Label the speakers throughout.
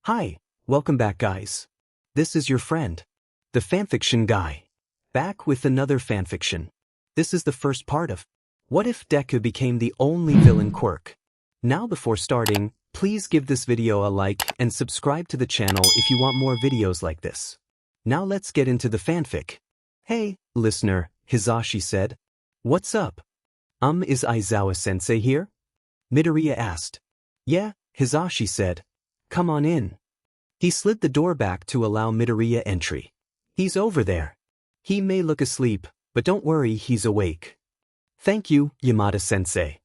Speaker 1: Hi, welcome back guys. This is your friend, the fanfiction guy, back with another fanfiction. This is the first part of What If Deku Became the Only Villain Quirk. Now before starting, please give this video a like and subscribe to the channel if you want more videos like this. Now let's get into the fanfic. Hey, listener, Hizashi said. What's up? Is Aizawa-sensei here? Midoriya asked. Yeah, Hizashi said. Come on in. He slid the door back to allow Midoriya entry. He's over there. He may look asleep, but don't worry, he's awake. Thank you, Yamada-sensei.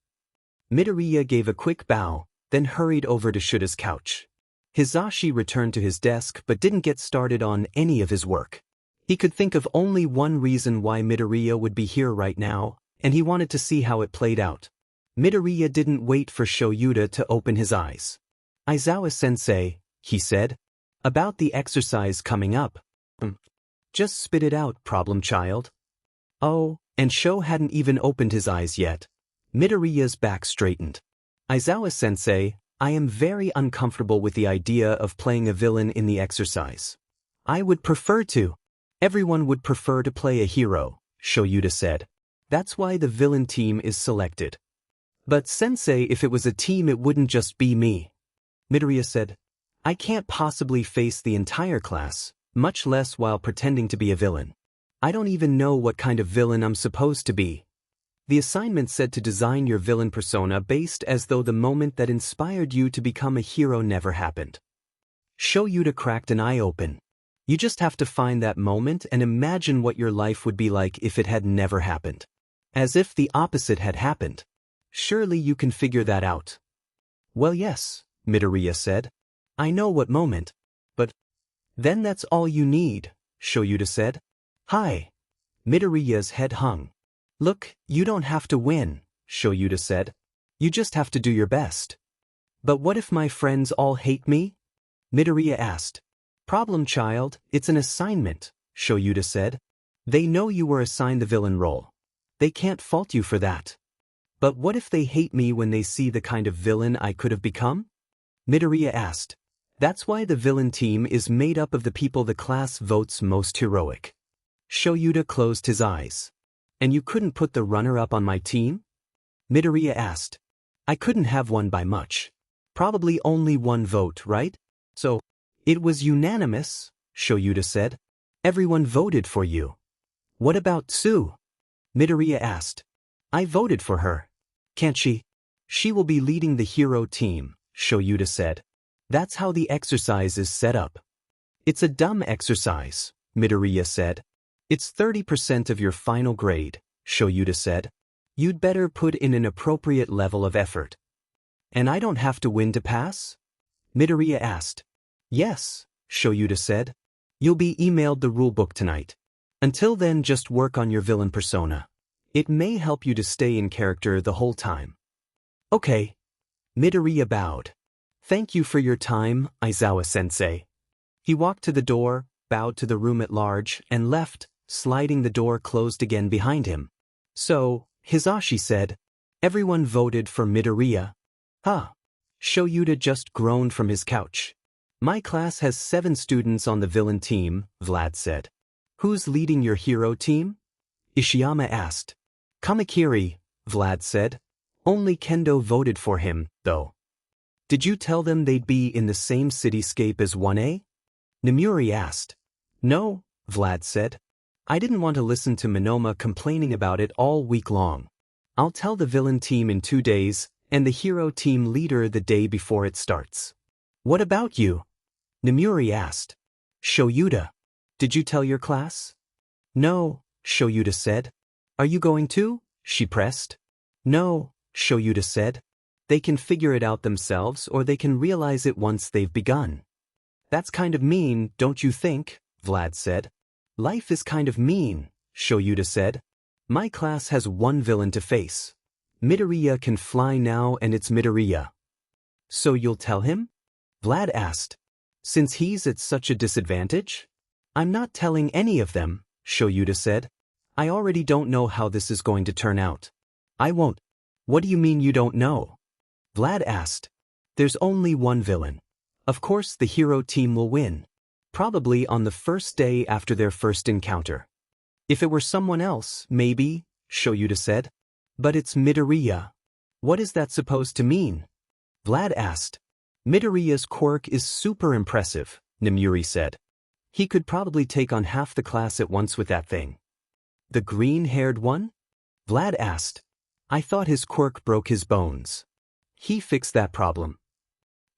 Speaker 1: Midoriya gave a quick bow, then hurried over to Shuta's couch. Hizashi returned to his desk but didn't get started on any of his work. He could think of only one reason why Midoriya would be here right now, and he wanted to see how it played out. Midoriya didn't wait for Shoyuta to open his eyes. Aizawa-sensei, he said. About the exercise coming up. Just spit it out, problem child. Oh, and Sho hadn't even opened his eyes yet. Midoriya's back straightened. Aizawa-sensei, I am very uncomfortable with the idea of playing a villain in the exercise. I would prefer to. Everyone would prefer to play a hero, Shoyuta said. That's why the villain team is selected. But sensei, if it was a team it wouldn't just be me. Midoriya said. I can't possibly face the entire class, much less while pretending to be a villain. I don't even know what kind of villain I'm supposed to be. The assignment said to design your villain persona based as though the moment that inspired you to become a hero never happened. Shoyuta cracked an eye open. You just have to find that moment and imagine what your life would be like if it had never happened. As if the opposite had happened. Surely you can figure that out. Well, yes, Midoriya said. I know what moment. But then that's all you need, Shoyuta said. Hi. Midoriya's head hung. Look, you don't have to win, Shoyuta said. You just have to do your best. But what if my friends all hate me? Midoriya asked. Problem child, it's an assignment, Shoyuta said. They know you were assigned the villain role. They can't fault you for that. But what if they hate me when they see the kind of villain I could have become? Midoriya asked. That's why the villain team is made up of the people the class votes most heroic. Shoyuta closed his eyes. And you couldn't put the runner-up on my team? Midoriya asked. I couldn't have one by much. Probably only one vote, right? So, it was unanimous, Shoyuta said. Everyone voted for you. What about Tsu? Midoriya asked. I voted for her. Can't she? She will be leading the hero team, Shoyuta said. That's how the exercise is set up. It's a dumb exercise, Midoriya said. It's 30% of your final grade, Shoyuta said. You'd better put in an appropriate level of effort. And I don't have to win to pass? Midoriya asked. Yes, Shoyuta said. You'll be emailed the rulebook tonight. Until then, just work on your villain persona. It may help you to stay in character the whole time. Okay. Midoriya bowed. Thank you for your time, Aizawa-sensei. He walked to the door, bowed to the room at large, and left, sliding the door closed again behind him. So, Hizashi said, everyone voted for Midoriya. Huh. Shoyuta just groaned from his couch. My class has 7 students on the villain team, Vlad said. Who's leading your hero team? Ishiyama asked. Kamakiri, Vlad said. Only Kendo voted for him, though. Did you tell them they'd be in the same cityscape as 1A? Nemuri asked. No, Vlad said. I didn't want to listen to Monoma complaining about it all week long. I'll tell the villain team in 2 days, and the hero team leader the day before it starts. What about you? Nemuri asked. Shoyuta. Did you tell your class? No, Shoyuta said. Are you going to? She pressed. No, Shoyuta said. They can figure it out themselves or they can realize it once they've begun. That's kind of mean, don't you think? Vlad said. Life is kind of mean, Shoyuta said. My class has one villain to face. Midoriya can fly now and it's Midoriya. So you'll tell him? Vlad asked. Since he's at such a disadvantage? I'm not telling any of them, Shoyuta said. I already don't know how this is going to turn out. I won't. What do you mean you don't know? Vlad asked. There's only one villain. Of course the hero team will win. Probably on the first day after their first encounter. If it were someone else, maybe, Shoyuta said. But it's Midoriya. What is that supposed to mean? Vlad asked. Midoriya's quirk is super impressive, Nemuri said. He could probably take on half the class at once with that thing. The green-haired one? Vlad asked. I thought his quirk broke his bones. He fixed that problem.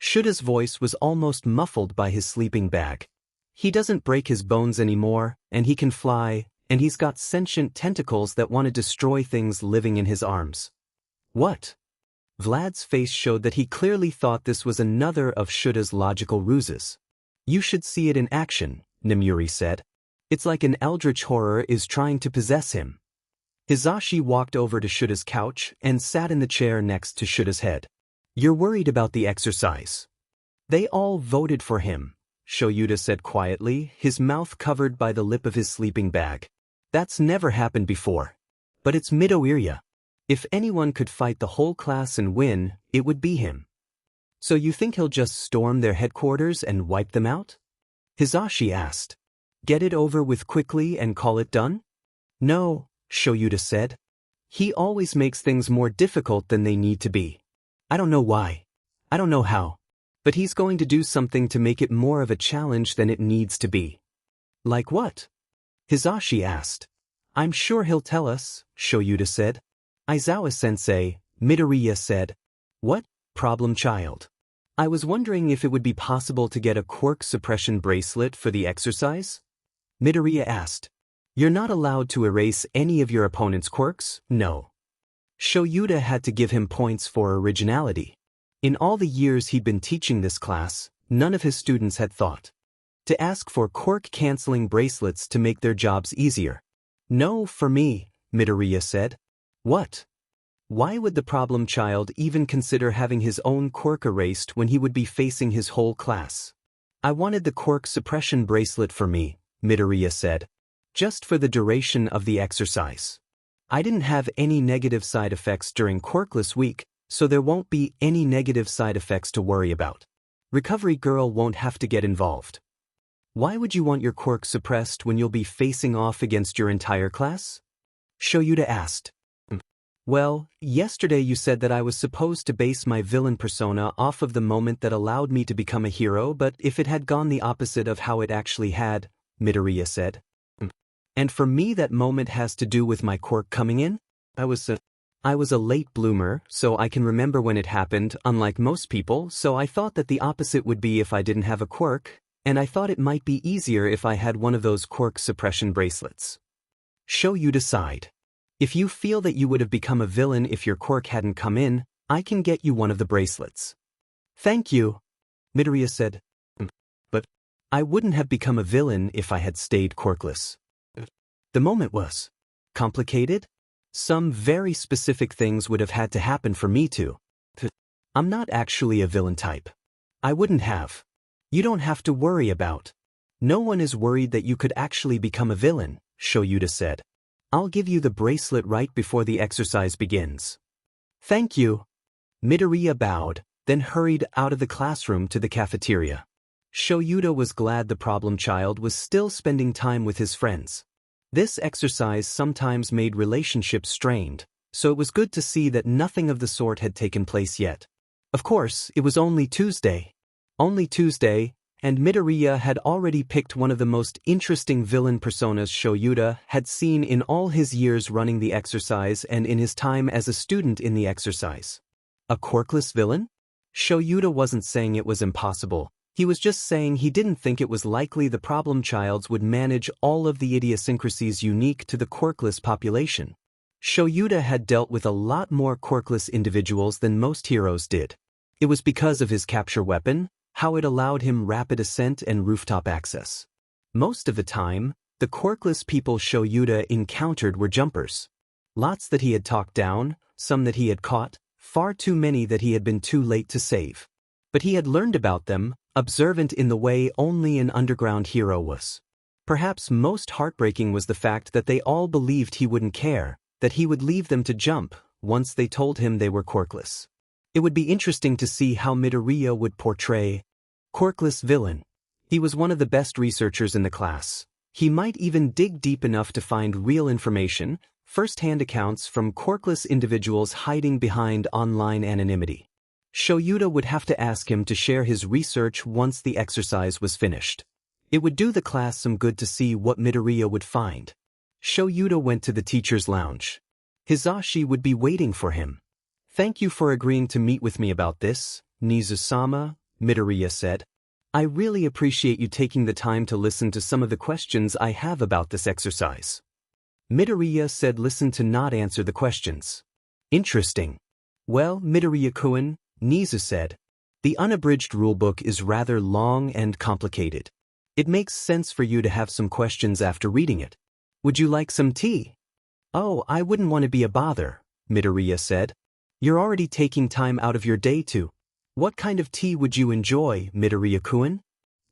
Speaker 1: Shuta's voice was almost muffled by his sleeping bag. He doesn't break his bones anymore, and he can fly, and he's got sentient tentacles that want to destroy things living in his arms. What? Vlad's face showed that he clearly thought this was another of Shuta's logical ruses. You should see it in action, Nemuri said. It's like an eldritch horror is trying to possess him. Hizashi walked over to Shuta's couch and sat in the chair next to Shuta's head. You're worried about the exercise. They all voted for him, Shoyuta said quietly, his mouth covered by the lip of his sleeping bag. That's never happened before. But it's Midoriya. If anyone could fight the whole class and win, it would be him. So you think he'll just storm their headquarters and wipe them out? Hizashi asked. Get it over with quickly and call it done? No, Shoyuta said. He always makes things more difficult than they need to be. I don't know why. I don't know how. But he's going to do something to make it more of a challenge than it needs to be. Like what? Hizashi asked. I'm sure he'll tell us, Shoyuta said. Aizawa-sensei, Midoriya said. What, problem child? I was wondering if it would be possible to get a quirk suppression bracelet for the exercise? Midoriya asked. You're not allowed to erase any of your opponent's quirks, no. Shoyuta had to give him points for originality. In all the years he'd been teaching this class, none of his students had thought to ask for quirk-canceling bracelets to make their jobs easier. No, for me, Midoriya said. What? Why would the problem child even consider having his own quirk erased when he would be facing his whole class? I wanted the quirk suppression bracelet for me, Midoriya said. Just for the duration of the exercise. I didn't have any negative side effects during quirkless week, so there won't be any negative side effects to worry about. Recovery girl won't have to get involved. Why would you want your quirk suppressed when you'll be facing off against your entire class? Shoyuta asked. Well, yesterday you said that I was supposed to base my villain persona off of the moment that allowed me to become a hero, but if it had gone the opposite of how it actually had, Midoriya said. And for me that moment has to do with my quirk coming in? I was a late bloomer, so I can remember when it happened, unlike most people, so I thought that the opposite would be if I didn't have a quirk, and I thought it might be easier if I had one of those quirk suppression bracelets. Shoyuta sighed. If you feel that you would have become a villain if your quirk hadn't come in, I can get you one of the bracelets. Thank you, Midoriya said. But I wouldn't have become a villain if I had stayed quirkless. The moment was complicated. Some very specific things would have had to happen for me to. I'm not actually a villain type. I wouldn't have. You don't have to worry about. No one is worried that you could actually become a villain, Shoyuta said. I'll give you the bracelet right before the exercise begins. Thank you. Midoriya bowed, then hurried out of the classroom to the cafeteria. Shoyuta was glad the problem child was still spending time with his friends. This exercise sometimes made relationships strained, so it was good to see that nothing of the sort had taken place yet. Of course, it was only Tuesday. Only Tuesday, and Midoriya had already picked one of the most interesting villain personas Shoyuta had seen in all his years running the exercise and in his time as a student in the exercise. A quirkless villain? Shoyuta wasn't saying it was impossible. He was just saying he didn't think it was likely the problem childs would manage all of the idiosyncrasies unique to the quirkless population. Shoyuta had dealt with a lot more quirkless individuals than most heroes did. It was because of his capture weapon, how it allowed him rapid ascent and rooftop access. Most of the time, the quirkless people Shoyuta encountered were jumpers. Lots that he had talked down, some that he had caught, far too many that he had been too late to save. But he had learned about them, observant in the way only an underground hero was. Perhaps most heartbreaking was the fact that they all believed he wouldn't care, that he would leave them to jump, once they told him they were quirkless. It would be interesting to see how Midoriya would portray Quirkless villain. He was one of the best researchers in the class. He might even dig deep enough to find real information, first-hand accounts from quirkless individuals hiding behind online anonymity. Shoyuta would have to ask him to share his research once the exercise was finished. It would do the class some good to see what Midoriya would find. Shoyuta went to the teacher's lounge. Hizashi would be waiting for him. "Thank you for agreeing to meet with me about this, Nizu-sama," Midoriya said. "I really appreciate you taking the time to listen to some of the questions I have about this exercise." Midoriya said listen to not answer the questions. "Interesting. Well, Midoriya-kun," Nizu said, "the unabridged rulebook is rather long and complicated. It makes sense for you to have some questions after reading it. Would you like some tea?" "Oh, I wouldn't want to be a bother," Midoriya said. "You're already taking time out of your day to." "What kind of tea would you enjoy, Midoriya-kun?"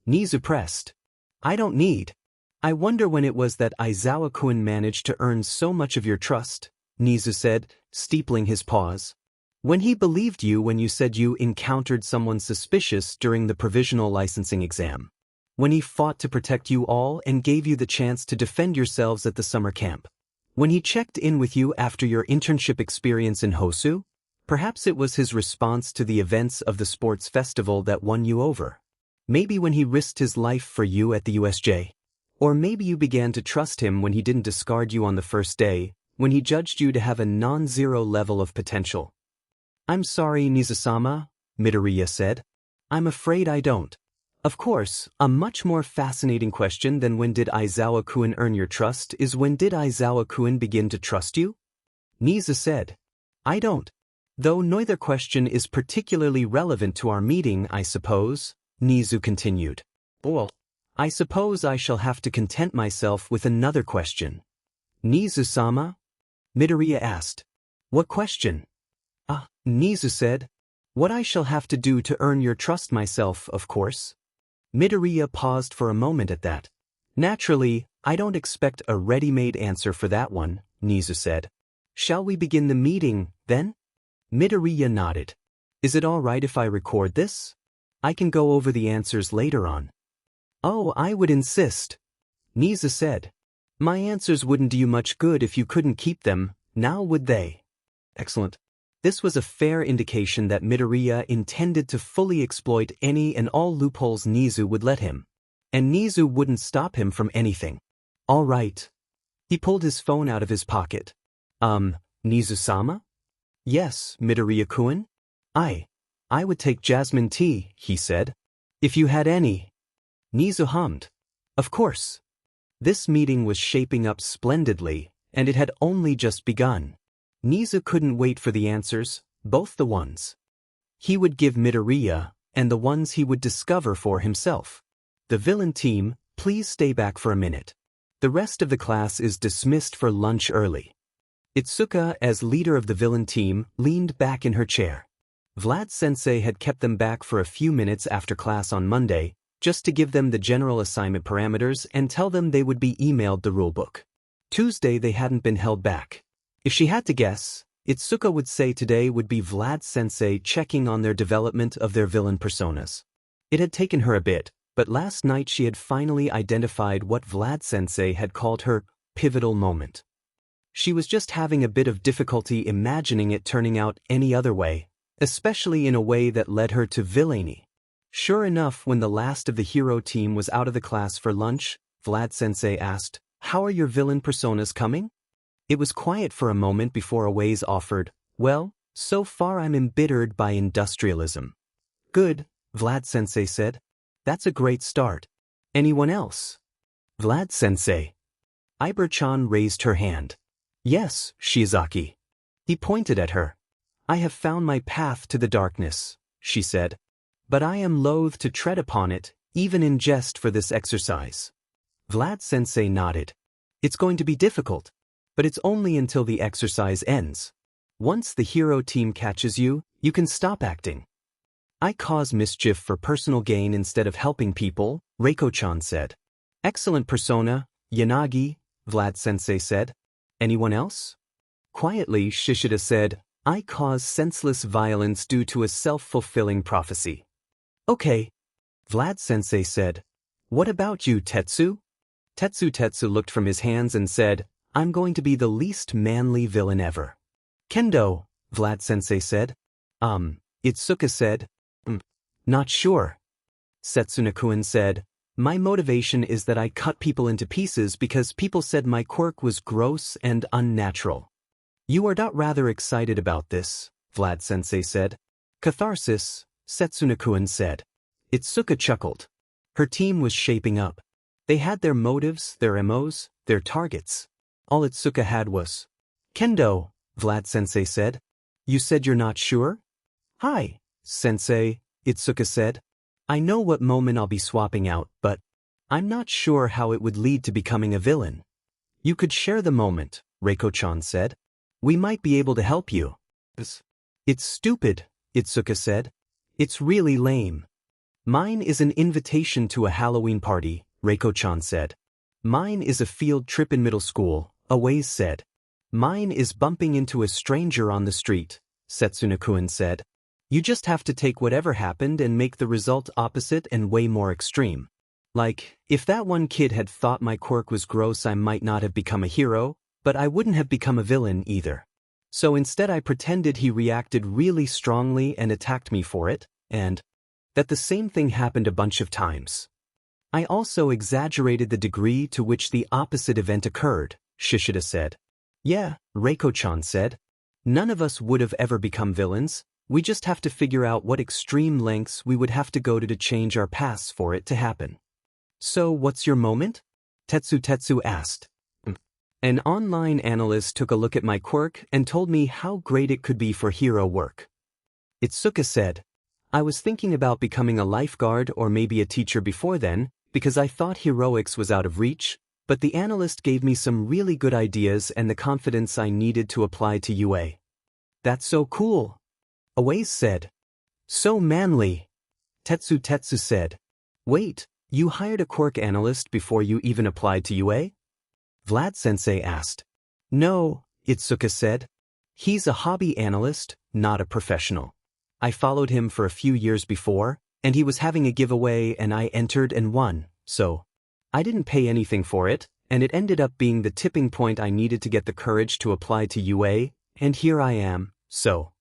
Speaker 1: Nizu pressed. "I don't need." "I wonder when it was that Aizawa-kun managed to earn so much of your trust," Nizu said, steepling his pause. "When he believed you when you said you encountered someone suspicious during the provisional licensing exam. When he fought to protect you all and gave you the chance to defend yourselves at the summer camp. When he checked in with you after your internship experience in Hosu. Perhaps it was his response to the events of the sports festival that won you over. Maybe when he risked his life for you at the USJ. Or maybe you began to trust him when he didn't discard you on the first day, when he judged you to have a non-zero level of potential." "I'm sorry, Nizu-sama," Midoriya said. "I'm afraid I don't." Of course, a much more fascinating question than when did Aizawa-kun earn your trust is when did Aizawa-kun begin to trust you? Nizu said. "I don't. Though neither question is particularly relevant to our meeting, I suppose," Nizu continued. "Well, I suppose I shall have to content myself with another question." "Nizu-sama?" Midoriya asked. "What question?" Nizu said. "What I shall have to do to earn your trust myself, of course." Midoriya paused for a moment at that. "Naturally, I don't expect a ready-made answer for that one," Nizu said. "Shall we begin the meeting, then?" Midoriya nodded. "Is it all right if I record this? I can go over the answers later on." "Oh, I would insist," Nizu said. "My answers wouldn't do you much good if you couldn't keep them, now would they?" Excellent. This was a fair indication that Midoriya intended to fully exploit any and all loopholes Nizu would let him. And Nizu wouldn't stop him from anything. "All right." He pulled his phone out of his pocket. Nizu-sama?" "Yes, Midoriya-kun? I would take jasmine tea," he said. "If you had any." Nizu hummed. "Of course." This meeting was shaping up splendidly, and it had only just begun. Nizu couldn't wait for the answers, both the ones he would give Midoriya, and the ones he would discover for himself. "The villain team, please stay back for a minute. The rest of the class is dismissed for lunch early." Itsuka, as leader of the villain team, leaned back in her chair. Vlad-sensei had kept them back for a few minutes after class on Monday, just to give them the general assignment parameters and tell them they would be emailed the rulebook. Tuesday they hadn't been held back. If she had to guess, Itsuka would say today would be Vlad-sensei checking on their development of their villain personas. It had taken her a bit, but last night she had finally identified what Vlad-sensei had called her pivotal moment. She was just having a bit of difficulty imagining it turning out any other way, especially in a way that led her to villainy. Sure enough, when the last of the hero team was out of the class for lunch, Vlad-sensei asked, "How are your villain personas coming?" It was quiet for a moment before Awase offered, "Well, so far I'm embittered by industrialism." "Good," Vlad-sensei said. "That's a great start. Anyone else?" "Vlad-sensei." Iber-chan raised her hand. "Yes, Shiozaki." He pointed at her. "I have found my path to the darkness," she said. "But I am loath to tread upon it, even in jest for this exercise." Vlad-sensei nodded. "It's going to be difficult. But it's only until the exercise ends. Once the hero team catches you, you can stop acting." "I cause mischief for personal gain instead of helping people," Reiko-chan said. "Excellent persona, Yanagi," Vlad-sensei said. "Anyone else?" Quietly, Shishida said, "I cause senseless violence due to a self-fulfilling prophecy." "Okay." Vlad-sensei said. What about you, Tetsu? Tetsu looked from his hands and said, I'm going to be the least manly villain ever. Kendo, Vlad-sensei said. Itsuka said. Not sure. Setsuna-kun said, my motivation is that I cut people into pieces because people said my quirk was gross and unnatural. You are not rather excited about this, Vlad-sensei said. Catharsis, Setsuna-kun said. Itsuka chuckled. Her team was shaping up. They had their motives, their MOs, their targets. All Itsuka had was, Kendo, Vlad-sensei said. You said you're not sure? Hi, sensei, Itsuka said. I know what moment I'll be swapping out, but I'm not sure how it would lead to becoming a villain. You could share the moment, Reiko-chan said. We might be able to help you. It's stupid, Itsuka said. It's really lame. Mine is an invitation to a Halloween party, Reiko-chan said. Mine is a field trip in middle school, Awaze said. Mine is bumping into a stranger on the street, Setsuna-kun said. You just have to take whatever happened and make the result opposite and way more extreme. Like, if that one kid had thought my quirk was gross, I might not have become a hero, but I wouldn't have become a villain either. So instead I pretended he reacted really strongly and attacked me for it, and that the same thing happened a bunch of times. I also exaggerated the degree to which the opposite event occurred, Shishida said. Yeah, Reiko-chan said. None of us would have ever become villains. We just have to figure out what extreme lengths we would have to go to change our paths for it to happen. So what's your moment? Tetsu asked. An online analyst took a look at my quirk and told me how great it could be for hero work. Itsuka said, I was thinking about becoming a lifeguard or maybe a teacher before then, because I thought heroics was out of reach, but the analyst gave me some really good ideas and the confidence I needed to apply to UA. That's so cool. Awaze said. So manly. Tetsu said. Wait, you hired a quirk analyst before you even applied to UA? Vlad-sensei asked. No, Itsuka said. He's a hobby analyst, not a professional. I followed him for a few years before, and he was having a giveaway and I entered and won, so I didn't pay anything for it, and it ended up being the tipping point I needed to get the courage to apply to UA, and here I am, so.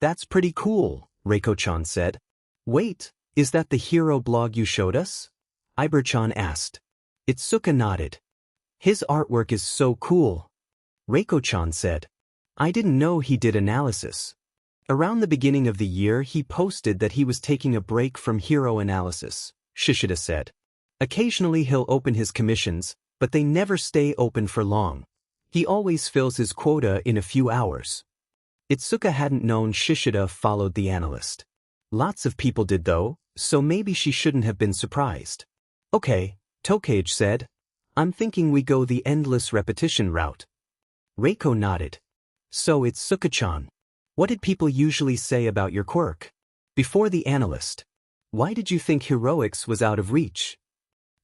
Speaker 1: That's pretty cool, Reiko-chan said. Wait, is that the hero blog you showed us? Iber-chan asked. Itsuka nodded. His artwork is so cool. Reiko-chan said. I didn't know he did analysis. Around the beginning of the year he posted that he was taking a break from hero analysis, Shishida said. Occasionally he'll open his commissions, but they never stay open for long. He always fills his quota in a few hours. Itsuka hadn't known Shishida followed the analyst. Lots of people did though, so maybe she shouldn't have been surprised. Okay, Tokage said. I'm thinking we go the endless repetition route. Reiko nodded. So Itsuka-chan. What did people usually say about your quirk? Before the analyst. Why did you think heroics was out of reach?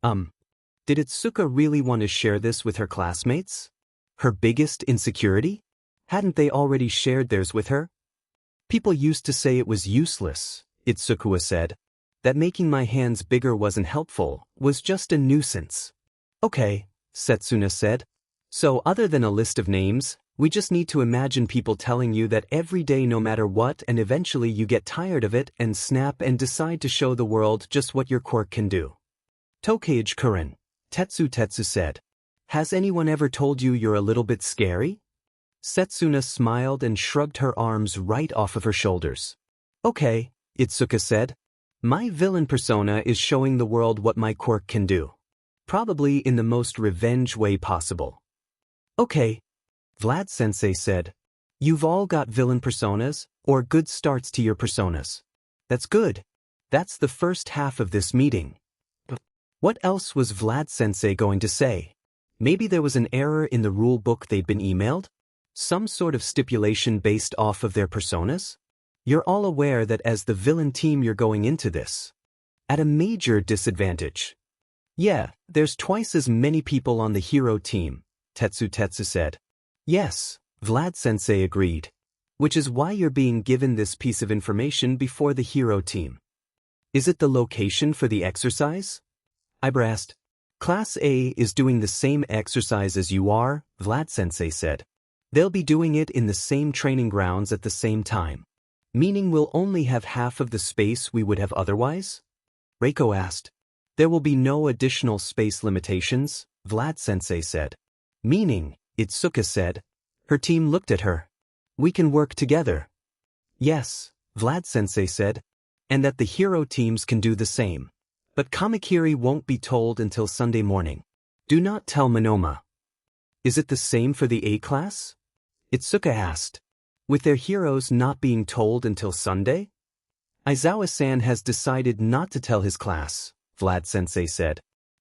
Speaker 1: Did Itsuka really want to share this with her classmates? Her biggest insecurity? Hadn't they already shared theirs with her? People used to say it was useless, Itsuka said. That making my hands bigger wasn't helpful, was just a nuisance. Okay, Setsuna said. So other than a list of names, we just need to imagine people telling you that every day no matter what, and eventually you get tired of it and snap and decide to show the world just what your quirk can do. Tokage Kuren, Tetsu said. Has anyone ever told you you're a little bit scary? Setsuna smiled and shrugged her arms right off of her shoulders. Okay, Itsuka said. My villain persona is showing the world what my quirk can do. Probably in the most revenge way possible. Okay, Vlad-sensei said. You've all got villain personas, or good starts to your personas. That's good. That's the first half of this meeting. What else was Vlad-sensei going to say? Maybe there was an error in the rule book they'd been emailed? Some sort of stipulation based off of their personas? You're all aware that as the villain team you're going into this at a major disadvantage. Yeah, there's twice as many people on the hero team, Tetsu said. Yes, Vlad-sensei agreed. Which is why you're being given this piece of information before the hero team. Is it the location for the exercise? Ibra asked. Class A is doing the same exercise as you are, Vlad-sensei said. They'll be doing it in the same training grounds at the same time. Meaning we'll only have half of the space we would have otherwise? Reiko asked. There will be no additional space limitations, Vlad-sensei said. Meaning, Itsuka said. Her team looked at her. We can work together. Yes, Vlad-sensei said. And that the hero teams can do the same. But Kamakiri won't be told until Sunday morning. Do not tell Monoma. Is it the same for the A class? Itsuka asked. With their heroes not being told until Sunday? Aizawa-san has decided not to tell his class, Vlad-sensei said.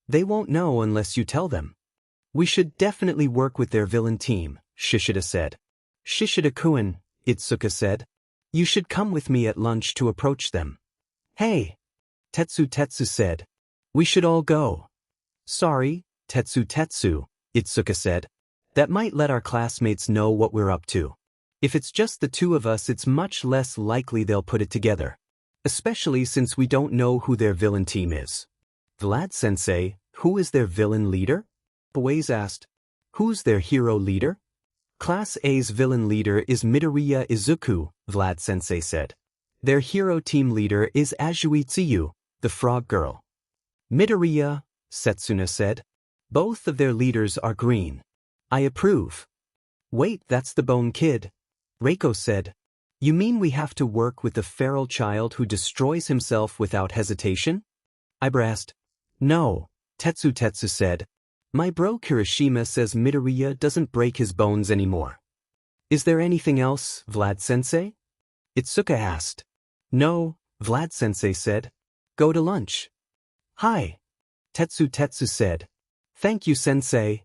Speaker 1: They won't know unless you tell them. We should definitely work with their villain team, Shishida said. Shishida-kun, Itsuka said. You should come with me at lunch to approach them. Hey! Tetsu said. We should all go. Sorry, Tetsu, Itsuka said. That might let our classmates know what we're up to. If it's just the two of us, it's much less likely they'll put it together. Especially since we don't know who their villain team is. Vlad-sensei, who is their villain leader? Boaz asked. Who's their hero leader? Class A's villain leader is Midoriya Izuku, Vlad-sensei said. Their hero team leader is Azui Tsuyu, the frog girl. Midoriya, Setsuna said. Both of their leaders are green. I approve. Wait, that's the bone kid. Reiko said. You mean we have to work with the feral child who destroys himself without hesitation? Ibra asked. No, Tetsu said. My bro Kirishima says Midoriya doesn't break his bones anymore. Is there anything else, Vlad-sensei? Itsuka asked. No, Vlad-sensei said. Go to lunch. Hi. Tetsu said. Thank you, sensei.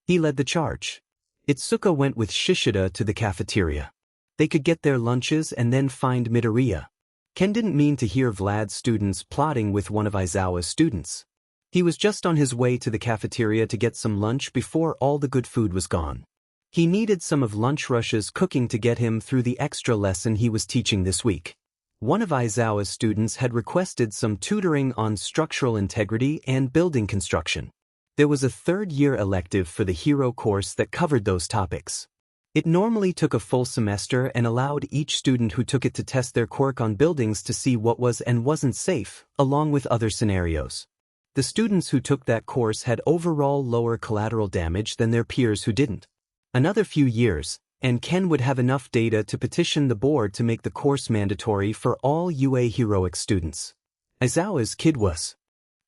Speaker 1: He led the charge. Itsuka went with Shishida to the cafeteria. They could get their lunches and then find Midoriya. Ken didn't mean to hear Vlad's students plotting with one of Aizawa's students. He was just on his way to the cafeteria to get some lunch before all the good food was gone. He needed some of Lunch Rush's cooking to get him through the extra lesson he was teaching this week. One of Aizawa's students had requested some tutoring on structural integrity and building construction. There was a third-year elective for the hero course that covered those topics. It normally took a full semester and allowed each student who took it to test their quirk on buildings to see what was and wasn't safe, along with other scenarios. The students who took that course had overall lower collateral damage than their peers who didn't. Another few years, and Ken would have enough data to petition the board to make the course mandatory for all UA heroic students. Aizawa's kid was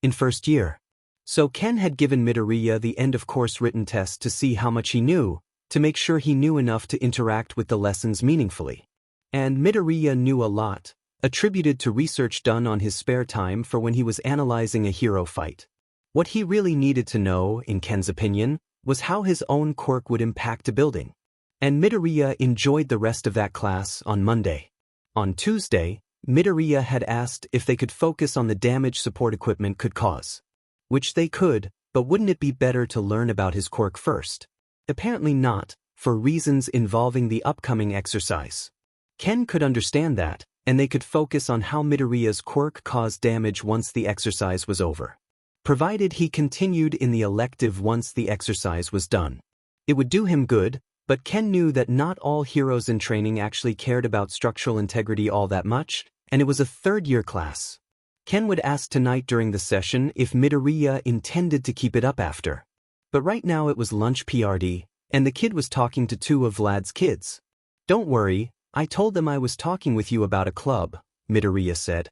Speaker 1: in first year. So Ken had given Midoriya the end-of-course written test to see how much he knew, to make sure he knew enough to interact with the lessons meaningfully. And Midoriya knew a lot, attributed to research done on his spare time for when he was analyzing a hero fight. What he really needed to know, in Ken's opinion, was how his own quirk would impact a building. And Midoriya enjoyed the rest of that class on Monday. On Tuesday, Midoriya had asked if they could focus on the damage support equipment could cause. Which they could, but wouldn't it be better to learn about his quirk first? Apparently not, for reasons involving the upcoming exercise. Ken could understand that, and they could focus on how Midoriya's quirk caused damage once the exercise was over. Provided he continued in the elective once the exercise was done. It would do him good, but Ken knew that not all heroes in training actually cared about structural integrity all that much, and it was a third-year class. Ken would ask tonight during the session if Midoriya intended to keep it up after. But right now it was lunch PRD, and the kid was talking to two of Vlad's kids. Don't worry, I told them I was talking with you about a club, Midoriya said.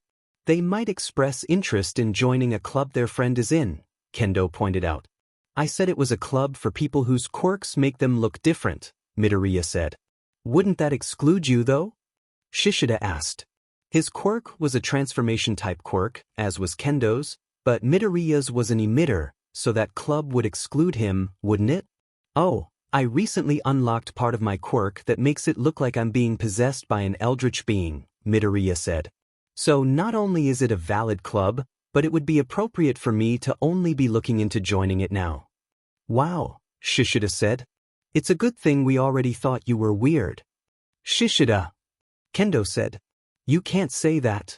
Speaker 1: They might express interest in joining a club their friend is in, Kendo pointed out. I said it was a club for people whose quirks make them look different, Midoriya said. Wouldn't that exclude you though? Shishida asked. His quirk was a transformation-type quirk, as was Kendo's, but Midoriya's was an emitter, so that club would exclude him, wouldn't it? Oh, I recently unlocked part of my quirk that makes it look like I'm being possessed by an eldritch being, Midoriya said. So not only is it a valid club, but it would be appropriate for me to only be looking into joining it now. Wow, Shishida said. It's a good thing we already thought you were weird. Shishida. Kendo said. You can't say that.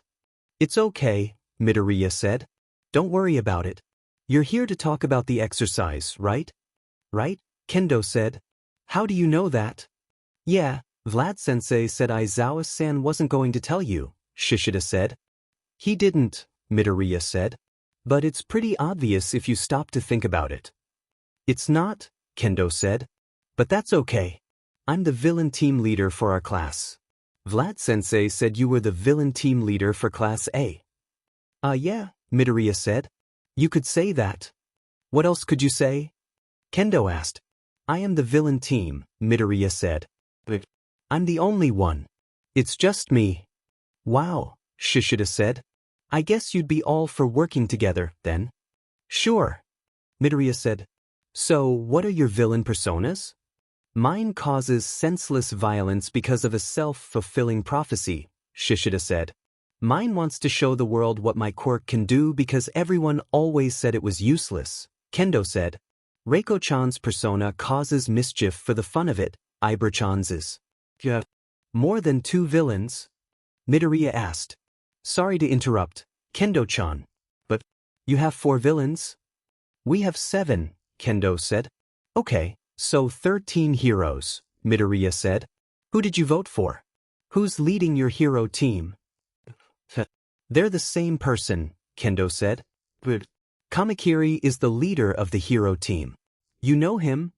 Speaker 1: It's okay, Midoriya said. Don't worry about it. You're here to talk about the exercise, right? Right? Kendo said. How do you know that? Yeah, Vlad-sensei said Aizawa-san wasn't going to tell you, Shishida said. He didn't, Midoriya said. But it's pretty obvious if you stop to think about it. It's not, Kendo said. But that's okay. I'm the villain team leader for our class. Vlad-sensei said you were the villain team leader for Class A. Yeah, Midoriya said. You could say that. What else could you say? Kendo asked. I am the villain team, Midoriya said. But I'm the only one. It's just me. Wow, Shishida said. I guess you'd be all for working together, then. Sure. Midoriya said. So, what are your villain personas? Mine causes senseless violence because of a self-fulfilling prophecy, Shishida said. Mine wants to show the world what my quirk can do because everyone always said it was useless, Kendo said. Reiko-chan's persona causes mischief for the fun of it, Ibra-chan's is. You have more than 2 villains? Midoriya asked. Sorry to interrupt, Kendo-chan. But you have 4 villains? We have 7, Kendo said. Okay. So 13 heroes, Midoriya said. Who did you vote for? Who's leading your hero team? They're the same person, Kendo said. But Kamakiri is the leader of the hero team. You know him?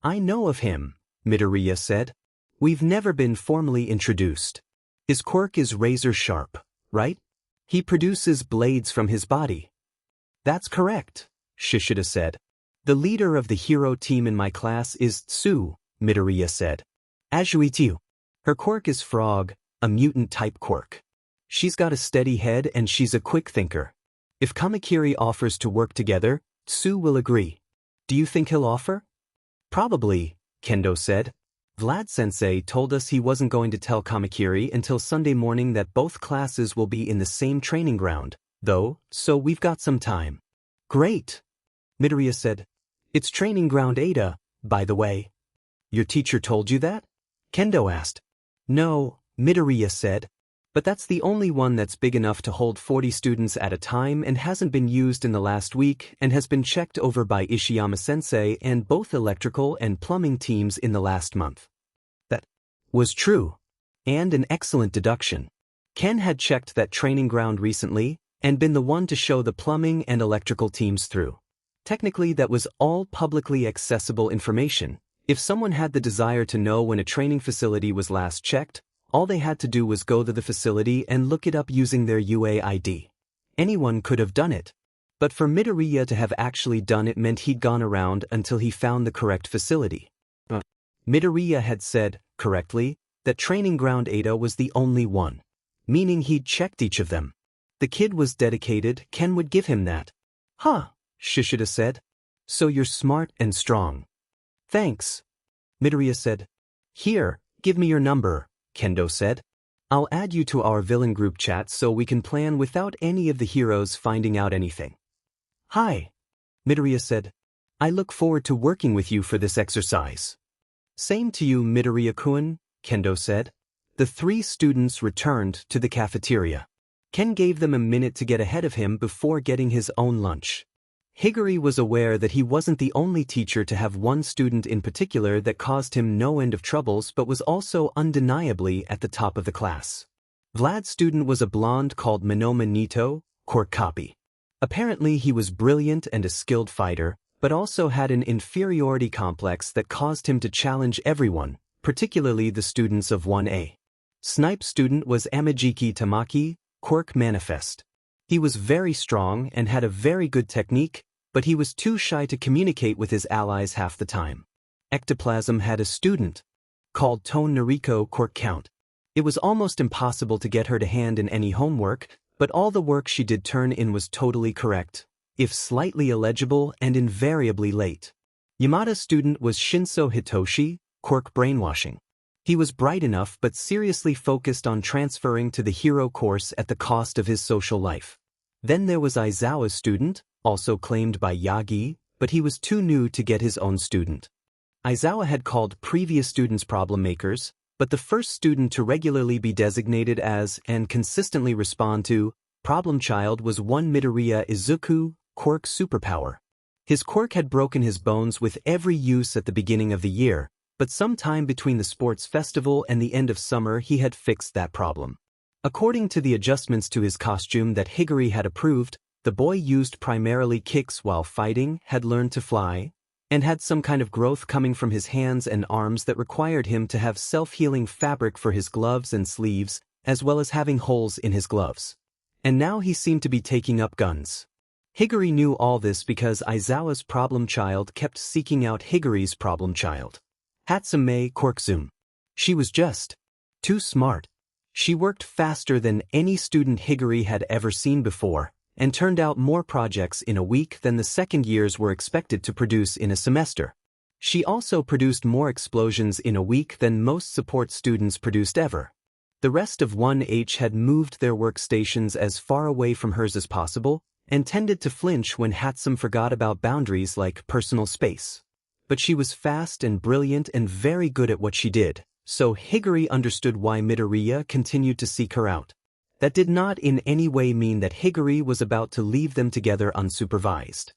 Speaker 1: I know of him, Midoriya said. We've never been formally introduced. His quirk is razor sharp, right? He produces blades from his body. That's correct, Shishida said. The leader of the hero team in my class is Tsu, Midoriya said. Azuitiu. Her quirk is Frog, a mutant-type quirk. She's got a steady head and she's a quick thinker. If Kamakiri offers to work together, Tsu will agree. Do you think he'll offer? Probably, Kendo said. Vlad-sensei told us he wasn't going to tell Kamakiri until Sunday morning that both classes will be in the same training ground, though, so we've got some time. Great, Midoriya said. It's training ground Ada, by the way. Your teacher told you that? Kendo asked. No, Midoriya said. But that's the only one that's big enough to hold 40 students at a time and hasn't been used in the last week and has been checked over by Ishiyama-sensei and both electrical and plumbing teams in the last month. That was true. And an excellent deduction. Ken had checked that training ground recently and been the one to show the plumbing and electrical teams through. Technically, that was all publicly accessible information. If someone had the desire to know when a training facility was last checked, all they had to do was go to the facility and look it up using their UAID. Anyone could have done it. But for Midoriya to have actually done it meant he'd gone around until he found the correct facility. Midoriya had said, correctly, that training ground Ada was the only one, meaning he'd checked each of them. The kid was dedicated, Ken would give him that. Huh, Shishida said. So you're smart and strong. Thanks. Midoriya said. Here, give me your number, Kendo said. I'll add you to our villain group chat so we can plan without any of the heroes finding out anything. Hi, Midoriya said. I look forward to working with you for this exercise. Same to you, Midoriya-kun, Kendo said. The 3 students returned to the cafeteria. Ken gave them a minute to get ahead of him before getting his own lunch. Higuri was aware that he wasn't the only teacher to have one student in particular that caused him no end of troubles but was also undeniably at the top of the class. Vlad's student was a blonde called Minoma Nito, quirk copy. Apparently he was brilliant and a skilled fighter, but also had an inferiority complex that caused him to challenge everyone, particularly the students of 1A. Snipe student was Amajiki Tamaki, quirk manifest. He was very strong and had a very good technique, but he was too shy to communicate with his allies half the time. Ectoplasm had a student called Tone Nariko quirk count. It was almost impossible to get her to hand in any homework, but all the work she did turn in was totally correct, if slightly illegible and invariably late. Yamada's student was Shinso Hitoshi, quirk brainwashing. He was bright enough but seriously focused on transferring to the hero course at the cost of his social life. Then there was Aizawa's student, also claimed by Yagi, but he was too new to get his own student. Aizawa had called previous students problem makers, but the first student to regularly be designated as and consistently respond to Problem Child was one Midoriya Izuku quirk superpower. His quirk had broken his bones with every use at the beginning of the year, but sometime between the sports festival and the end of summer he had fixed that problem. According to the adjustments to his costume that Higuri had approved, the boy used primarily kicks while fighting, had learned to fly, and had some kind of growth coming from his hands and arms that required him to have self-healing fabric for his gloves and sleeves, as well as having holes in his gloves. And now he seemed to be taking up guns. Higuri knew all this because Aizawa's problem child kept seeking out Higuri's problem child. Hatsume Korkzum. She was just too smart. She worked faster than any student Higuri had ever seen before, and turned out more projects in a week than the second years were expected to produce in a semester. She also produced more explosions in a week than most support students produced ever. The rest of 1H had moved their workstations as far away from hers as possible, and tended to flinch when Hatsum forgot about boundaries like personal space. But she was fast and brilliant and very good at what she did, so Higuri understood why Midoriya continued to seek her out. That did not in any way mean that Higuri was about to leave them together unsupervised.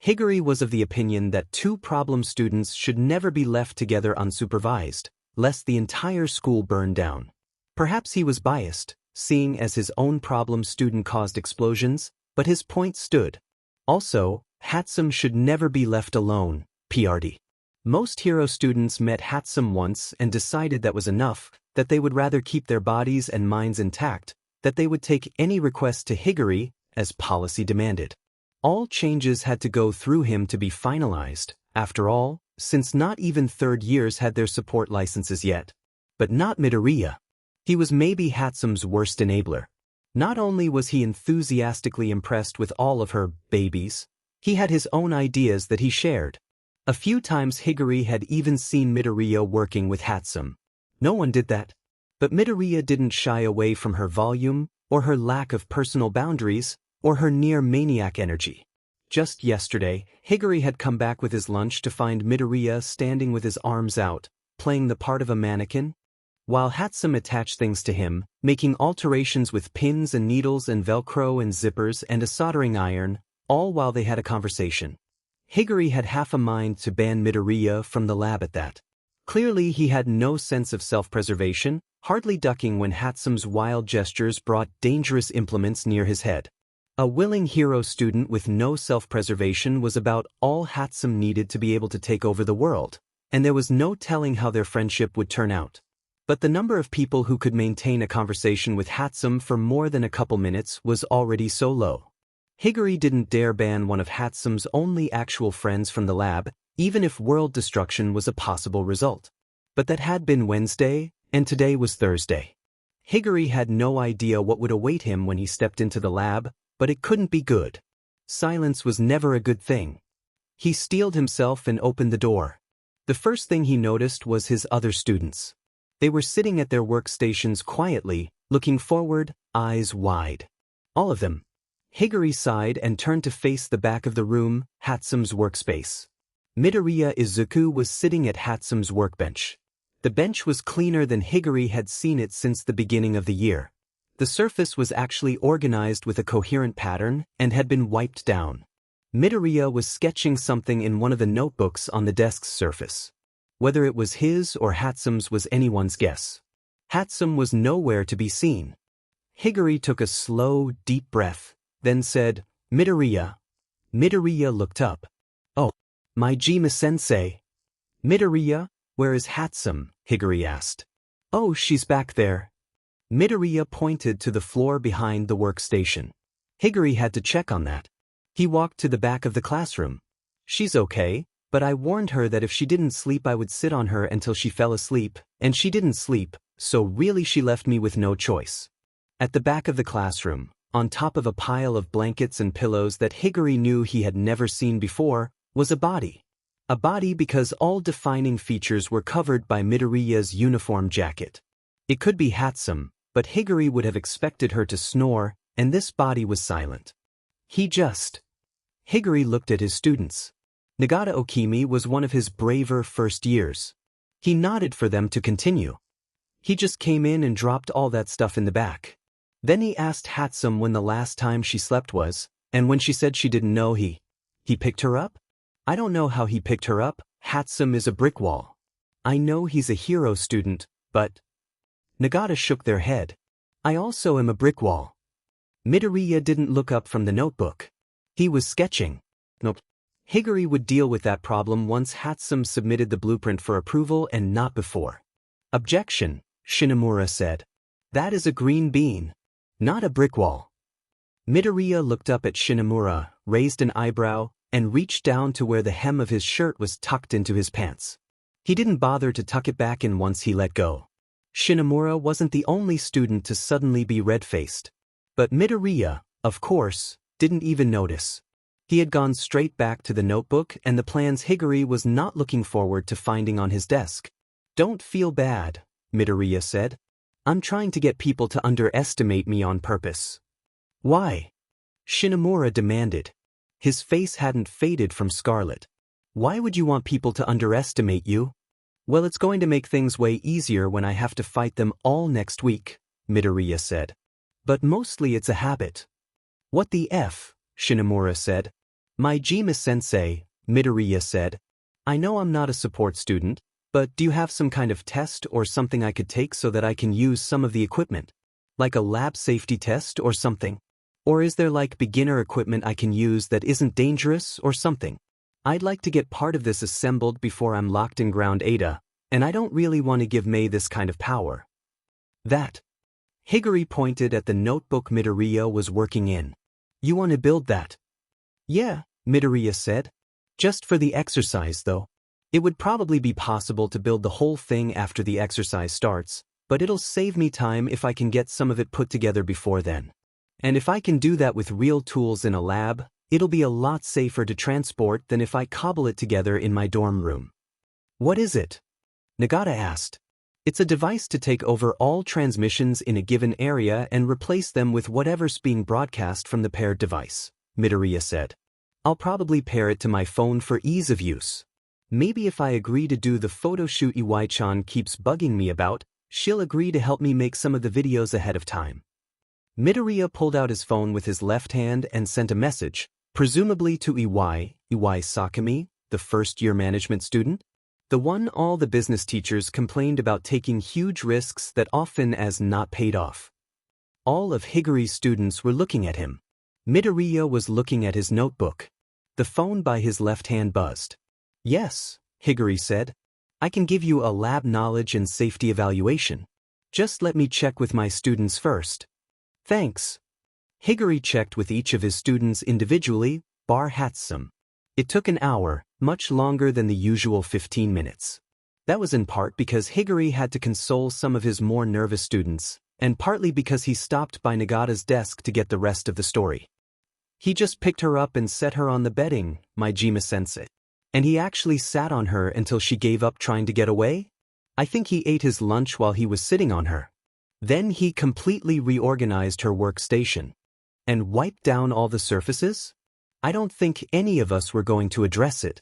Speaker 1: Higuri was of the opinion that two problem students should never be left together unsupervised, lest the entire school burn down. Perhaps he was biased, seeing as his own problem student caused explosions, but his point stood. Also, Hatsum should never be left alone, PRD. Most hero students met Hatsum once and decided that was enough, that they would rather keep their bodies and minds intact, that they would take any request to Higuri, as policy demanded. All changes had to go through him to be finalized, after all, since not even third years had their support licenses yet. But not Midoriya. He was maybe Hatsum's worst enabler. Not only was he enthusiastically impressed with all of her babies, he had his own ideas that he shared. A few times Higuri had even seen Midoriya working with Hatsum. No one did that. But Midoriya didn't shy away from her volume, or her lack of personal boundaries, or her near-maniac energy. Just yesterday, Higuri had come back with his lunch to find Midoriya standing with his arms out, playing the part of a mannequin, while Hatsum attached things to him, making alterations with pins and needles and Velcro and zippers and a soldering iron, all while they had a conversation. Higuri had half a mind to ban Midoriya from the lab at that. Clearly he had no sense of self-preservation, hardly ducking when Hatsum's wild gestures brought dangerous implements near his head. A willing hero student with no self-preservation was about all Hatsum needed to be able to take over the world, and there was no telling how their friendship would turn out. But the number of people who could maintain a conversation with Hatsum for more than a couple minutes was already so low. Higuri didn't dare ban one of Hatsum's only actual friends from the lab, even if world destruction was a possible result. But that had been Wednesday, and today was Thursday. Higuri had no idea what would await him when he stepped into the lab, but it couldn't be good. Silence was never a good thing. He steeled himself and opened the door. The first thing he noticed was his other students. They were sitting at their workstations quietly, looking forward, eyes wide. All of them. Higuri sighed and turned to face the back of the room, Hatsum's workspace. Midoriya Izuku was sitting at Hatsum's workbench. The bench was cleaner than Higuri had seen it since the beginning of the year. The surface was actually organized with a coherent pattern and had been wiped down. Midoriya was sketching something in one of the notebooks on the desk's surface. Whether it was his or Hatsum's was anyone's guess. Hatsum was nowhere to be seen. Higuri took a slow, deep breath, then said, "Midoriya." Midoriya looked up. "Oh, my Jima-sensei." "Midoriya, where is Hatsum?" Higuri asked. "Oh, she's back there." Midoriya pointed to the floor behind the workstation. Higuri had to check on that. He walked to the back of the classroom. "She's okay, but I warned her that if she didn't sleep I would sit on her until she fell asleep, and she didn't sleep, so really she left me with no choice." At the back of the classroom, on top of a pile of blankets and pillows that Higuri knew he had never seen before, was a body. A body because all defining features were covered by Midoriya's uniform jacket. It could be Hatsum, but Higuri would have expected her to snore, and this body was silent. Higuri looked at his students. Nagata Okimi was one of his braver first years. He nodded for them to continue. He just came in and dropped all that stuff in the back. Then he asked Hatsum when the last time she slept was, and when she said she didn't know he picked her up? I don't know how he picked her up, Hatsum is a brick wall. I know he's a hero student, but… Nagata shook their head. I also am a brick wall. Midoriya didn't look up from the notebook. He was sketching. Nope. Higuri would deal with that problem once Hatsum submitted the blueprint for approval and not before. Objection, Shinomura said. That is a green bean, not a brick wall. Midoriya looked up at Shinomura, raised an eyebrow, and reached down to where the hem of his shirt was tucked into his pants. He didn't bother to tuck it back in once he let go. Shinomura wasn't the only student to suddenly be red-faced. But Midoriya, of course, didn't even notice. He had gone straight back to the notebook and the plans Higuri was not looking forward to finding on his desk. Don't feel bad, Midoriya said. I'm trying to get people to underestimate me on purpose. Why? Shinomura demanded. His face hadn't faded from scarlet. Why would you want people to underestimate you? Well, it's going to make things way easier when I have to fight them all next week, Midoriya said. But mostly it's a habit. What the F? Shinomura said. My BGMI-sensei, Midoriya said. I know I'm not a support student, but do you have some kind of test or something I could take so that I can use some of the equipment? Like a lab safety test or something? Or is there like beginner equipment I can use that isn't dangerous or something? I'd like to get part of this assembled before I'm locked in Ground Ada, and I don't really want to give Mei this kind of power. That. Higuri pointed at the notebook Midoriya was working in. You want to build that? Yeah, Midoriya said. Just for the exercise though. It would probably be possible to build the whole thing after the exercise starts, but it'll save me time if I can get some of it put together before then. And if I can do that with real tools in a lab, it'll be a lot safer to transport than if I cobble it together in my dorm room. What is it? Nagata asked. It's a device to take over all transmissions in a given area and replace them with whatever's being broadcast from the paired device, Midoriya said. I'll probably pair it to my phone for ease of use. Maybe if I agree to do the photo shoot Iwai-chan keeps bugging me about, she'll agree to help me make some of the videos ahead of time. Midoriya pulled out his phone with his left hand and sent a message, presumably to Iwai Sakami, the first-year management student. The one all the business teachers complained about taking huge risks that often as not paid off. All of Higuri's students were looking at him. Midoriya was looking at his notebook. The phone by his left hand buzzed. Yes, Higuri said. I can give you a lab knowledge and safety evaluation. Just let me check with my students first. Thanks. Higuri checked with each of his students individually, bar Hatsum. It took an hour, much longer than the usual 15 minutes. That was in part because Higuri had to console some of his more nervous students, and partly because he stopped by Nagata's desk to get the rest of the story. He just picked her up and set her on the bedding, my BGMI-sensei. And he actually sat on her until she gave up trying to get away? I think he ate his lunch while he was sitting on her. Then he completely reorganized her workstation. And wiped down all the surfaces? I don't think any of us were going to address it.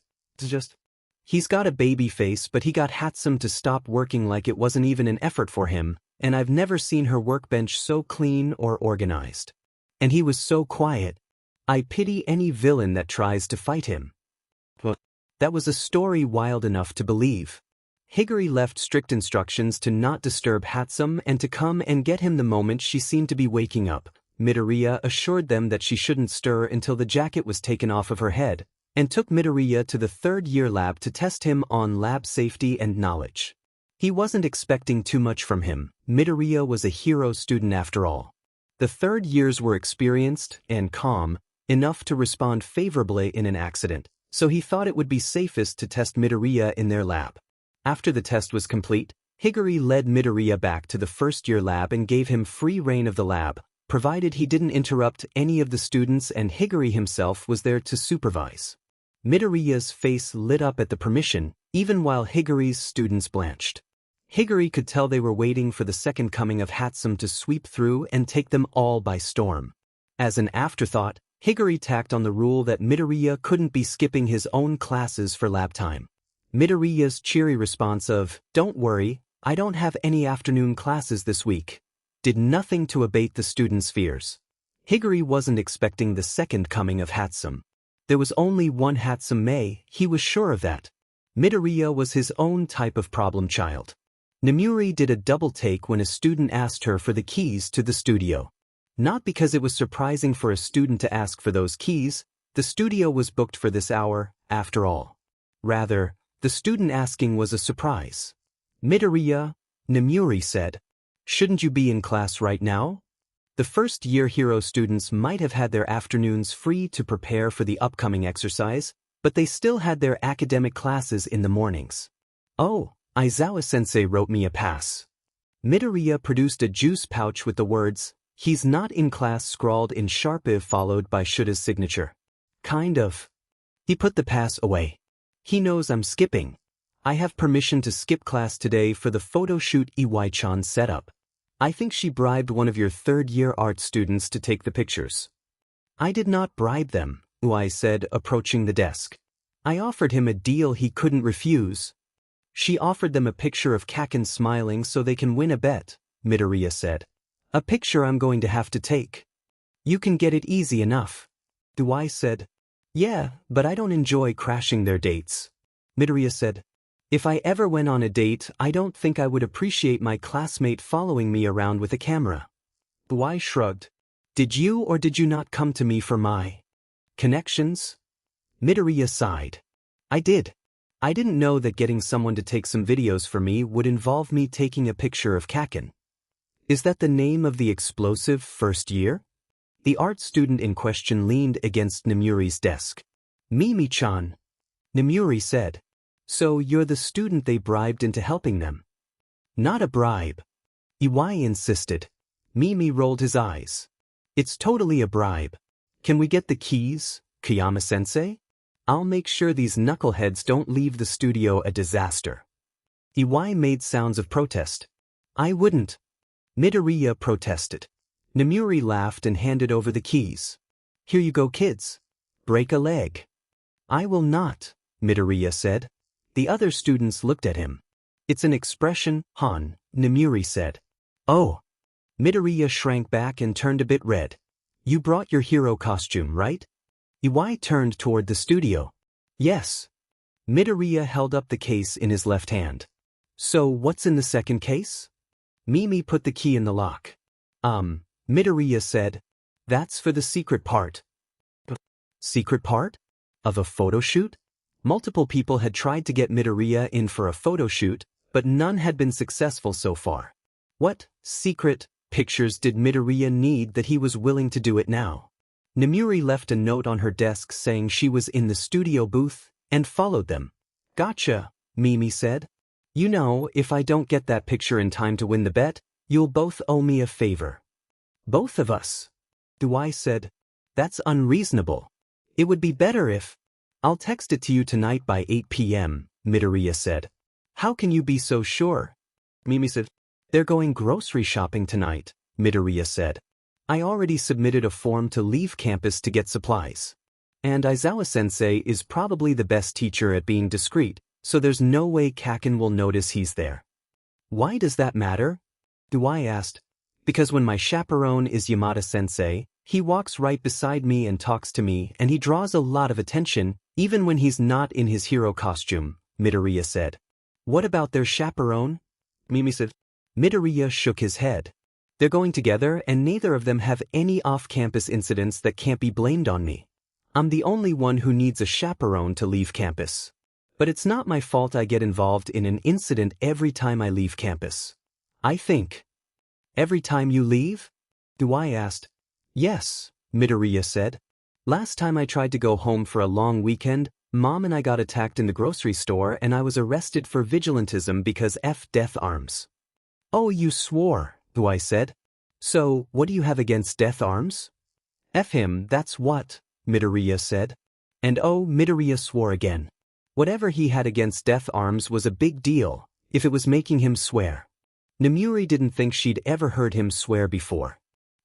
Speaker 1: He's got a baby face, but he got Hatsum to stop working like it wasn't even an effort for him, and I've never seen her workbench so clean or organized. And he was so quiet. I pity any villain that tries to fight him. That was a story wild enough to believe. Higuri left strict instructions to not disturb Hatsum and to come and get him the moment she seemed to be waking up. Midoriya assured them that she shouldn't stir until the jacket was taken off of her head, and took Midoriya to the third-year lab to test him on lab safety and knowledge. He wasn't expecting too much from him. Midoriya was a hero student after all. The third years were experienced and calm enough to respond favorably in an accident, so he thought it would be safest to test Midoriya in their lab. After the test was complete, Higuri led Midoriya back to the first-year lab and gave him free rein of the lab, provided he didn't interrupt any of the students, and Higuri himself was there to supervise. Midoriya's face lit up at the permission, even while Higuri's students blanched. Higuri could tell they were waiting for the second coming of Hatsum to sweep through and take them all by storm. As an afterthought, Higuri tacked on the rule that Midoriya couldn't be skipping his own classes for lab time. Midoriya's cheery response of, "Don't worry, I don't have any afternoon classes this week," did nothing to abate the students' fears. Higuri wasn't expecting the second coming of Hatsum. There was only one Hatsum Mei, he was sure of that. Midoriya was his own type of problem child. Nemuri did a double take when a student asked her for the keys to the studio. Not because it was surprising for a student to ask for those keys, the studio was booked for this hour, after all. Rather, the student asking was a surprise. Midoriya, Nemuri said, "Shouldn't you be in class right now?" The first-year hero students might have had their afternoons free to prepare for the upcoming exercise, but they still had their academic classes in the mornings. "Oh, Aizawa-sensei wrote me a pass." Midoriya produced a juice pouch with the words, "He's not in class" scrawled in sharp followed by Shuta's signature. "Kind of." He put the pass away. "He knows I'm skipping. I have permission to skip class today for the photo shoot Iwai-chan set up. I think she bribed one of your third-year art students to take the pictures." "I did not bribe them," Uai said, approaching the desk. "I offered him a deal he couldn't refuse." "She offered them a picture of Kaken smiling so they can win a bet," Midoriya said. "A picture I'm going to have to take." "You can get it easy enough." Uai said. "Yeah, but I don't enjoy crashing their dates." Midoriya said. "If I ever went on a date, I don't think I would appreciate my classmate following me around with a camera." Uai shrugged. "Did you or did you not come to me for my connections?" Midoriya sighed. "I did. I didn't know that getting someone to take some videos for me would involve me taking a picture of Kaken." "Is that the name of the explosive first year?" The art student in question leaned against Nemuri's desk. "Mimi-chan," Nemuri said. "So you're the student they bribed into helping them?" "Not a bribe." Iwai insisted. Mimi rolled his eyes. "It's totally a bribe. Can we get the keys, Kayama-sensei? I'll make sure these knuckleheads don't leave the studio a disaster." Iwai made sounds of protest. "I wouldn't." Midoriya protested. Nemuri laughed and handed over the keys. "Here you go, kids. Break a leg." "I will not," Midoriya said. The other students looked at him. "It's an expression, Han," Nemuri said. "Oh." Midoriya shrank back and turned a bit red. "You brought your hero costume, right?" Iwai turned toward the studio. "Yes." Midoriya held up the case in his left hand. "So what's in the second case?" Mimi put the key in the lock. Midoriya said. "That's for the secret part." Secret part? Of a photo shoot? Multiple people had tried to get Midoriya in for a photo shoot, but none had been successful so far. What secret pictures did Midoriya need that he was willing to do it now? Nemuri left a note on her desk saying she was in the studio booth, and followed them. "Gotcha," Mimi said. "You know, if I don't get that picture in time to win the bet, you'll both owe me a favor." "Both of us?" Uai said. "That's unreasonable. It would be better if—" "I'll text it to you tonight by 8 p.m., Midoriya said. "How can you be so sure?" Mimi said. "They're going grocery shopping tonight," Midoriya said. "I already submitted a form to leave campus to get supplies. And Aizawa-sensei is probably the best teacher at being discreet, so there's no way Kaken will notice he's there." "Why does that matter?" Uai asked. "Because when my chaperone is Yamada-sensei, he walks right beside me and talks to me, and he draws a lot of attention, even when he's not in his hero costume," Midoriya said. "What about their chaperone?" Mimi said. Midoriya shook his head. "They're going together and neither of them have any off-campus incidents that can't be blamed on me. I'm the only one who needs a chaperone to leave campus. But it's not my fault I get involved in an incident every time I leave campus. I think." "Every time you leave?" Uai asked. "Yes," Midoriya said. "Last time I tried to go home for a long weekend, Mom and I got attacked in the grocery store and I was arrested for vigilantism because F death arms." "Oh, you swore," Uai said. "So, what do you have against death arms?" "F him, that's what," Midoriya said. And oh, Midoriya swore again. Whatever he had against death arms was a big deal, if it was making him swear. Nemuri didn't think she'd ever heard him swear before.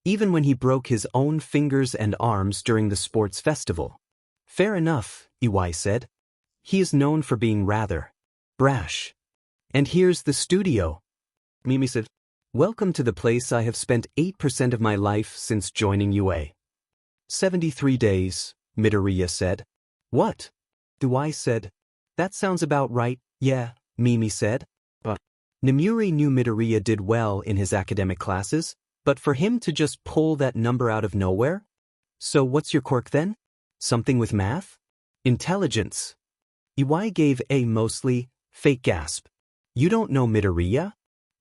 Speaker 1: Even when he broke his own fingers and arms during the sports festival. "Fair enough," Iwai said. "He is known for being rather brash. And here's the studio." Mimi said. Welcome to the place I have spent 8% of my life since joining UA. 73 days, Midoriya said. What? I said. That sounds about right, yeah, Mimi said. But Nemuri knew Midoriya did well in his academic classes, but for him to just pull that number out of nowhere? So what's your quirk then? Something with math? Intelligence. Iwai gave a mostly fake gasp. You don't know Midoriya?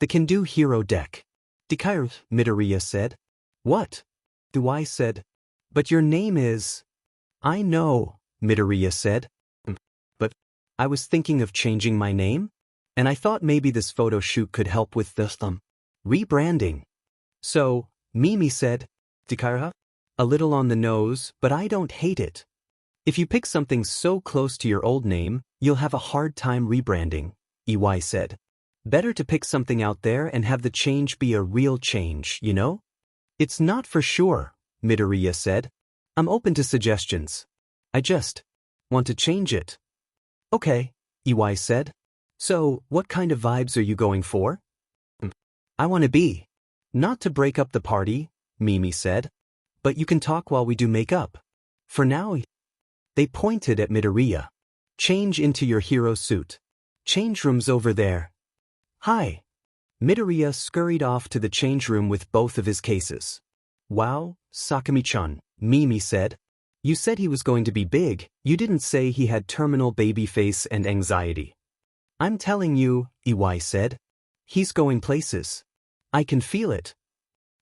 Speaker 1: The can-do hero deck. Dikair, Midoriya said. What? I said. But your name is... I know, Midoriya said. But I was thinking of changing my name? And I thought maybe this photo shoot could help with the rebranding. So, Mimi said, Dikair, a little on the nose, but I don't hate it. If you pick something so close to your old name, you'll have a hard time rebranding, Iwai said. Better to pick something out there and have the change be a real change, you know? It's not for sure, Midoriya said. I'm open to suggestions. I just want to change it. Okay, Iwai said. So, what kind of vibes are you going for? I want to be. Not to break up the party, Mimi said. But you can talk while we do makeup. For now, they pointed at Midoriya. Change into your hero suit. Change room's over there. Hi. Midoriya scurried off to the change room with both of his cases. Wow, Sakami-chan, Mimi said. You said he was going to be big, you didn't say he had terminal baby face and anxiety. I'm telling you, Iwai said. He's going places. I can feel it.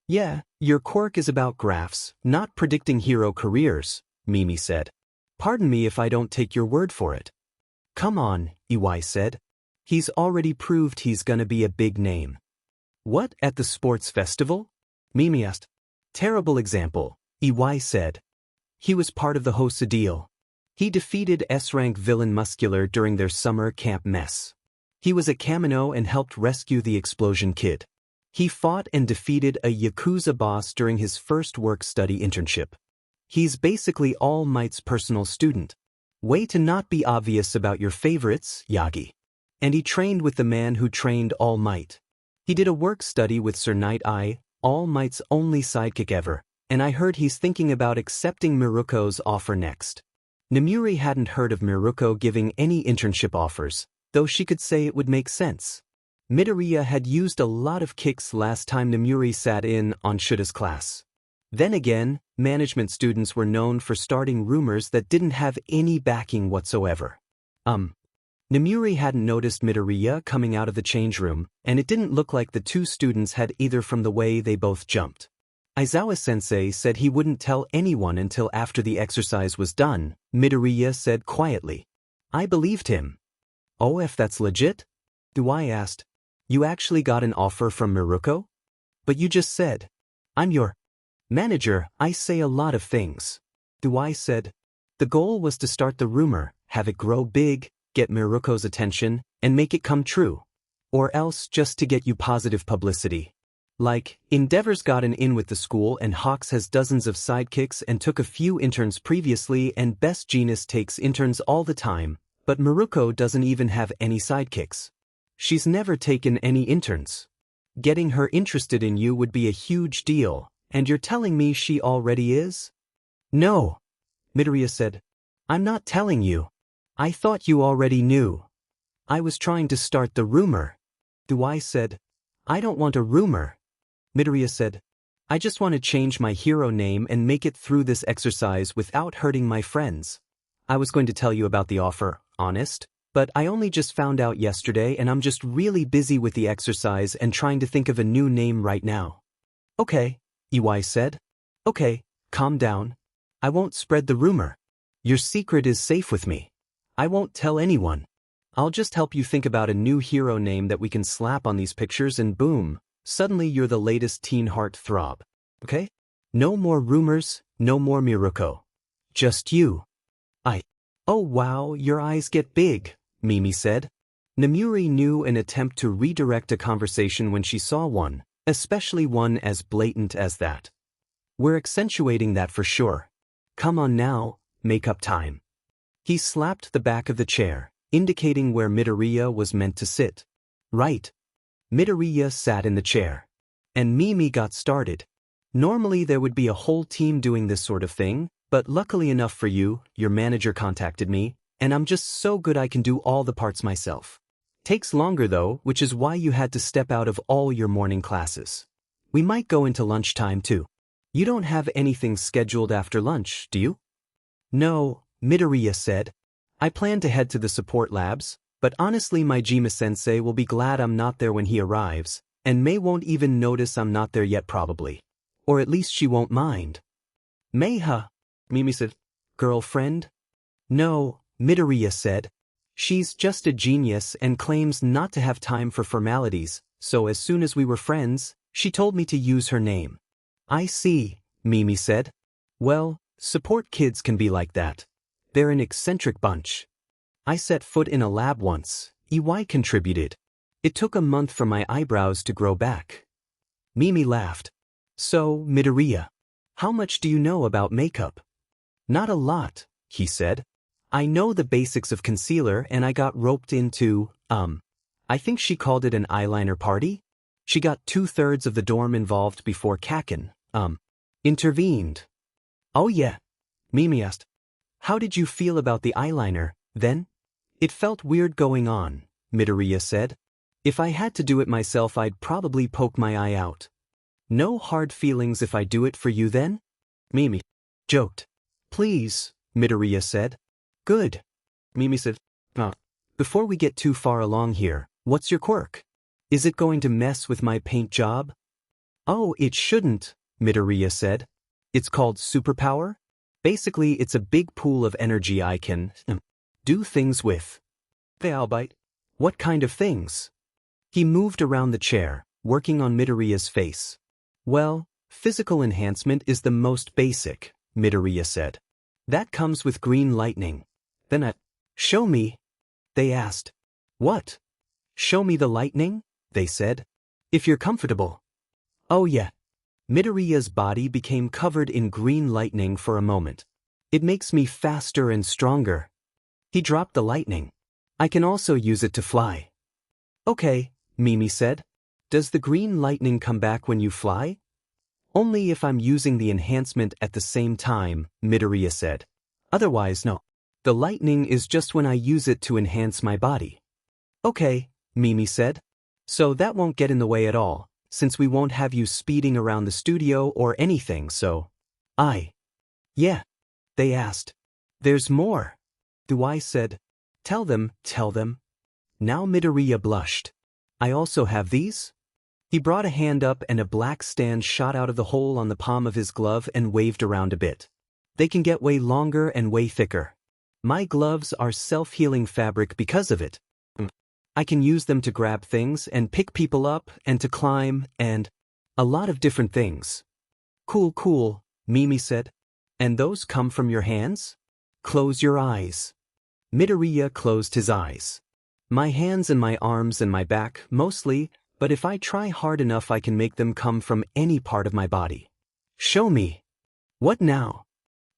Speaker 1: Yeah, your quirk is about graphs, not predicting hero careers, Mimi said. Pardon me if I don't take your word for it. Come on, Iwai said. He's already proved he's gonna be a big name. What, at the sports festival? Mimi asked. Terrible example, Iwai said. He was part of the Hosa deal. He defeated S-rank villain Muscular during their summer camp mess. He was at Kamino and helped rescue the Explosion Kid. He fought and defeated a Yakuza boss during his first work-study internship. He's basically All Might's personal student. Way to not be obvious about your favorites, Yagi. And he trained with the man who trained All Might. He did a work study with Sir Night Eye, All Might's only sidekick ever, and I heard he's thinking about accepting Miruko's offer next. Nemuri hadn't heard of Miruko giving any internship offers, though she could say it would make sense. Midoriya had used a lot of kicks last time Nemuri sat in on Shuta's class. Then again, management students were known for starting rumors that didn't have any backing whatsoever. Nemuri hadn't noticed Midoriya coming out of the change room, and it didn't look like the two students had either from the way they both jumped. Aizawa-sensei said he wouldn't tell anyone until after the exercise was done, Midoriya said quietly. I believed him. Oh, if that's legit? I asked. You actually got an offer from Miruko? But you just said. I'm your manager, I say a lot of things. I said. The goal was to start the rumor, have it grow big, get Miruko's attention, and make it come true. Or else just to get you positive publicity. Like, Endeavor's gotten in with the school and Hawks has dozens of sidekicks and took a few interns previously and Best Jeanist takes interns all the time, but Miruko doesn't even have any sidekicks. She's never taken any interns. Getting her interested in you would be a huge deal, and you're telling me she already is? No, Midoriya said. I'm not telling you. I thought you already knew. I was trying to start the rumor. I said. I don't want a rumor. Midoriya said. I just want to change my hero name and make it through this exercise without hurting my friends. I was going to tell you about the offer, honest, but I only just found out yesterday and I'm just really busy with the exercise and trying to think of a new name right now. Okay, Iwai said. Okay, calm down. I won't spread the rumor. Your secret is safe with me. I won't tell anyone. I'll just help you think about a new hero name that we can slap on these pictures and boom, suddenly you're the latest teen heartthrob. Okay? No more rumors, no more Miruko. Just you. Oh wow, your eyes get big, Mimi said. Nemuri knew an attempt to redirect a conversation when she saw one, especially one as blatant as that. We're accentuating that for sure. Come on now, makeup time. He slapped the back of the chair, indicating where Midoriya was meant to sit. Right. Midoriya sat in the chair. and Mimi got started. Normally there would be a whole team doing this sort of thing, but luckily enough for you, your manager contacted me, and I'm just so good I can do all the parts myself. Takes longer though, which is why you had to step out of all your morning classes. We might go into lunchtime too. You don't have anything scheduled after lunch, do you? No, Midoriya said. I plan to head to the support labs, but honestly my Jima-sensei will be glad I'm not there when he arrives, and Mei won't even notice I'm not there yet probably. Or at least she won't mind. Mei, huh? Mimi said. Girlfriend? No, Midoriya said. She's just a genius and claims not to have time for formalities, so as soon as we were friends, she told me to use her name. I see, Mimi said. Well, support kids can be like that. They're an eccentric bunch. I set foot in a lab once, EY contributed. It took a month for my eyebrows to grow back. Mimi laughed. So, Midoriya, how much do you know about makeup? Not a lot, he said. I know the basics of concealer and I got roped into, I think she called it an eyeliner party? She got 2/3 of the dorm involved before Kaken, intervened. Oh yeah, Mimi asked. How did you feel about the eyeliner, then? It felt weird going on, Midoriya said. If I had to do it myself I'd probably poke my eye out. No hard feelings if I do it for you then? Mimi joked. Please, Midoriya said. Good. Mimi said. Before we get too far along here, what's your quirk? Is it going to mess with my paint job? Oh, it shouldn't, Midoriya said. It's called superpower? Basically, it's a big pool of energy I can do things with. Albite. What kind of things? He moved around the chair, working on Midoriya's face. Well, physical enhancement is the most basic, Midoriya said. That comes with green lightning. Then show me, they asked. What? Show me the lightning, they said. If you're comfortable. Oh yeah. Midoriya's body became covered in green lightning for a moment. It makes me faster and stronger. He dropped the lightning. I can also use it to fly. Okay, Mimi said. Does the green lightning come back when you fly? Only if I'm using the enhancement at the same time, Midoriya said. Otherwise no. The lightning is just when I use it to enhance my body. Okay, Mimi said. So that won't get in the way at all, since we won't have you speeding around the studio or anything, so. Yeah. They asked. There's more. I said. Tell them. Now Midoriya blushed. I also have these? He brought a hand up and a black stand shot out of the hole on the palm of his glove and waved around a bit. They can get way longer and way thicker. My gloves are self-healing fabric because of it. I can use them to grab things and pick people up and to climb and a lot of different things. Cool, Mimi said. And those come from your hands? Close your eyes. Midoriya closed his eyes. My hands and my arms and my back, mostly, but if I try hard enough I can make them come from any part of my body. Show me. What now?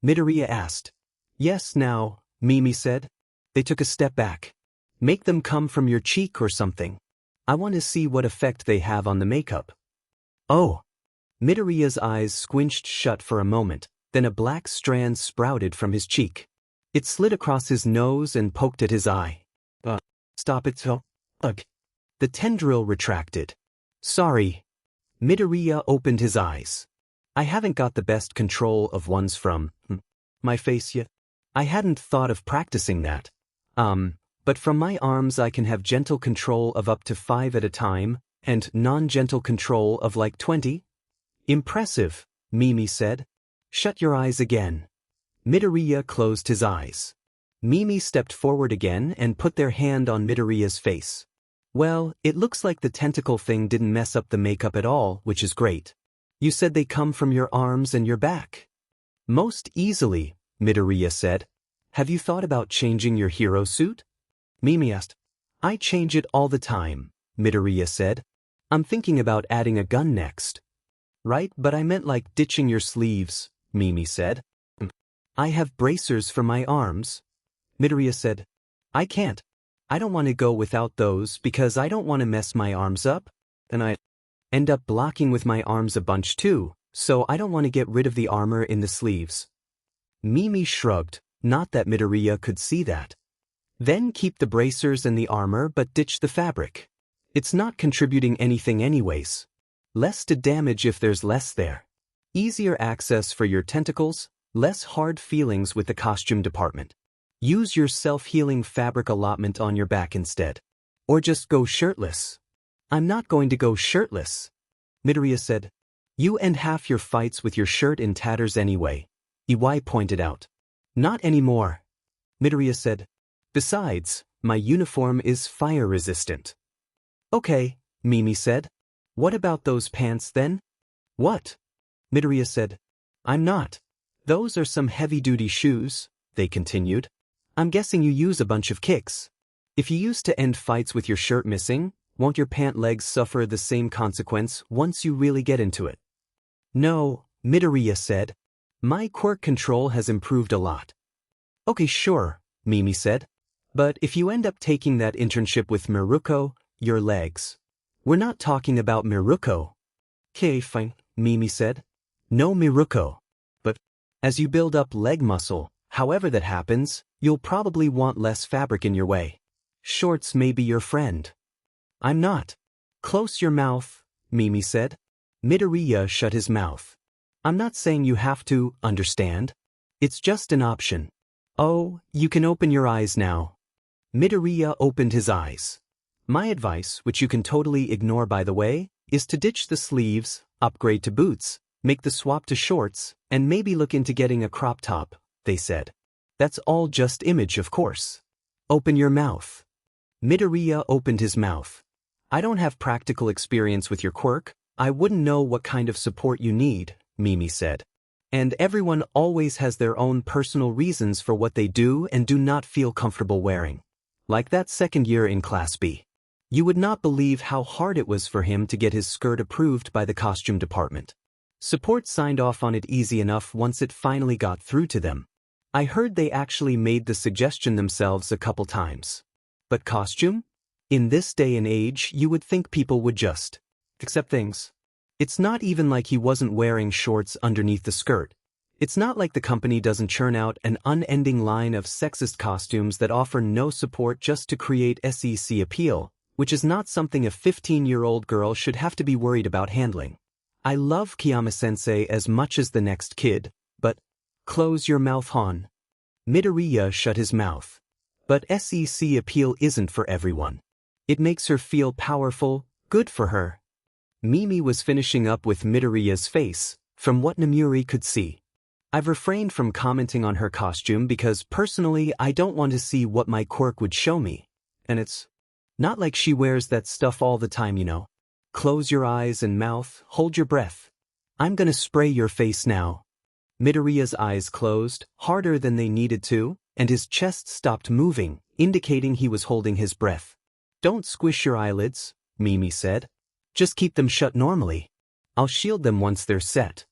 Speaker 1: Midoriya asked. Yes, now, Mimi said. They took a step back. Make them come from your cheek or something. I want to see what effect they have on the makeup. Oh. Midoriya's eyes squinched shut for a moment, then a black strand sprouted from his cheek. It slid across his nose and poked at his eye. Stop it, so. Ugh. The tendril retracted. Sorry. Midoriya opened his eyes. I haven't got the best control of ones from my face yet. I hadn't thought of practicing that. But from my arms I can have gentle control of up to 5 at a time, and non-gentle control of like 20. Impressive, Mimi said. Shut your eyes again. Midoriya closed his eyes. Mimi stepped forward again and put their hand on Midoriya's face. Well, it looks like the tentacle thing didn't mess up the makeup at all, which is great. You said they come from your arms and your back. Most easily, Midoriya said. Have you thought about changing your hero suit? Mimi asked. I change it all the time, Midoriya said. I'm thinking about adding a gun next. Right, but I meant like ditching your sleeves, Mimi said. I have bracers for my arms. Midoriya said. I can't. I don't want to go without those because I don't want to mess my arms up. And end up blocking with my arms a bunch too, so I don't want to get rid of the armor in the sleeves. Mimi shrugged, not that Midoriya could see that. Then keep the bracers and the armor but ditch the fabric. It's not contributing anything anyways. Less to damage if there's less there. Easier access for your tentacles, less hard feelings with the costume department. Use your self-healing fabric allotment on your back instead. Or just go shirtless. I'm not going to go shirtless, Midoriya said. You end half your fights with your shirt in tatters anyway, Iwai pointed out. Not anymore, Midoriya said. Besides, my uniform is fire-resistant. Okay, Mimi said. What about those pants then? What? Midoriya said. I'm not. Those are some heavy-duty shoes, they continued. I'm guessing you use a bunch of kicks. If you used to end fights with your shirt missing, won't your pant legs suffer the same consequence once you really get into it? No, Midoriya said. My quirk control has improved a lot. Okay, sure, Mimi said. But if you end up taking that internship with Miruko, your legs. We're not talking about Miruko. Okay, fine, Mimi said. No Miruko. But as you build up leg muscle, however that happens, you'll probably want less fabric in your way. Shorts may be your friend. I'm not. Close your mouth, Mimi said. Midoriya shut his mouth. I'm not saying you have to, understand? It's just an option. Oh, you can open your eyes now. Midoriya opened his eyes. My advice, which you can totally ignore by the way, is to ditch the sleeves, upgrade to boots, make the swap to shorts, and maybe look into getting a crop top, they said. That's all just image, of course. Open your mouth. Midoriya opened his mouth. I don't have practical experience with your quirk. I wouldn't know what kind of support you need, Mimi said. And everyone always has their own personal reasons for what they do and do not feel comfortable wearing. Like that second year in Class B. You would not believe how hard it was for him to get his skirt approved by the costume department. Support signed off on it easy enough once it finally got through to them. I heard they actually made the suggestion themselves a couple times. But costume? In this day and age, you would think people would just accept things. It's not even like he wasn't wearing shorts underneath the skirt. It's not like the company doesn't churn out an unending line of sexist costumes that offer no support just to create SEC appeal, which is not something a 15-year-old girl should have to be worried about handling. I love Kiyama-sensei as much as the next kid, but close your mouth, Hon. Midoriya shut his mouth. But SEC appeal isn't for everyone. It makes her feel powerful, good for her. Mimi was finishing up with Midoriya's face, from what Namuri could see. I've refrained from commenting on her costume because personally I don't want to see what my quirk would show me. And it's not like she wears that stuff all the time, you know. Close your eyes and mouth, hold your breath. I'm gonna spray your face now. Midoriya's eyes closed, harder than they needed to, and his chest stopped moving, indicating he was holding his breath. Don't squish your eyelids, Mimi said. Just keep them shut normally. I'll shield them once they're set.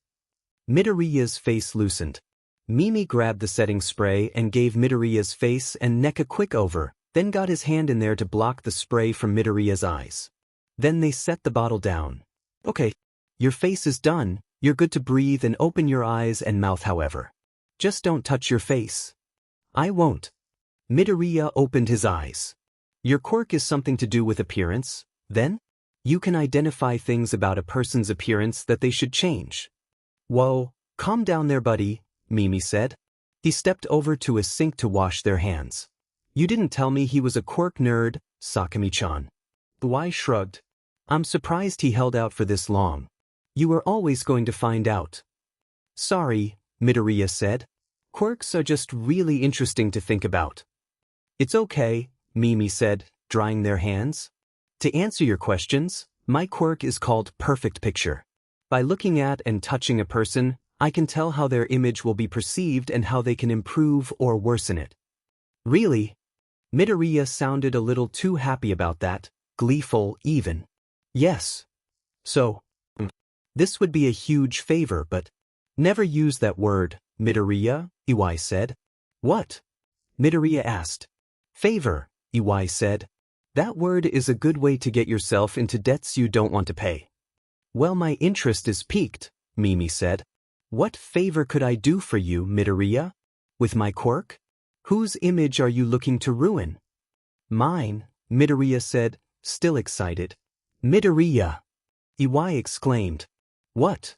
Speaker 1: Midoriya's face loosened. Mimi grabbed the setting spray and gave Midoriya's face and neck a quick over, then got his hand in there to block the spray from Midoriya's eyes. Then they set the bottle down. Okay, your face is done, you're good to breathe and open your eyes and mouth however. Just don't touch your face. I won't. Midoriya opened his eyes. Your quirk is something to do with appearance, then? You can identify things about a person's appearance that they should change. Whoa, calm down there, buddy, Mimi said. He stepped over to a sink to wash their hands. You didn't tell me he was a quirk nerd, Sakami-chan. Iwai shrugged. I'm surprised he held out for this long. You were always going to find out. Sorry, Midoriya said. Quirks are just really interesting to think about. It's okay, Mimi said, drying their hands. To answer your questions, my quirk is called Perfect Picture. By looking at and touching a person, I can tell how their image will be perceived and how they can improve or worsen it. Really? Midoriya sounded a little too happy about that, gleeful even. Yes. So, this would be a huge favor, but never use that word, Midoriya, Iwai said. What? Midoriya asked. Favor, Iwai said. That word is a good way to get yourself into debts you don't want to pay. Well, my interest is piqued, Mimi said. What favor could I do for you, Midoriya? With my quirk? Whose image are you looking to ruin? Mine, Midoriya said, still excited. Midoriya! Iwai exclaimed. What?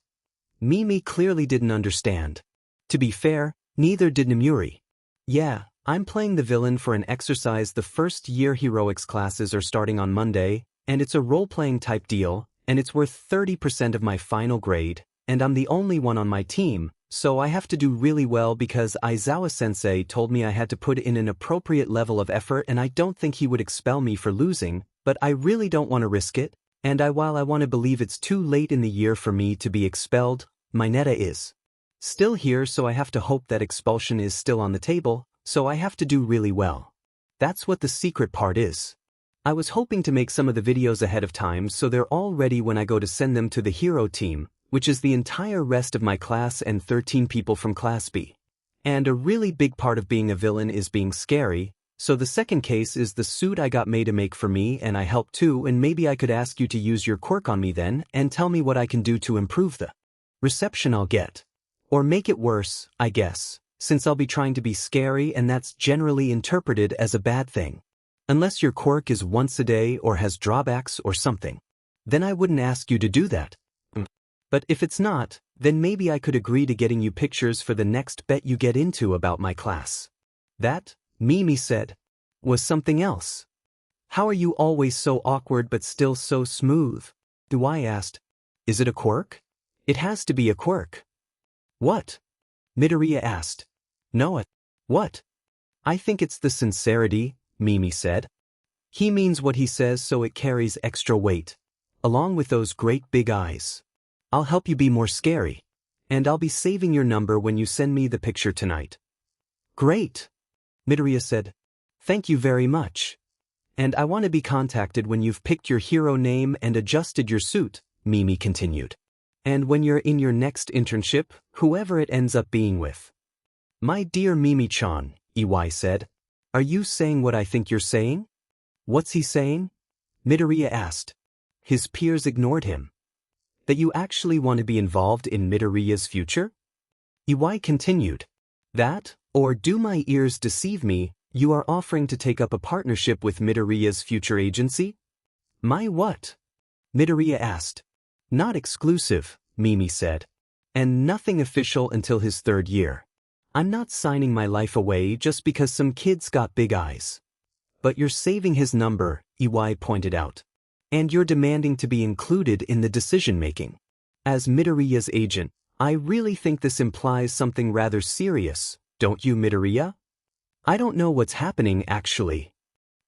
Speaker 1: Mimi clearly didn't understand. To be fair, neither did Nemuri. Yeah, I'm playing the villain for an exercise. The first year heroics classes are starting on Monday, and it's a role-playing type deal, and it's worth 30% of my final grade, and I'm the only one on my team, so I have to do really well because Aizawa-sensei told me I had to put in an appropriate level of effort, and I don't think he would expel me for losing, but I really don't want to risk it, and while I want to believe it's too late in the year for me to be expelled, my neta is still here, so I have to hope that expulsion is still on the table, so I have to do really well. That's what the secret part is. I was hoping to make some of the videos ahead of time so they're all ready when I go to send them to the hero team, which is the entire rest of my class and 13 people from Class B. And a really big part of being a villain is being scary, so the second case is the suit I got May to make for me, and I helped too, and maybe I could ask you to use your quirk on me then and tell me what I can do to improve the reception I'll get. Or make it worse, I guess, since I'll be trying to be scary and that's generally interpreted as a bad thing. Unless your quirk is once a day or has drawbacks or something. Then I wouldn't ask you to do that. But if it's not, then maybe I could agree to getting you pictures for the next bet you get into about my class. That, Mimi said, was something else. How are you always so awkward but still so smooth? I asked. Is it a quirk? It has to be a quirk. What? Midoriya asked. No, what? I think it's the sincerity, Mimi said. He means what he says, so it carries extra weight. Along with those great big eyes. I'll help you be more scary. And I'll be saving your number when you send me the picture tonight. Great, Midoriya said. Thank you very much. And I want to be contacted when you've picked your hero name and adjusted your suit, Mimi continued. And when you're in your next internship, whoever it ends up being with. My dear Mimi-chan, Iwai said. Are you saying what I think you're saying? What's he saying? Midoriya asked. His peers ignored him. That you actually want to be involved in Midoriya's future? Iwai continued. That, or do my ears deceive me, you are offering to take up a partnership with Midoriya's future agency? My what? Midoriya asked. Not exclusive, Mimi said. And nothing official until his third year. I'm not signing my life away just because some kid's got big eyes. But you're saving his number, Iwai pointed out. And you're demanding to be included in the decision-making. As Midoriya's agent, I really think this implies something rather serious, don't you, Midoriya? I don't know what's happening, actually.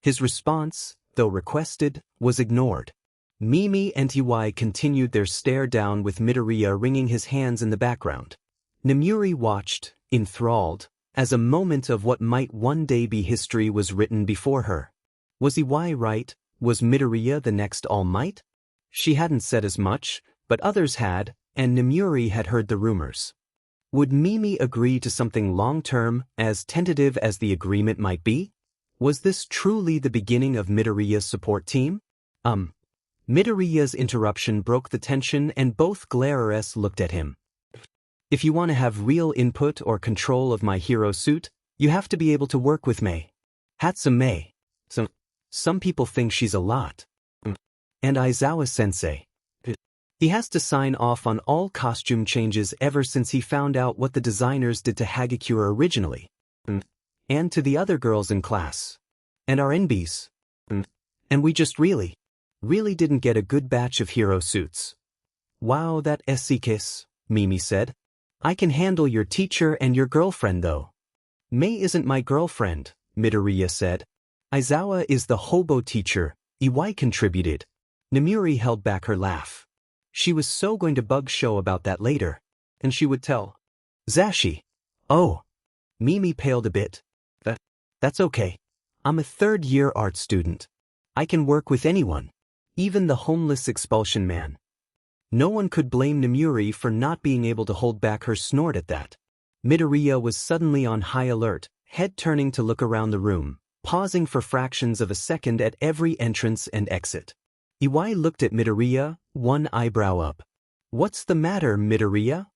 Speaker 1: His response, though requested, was ignored. Mimi and Iwai continued their stare down with Midoriya wringing his hands in the background. Nemuri watched, enthralled, as a moment of what might one day be history was written before her. Was Iwai right? Was Midoriya the next All Might? She hadn't said as much, but others had, and Nemuri had heard the rumors. Would Mimi agree to something long-term, as tentative as the agreement might be? Was this truly the beginning of Midoriya's support team? Midoriya's interruption broke the tension and both Glarers looked at him. If you want to have real input or control of my hero suit, you have to be able to work with May. Hatsum May. Some people think she's a lot. And Aizawa-sensei. He has to sign off on all costume changes ever since he found out what the designers did to Hagakure originally. And to the other girls in class. And our NBs. And we just really didn't get a good batch of hero suits. Wow, that kiss, Mimi said. I can handle your teacher and your girlfriend though. May isn't my girlfriend, Midoriya said. Aizawa is the hobo teacher, Iwai contributed. Nemuri held back her laugh. She was so going to bug Sho about that later. And she would tell Zashi. Oh. Mimi paled a bit. That's okay. I'm a third-year art student. I can work with anyone. Even the homeless expulsion man. No one could blame Nemuri for not being able to hold back her snort at that. Midoriya was suddenly on high alert, head turning to look around the room, pausing for fractions of a second at every entrance and exit. Iwai looked at Midoriya, one eyebrow up. What's the matter, Midoriya?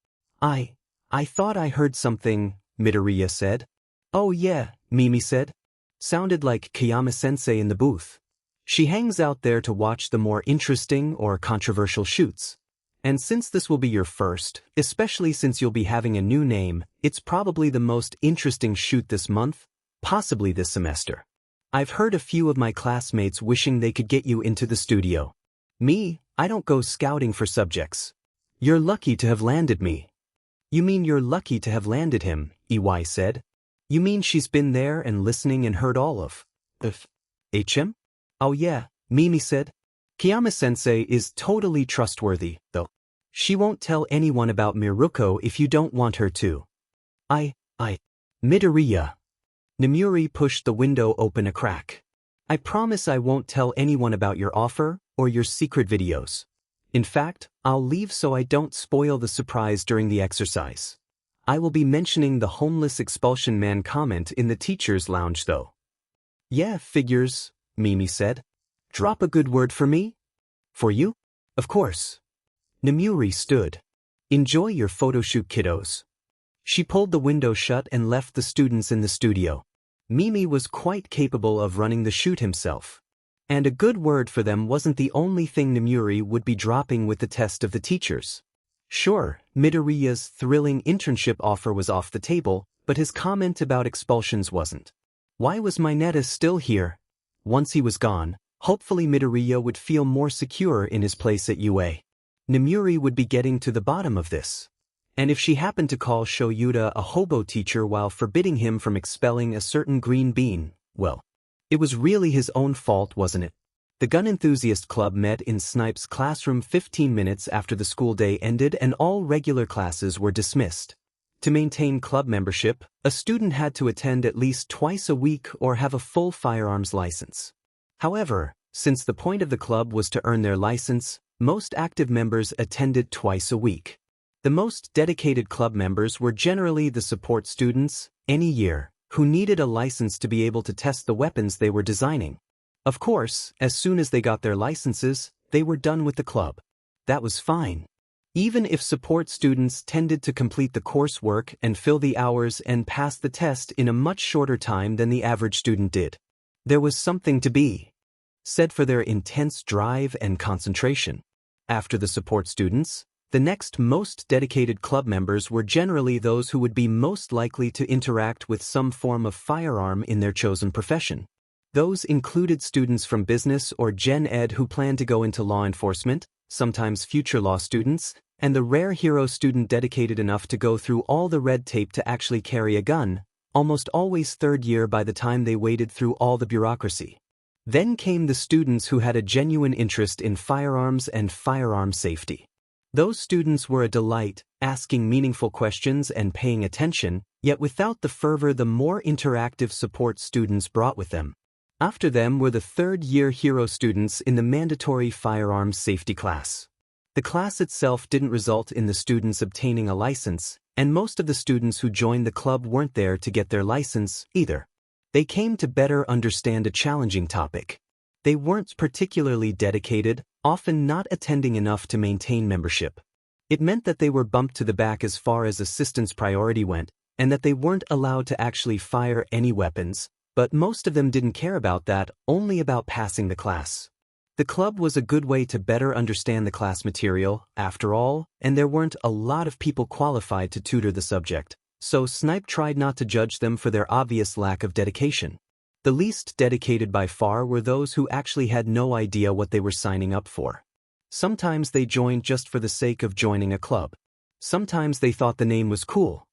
Speaker 1: I thought I heard something, Midoriya said. Oh yeah, Mimi said. Sounded like Kayama-sensei in the booth. She hangs out there to watch the more interesting or controversial shoots. And since this will be your first, especially since you'll be having a new name, it's probably the most interesting shoot this month, possibly this semester. I've heard a few of my classmates wishing they could get you into the studio. Me, I don't go scouting for subjects. You're lucky to have landed me. You mean you're lucky to have landed him, Iwai said. You mean she's been there and listening and heard all of HM? Oh yeah, Mimi said. Kayama-sensei is totally trustworthy, though. She won't tell anyone about Miruko if you don't want her to. Midoriya. Nemuri pushed the window open a crack. I promise I won't tell anyone about your offer or your secret videos. In fact, I'll leave so I don't spoil the surprise during the exercise. I will be mentioning the homeless expulsion man comment in the teacher's lounge though. Yeah, figures, Mimi said. Drop a good word for me? For you? Of course. Nemuri stood. Enjoy your photoshoot, kiddos. She pulled the window shut and left the students in the studio. Mimi was quite capable of running the shoot himself. And a good word for them wasn't the only thing Nemuri would be dropping with the test of the teachers. Sure, Midoriya's thrilling internship offer was off the table, but his comment about expulsions wasn't. Why was Mineta still here? Once he was gone, hopefully Midoriya would feel more secure in his place at UA. Nemuri would be getting to the bottom of this. And if she happened to call Shoyuta a hobo teacher while forbidding him from expelling a certain green bean, well, it was really his own fault, wasn't it? The Gun Enthusiast Club met in Snipe's classroom 15 minutes after the school day ended and all regular classes were dismissed. To maintain club membership, a student had to attend at least twice a week or have a full firearms license. However, since the point of the club was to earn their license, most active members attended twice a week. The most dedicated club members were generally the support students, any year, who needed a license to be able to test the weapons they were designing. Of course, as soon as they got their licenses, they were done with the club. That was fine. Even if support students tended to complete the coursework and fill the hours and pass the test in a much shorter time than the average student did. There was something to be said for their intense drive and concentration. After the support students, the next most dedicated club members were generally those who would be most likely to interact with some form of firearm in their chosen profession. Those included students from business or gen ed who planned to go into law enforcement, sometimes future law students, and the rare hero student dedicated enough to go through all the red tape to actually carry a gun, almost always third year by the time they waded through all the bureaucracy. Then came the students who had a genuine interest in firearms and firearm safety. Those students were a delight, asking meaningful questions and paying attention, yet without the fervor the more interactive support students brought with them. After them were the third-year hero students in the mandatory firearms safety class. The class itself didn't result in the students obtaining a license, and most of the students who joined the club weren't there to get their license, either. They came to better understand a challenging topic. They weren't particularly dedicated, often not attending enough to maintain membership. It meant that they were bumped to the back as far as assistance priority went, and that they weren't allowed to actually fire any weapons, but most of them didn't care about that, only about passing the class. The club was a good way to better understand the class material, after all, and there weren't a lot of people qualified to tutor the subject, so Snipe tried not to judge them for their obvious lack of dedication. The least dedicated by far were those who actually had no idea what they were signing up for. Sometimes they joined just for the sake of joining a club. Sometimes they thought the name was cool.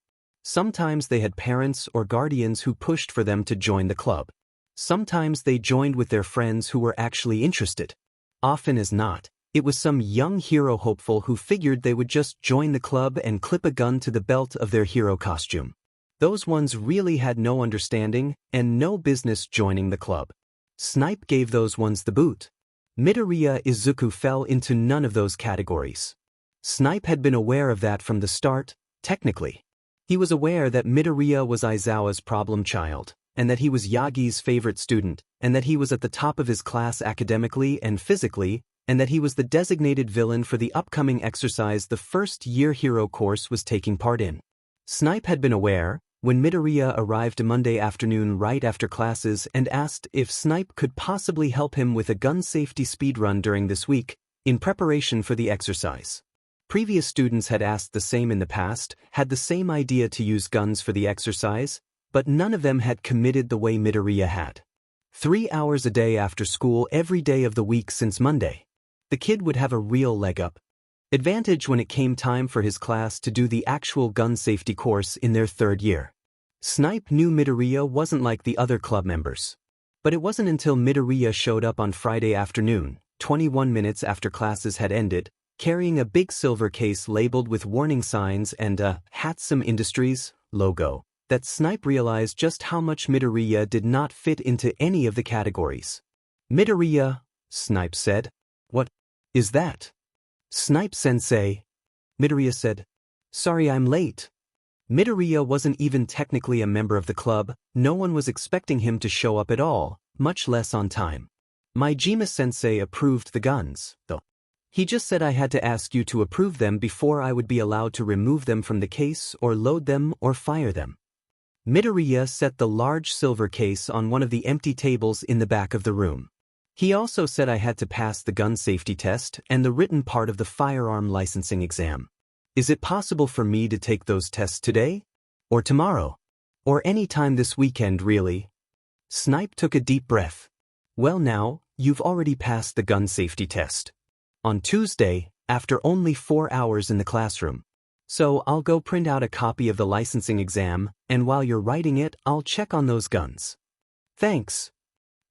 Speaker 1: Sometimes they had parents or guardians who pushed for them to join the club. Sometimes they joined with their friends who were actually interested. Often as not, it was some young hero hopeful who figured they would just join the club and clip a gun to the belt of their hero costume. Those ones really had no understanding and no business joining the club. Snipe gave those ones the boot. Midoriya Izuku fell into none of those categories. Snipe had been aware of that from the start, technically. He was aware that Midoriya was Aizawa's problem child, and that he was Yagi's favorite student, and that he was at the top of his class academically and physically, and that he was the designated villain for the upcoming exercise the first-year hero course was taking part in. Snipe had been aware, when Midoriya arrived Monday afternoon right after classes and asked if Snipe could possibly help him with a gun safety speedrun during this week, in preparation for the exercise. Previous students had asked the same in the past, had the same idea to use guns for the exercise, but none of them had committed the way Midoriya had. 3 hours a day after school every day of the week since Monday. The kid would have a real leg up. Advantage when it came time for his class to do the actual gun safety course in their 3rd year. Snipe knew Midoriya wasn't like the other club members. But it wasn't until Midoriya showed up on Friday afternoon, 21 minutes after classes had ended, carrying a big silver case labeled with warning signs and a Hatsum Industries logo, that Snipe realized just how much Midoriya did not fit into any of the categories. "Midoriya," Snipe said. "What is that?" "Snipe-sensei." Midoriya said. "Sorry I'm late." Midoriya wasn't even technically a member of the club, no one was expecting him to show up at all, much less on time. "My Jima-sensei approved the guns, though. He just said I had to ask you to approve them before I would be allowed to remove them from the case or load them or fire them." Midoriya set the large silver case on one of the empty tables in the back of the room. "He also said I had to pass the gun safety test and the written part of the firearm licensing exam. Is it possible for me to take those tests today? Or tomorrow? Or any time this weekend, really?" Snipe took a deep breath. "Well now, you've already passed the gun safety test. On Tuesday, after only 4 hours in the classroom. So I'll go print out a copy of the licensing exam, and while you're writing it, I'll check on those guns." "Thanks."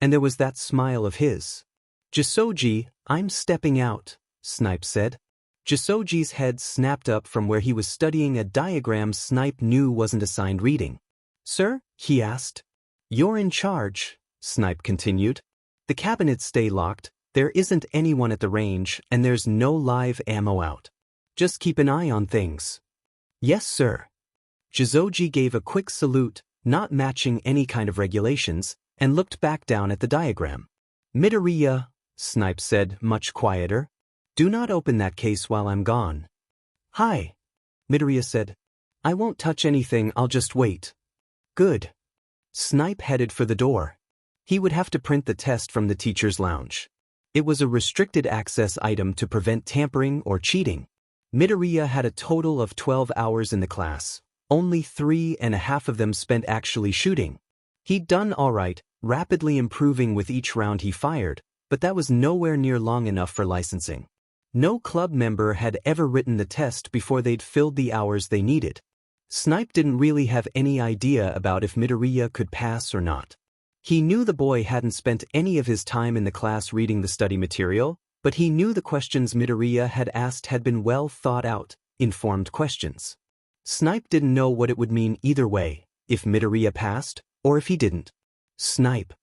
Speaker 1: And there was that smile of his. "Jisoji, I'm stepping out," Snipe said. Jisoji's head snapped up from where he was studying a diagram Snipe knew wasn't assigned reading. "Sir?" he asked. "You're in charge," Snipe continued. "The cabinets stay locked, there isn't anyone at the range, and there's no live ammo out. Just keep an eye on things." "Yes, sir." Jisoji gave a quick salute, not matching any kind of regulations, and looked back down at the diagram. "Midoriya," Snipe said, much quieter. "Do not open that case while I'm gone." "Hi," Midoriya said. "I won't touch anything, I'll just wait." "Good." Snipe headed for the door. He would have to print the test from the teacher's lounge. It was a restricted access item to prevent tampering or cheating. Midoriya had a total of 12 hours in the class, only 3.5 of them spent actually shooting. He'd done all right, rapidly improving with each round he fired, but that was nowhere near long enough for licensing. No club member had ever written the test before they'd filled the hours they needed. Snipe didn't really have any idea about if Midoriya could pass or not. He knew the boy hadn't spent any of his time in the class reading the study material, but he knew the questions Midoriya had asked had been well thought out, informed questions. Snipe didn't know what it would mean either way, if Midoriya passed, or if he didn't. "Snipe."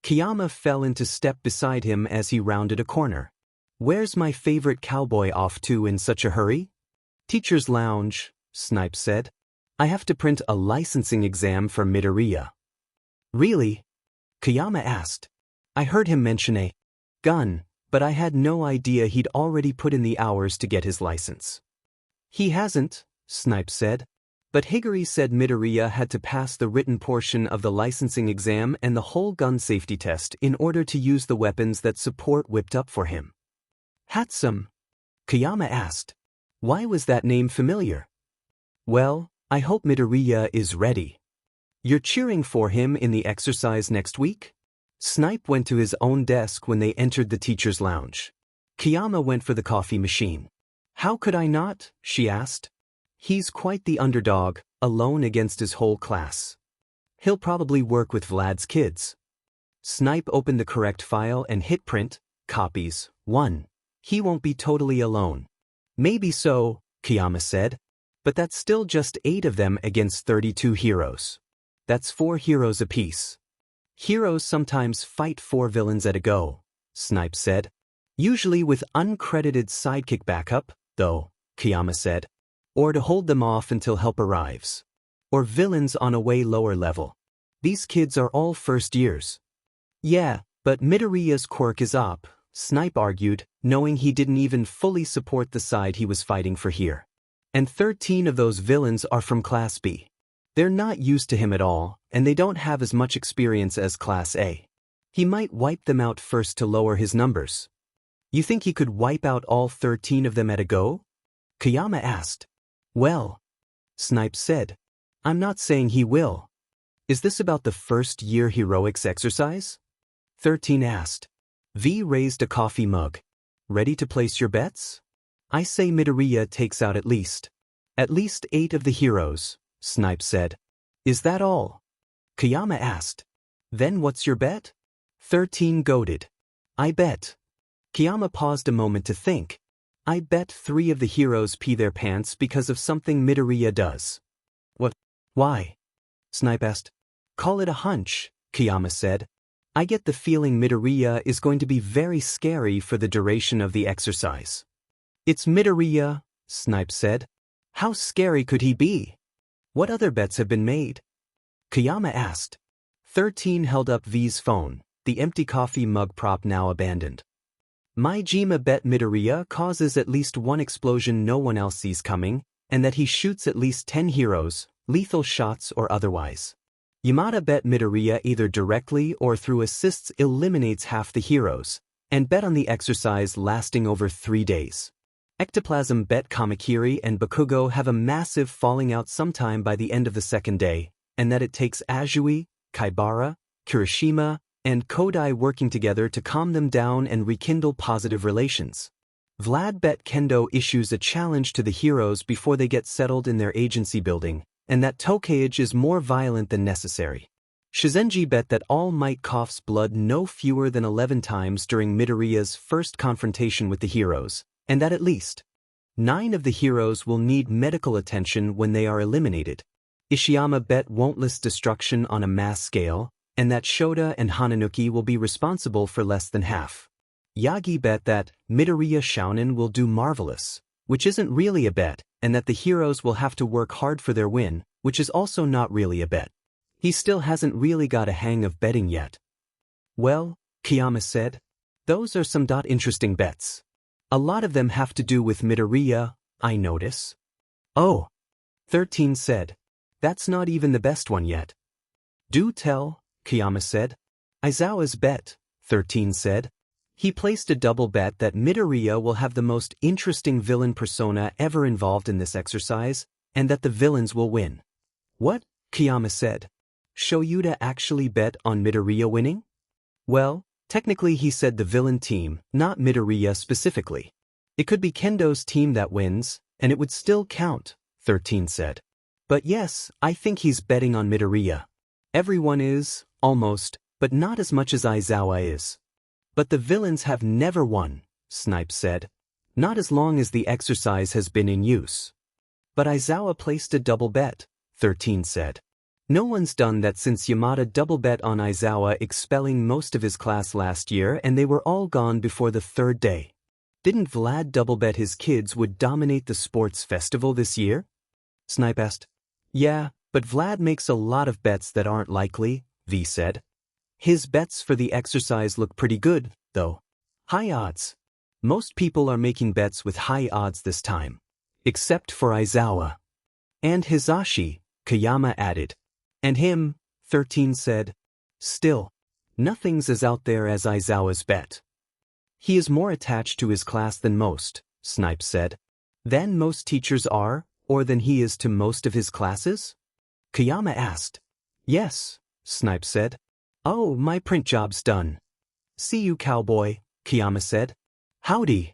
Speaker 1: Kiyama fell into step beside him as he rounded a corner. "Where's my favorite cowboy off to in such a hurry?" "Teacher's lounge," Snipe said. "I have to print a licensing exam for Midoriya." "Really?" Kiyama asked. "I heard him mention a gun, but I had no idea he'd already put in the hours to get his license." "He hasn't," Snipe said. But Higuri said Midoriya had to pass the written portion of the licensing exam and the whole gun safety test in order to use the weapons that support whipped up for him. "Hatsum?" Kiyama asked. Why was that name familiar? "Well, I hope Midoriya is ready." "You're cheering for him in the exercise next week?" Snipe went to his own desk when they entered the teacher's lounge. Kiyama went for the coffee machine. "How could I not?" she asked. "He's quite the underdog, alone against his whole class. He'll probably work with Vlad's kids." Snipe opened the correct file and hit print, copies, 1. "He won't be totally alone." "Maybe so," Kiyama said. "But that's still just 8 of them against 32 heroes. That's 4 heroes apiece." "Heroes sometimes fight 4 villains at a go," Snipe said. "Usually with uncredited sidekick backup, though," Kiyama said. "Or to hold them off until help arrives. Or villains on a way lower level. These kids are all first years." "Yeah, but Midoriya's quirk is up," Snipe argued, knowing he didn't even fully support the side he was fighting for here. And 13 of those villains are from Class B. They're not used to him at all, and they don't have as much experience as Class A. He might wipe them out first to lower his numbers. You think he could wipe out all 13 of them at a go? Kayama asked. Well, Snipe said, I'm not saying he will. Is this about the first year heroics exercise? 13 asked. V raised a coffee mug. Ready to place your bets? I say Midoriya takes out at least 8 of the heroes, Snipe said. Is that all? Kayama asked. Then what's your bet? 13 goaded. I bet. Kayama paused a moment to think. I bet 3 of the heroes pee their pants because of something Midoriya does. What? Why? Snipe asked. Call it a hunch, Kayama said. I get the feeling Midoriya is going to be very scary for the duration of the exercise. It's Midoriya, Snipe said. How scary could he be? What other bets have been made? Kayama asked. 13 held up V's phone, the empty coffee mug prop now abandoned. My Jima bet Midoriya causes at least one explosion no one else sees coming, and that he shoots at least 10 heroes, lethal shots or otherwise. Yamada bet Midoriya either directly or through assists eliminates half the heroes, and bet on the exercise lasting over 3 days. Ectoplasm bet Kamakiri and Bakugo have a massive falling out sometime by the end of the second day, and that it takes Azui, Kaibara, Kirishima, and Kodai working together to calm them down and rekindle positive relations. Vlad bet Kendo issues a challenge to the heroes before they get settled in their agency building, and that Tokage is more violent than necessary. Shizenji bet that All Might coughs blood no fewer than 11 times during Midoriya's first confrontation with the heroes, and that at least 9 of the heroes will need medical attention when they are eliminated. Ishiyama bet won'tless destruction on a mass scale, and that Shota and Hananuki will be responsible for less than half. Yagi bet that Midoriya Shounen will do marvelous, which isn't really a bet, and that the heroes will have to work hard for their win, which is also not really a bet. He still hasn't really got a hang of betting yet. Well, Kayama said, those are some interesting bets. A lot of them have to do with Midoriya, I notice. Oh, 13 said. That's not even the best one yet. Do tell, Kayama said. Aizawa's bet, 13 said. He placed a double bet that Midoriya will have the most interesting villain persona ever involved in this exercise, and that the villains will win. What? Kayama said. Shoyuta actually bet on Midoriya winning? Well, technically he said the villain team, not Midoriya specifically. It could be Kendo's team that wins, and it would still count, 13 said. But yes, I think he's betting on Midoriya. Everyone is, almost, but not as much as Aizawa is. But the villains have never won, Snipe said. Not as long as the exercise has been in use. But Aizawa placed a double bet, 13 said. No one's done that since Yamada double bet on Aizawa expelling most of his class last year and they were all gone before the 3rd day. Didn't Vlad double bet his kids would dominate the sports festival this year? Snipe asked. Yeah, but Vlad makes a lot of bets that aren't likely, V said. His bets for the exercise look pretty good, though. High odds. Most people are making bets with high odds this time. Except for Aizawa. And Hisashi, Kayama added. And him, 13 said. Still, nothing's as out there as Aizawa's bet. He is more attached to his class than most, Snipe said. Than most teachers are, or than he is to most of his classes? Kayama asked. Yes, Snipe said. Oh, my print job's done. See you, cowboy, Kayama said. Howdy.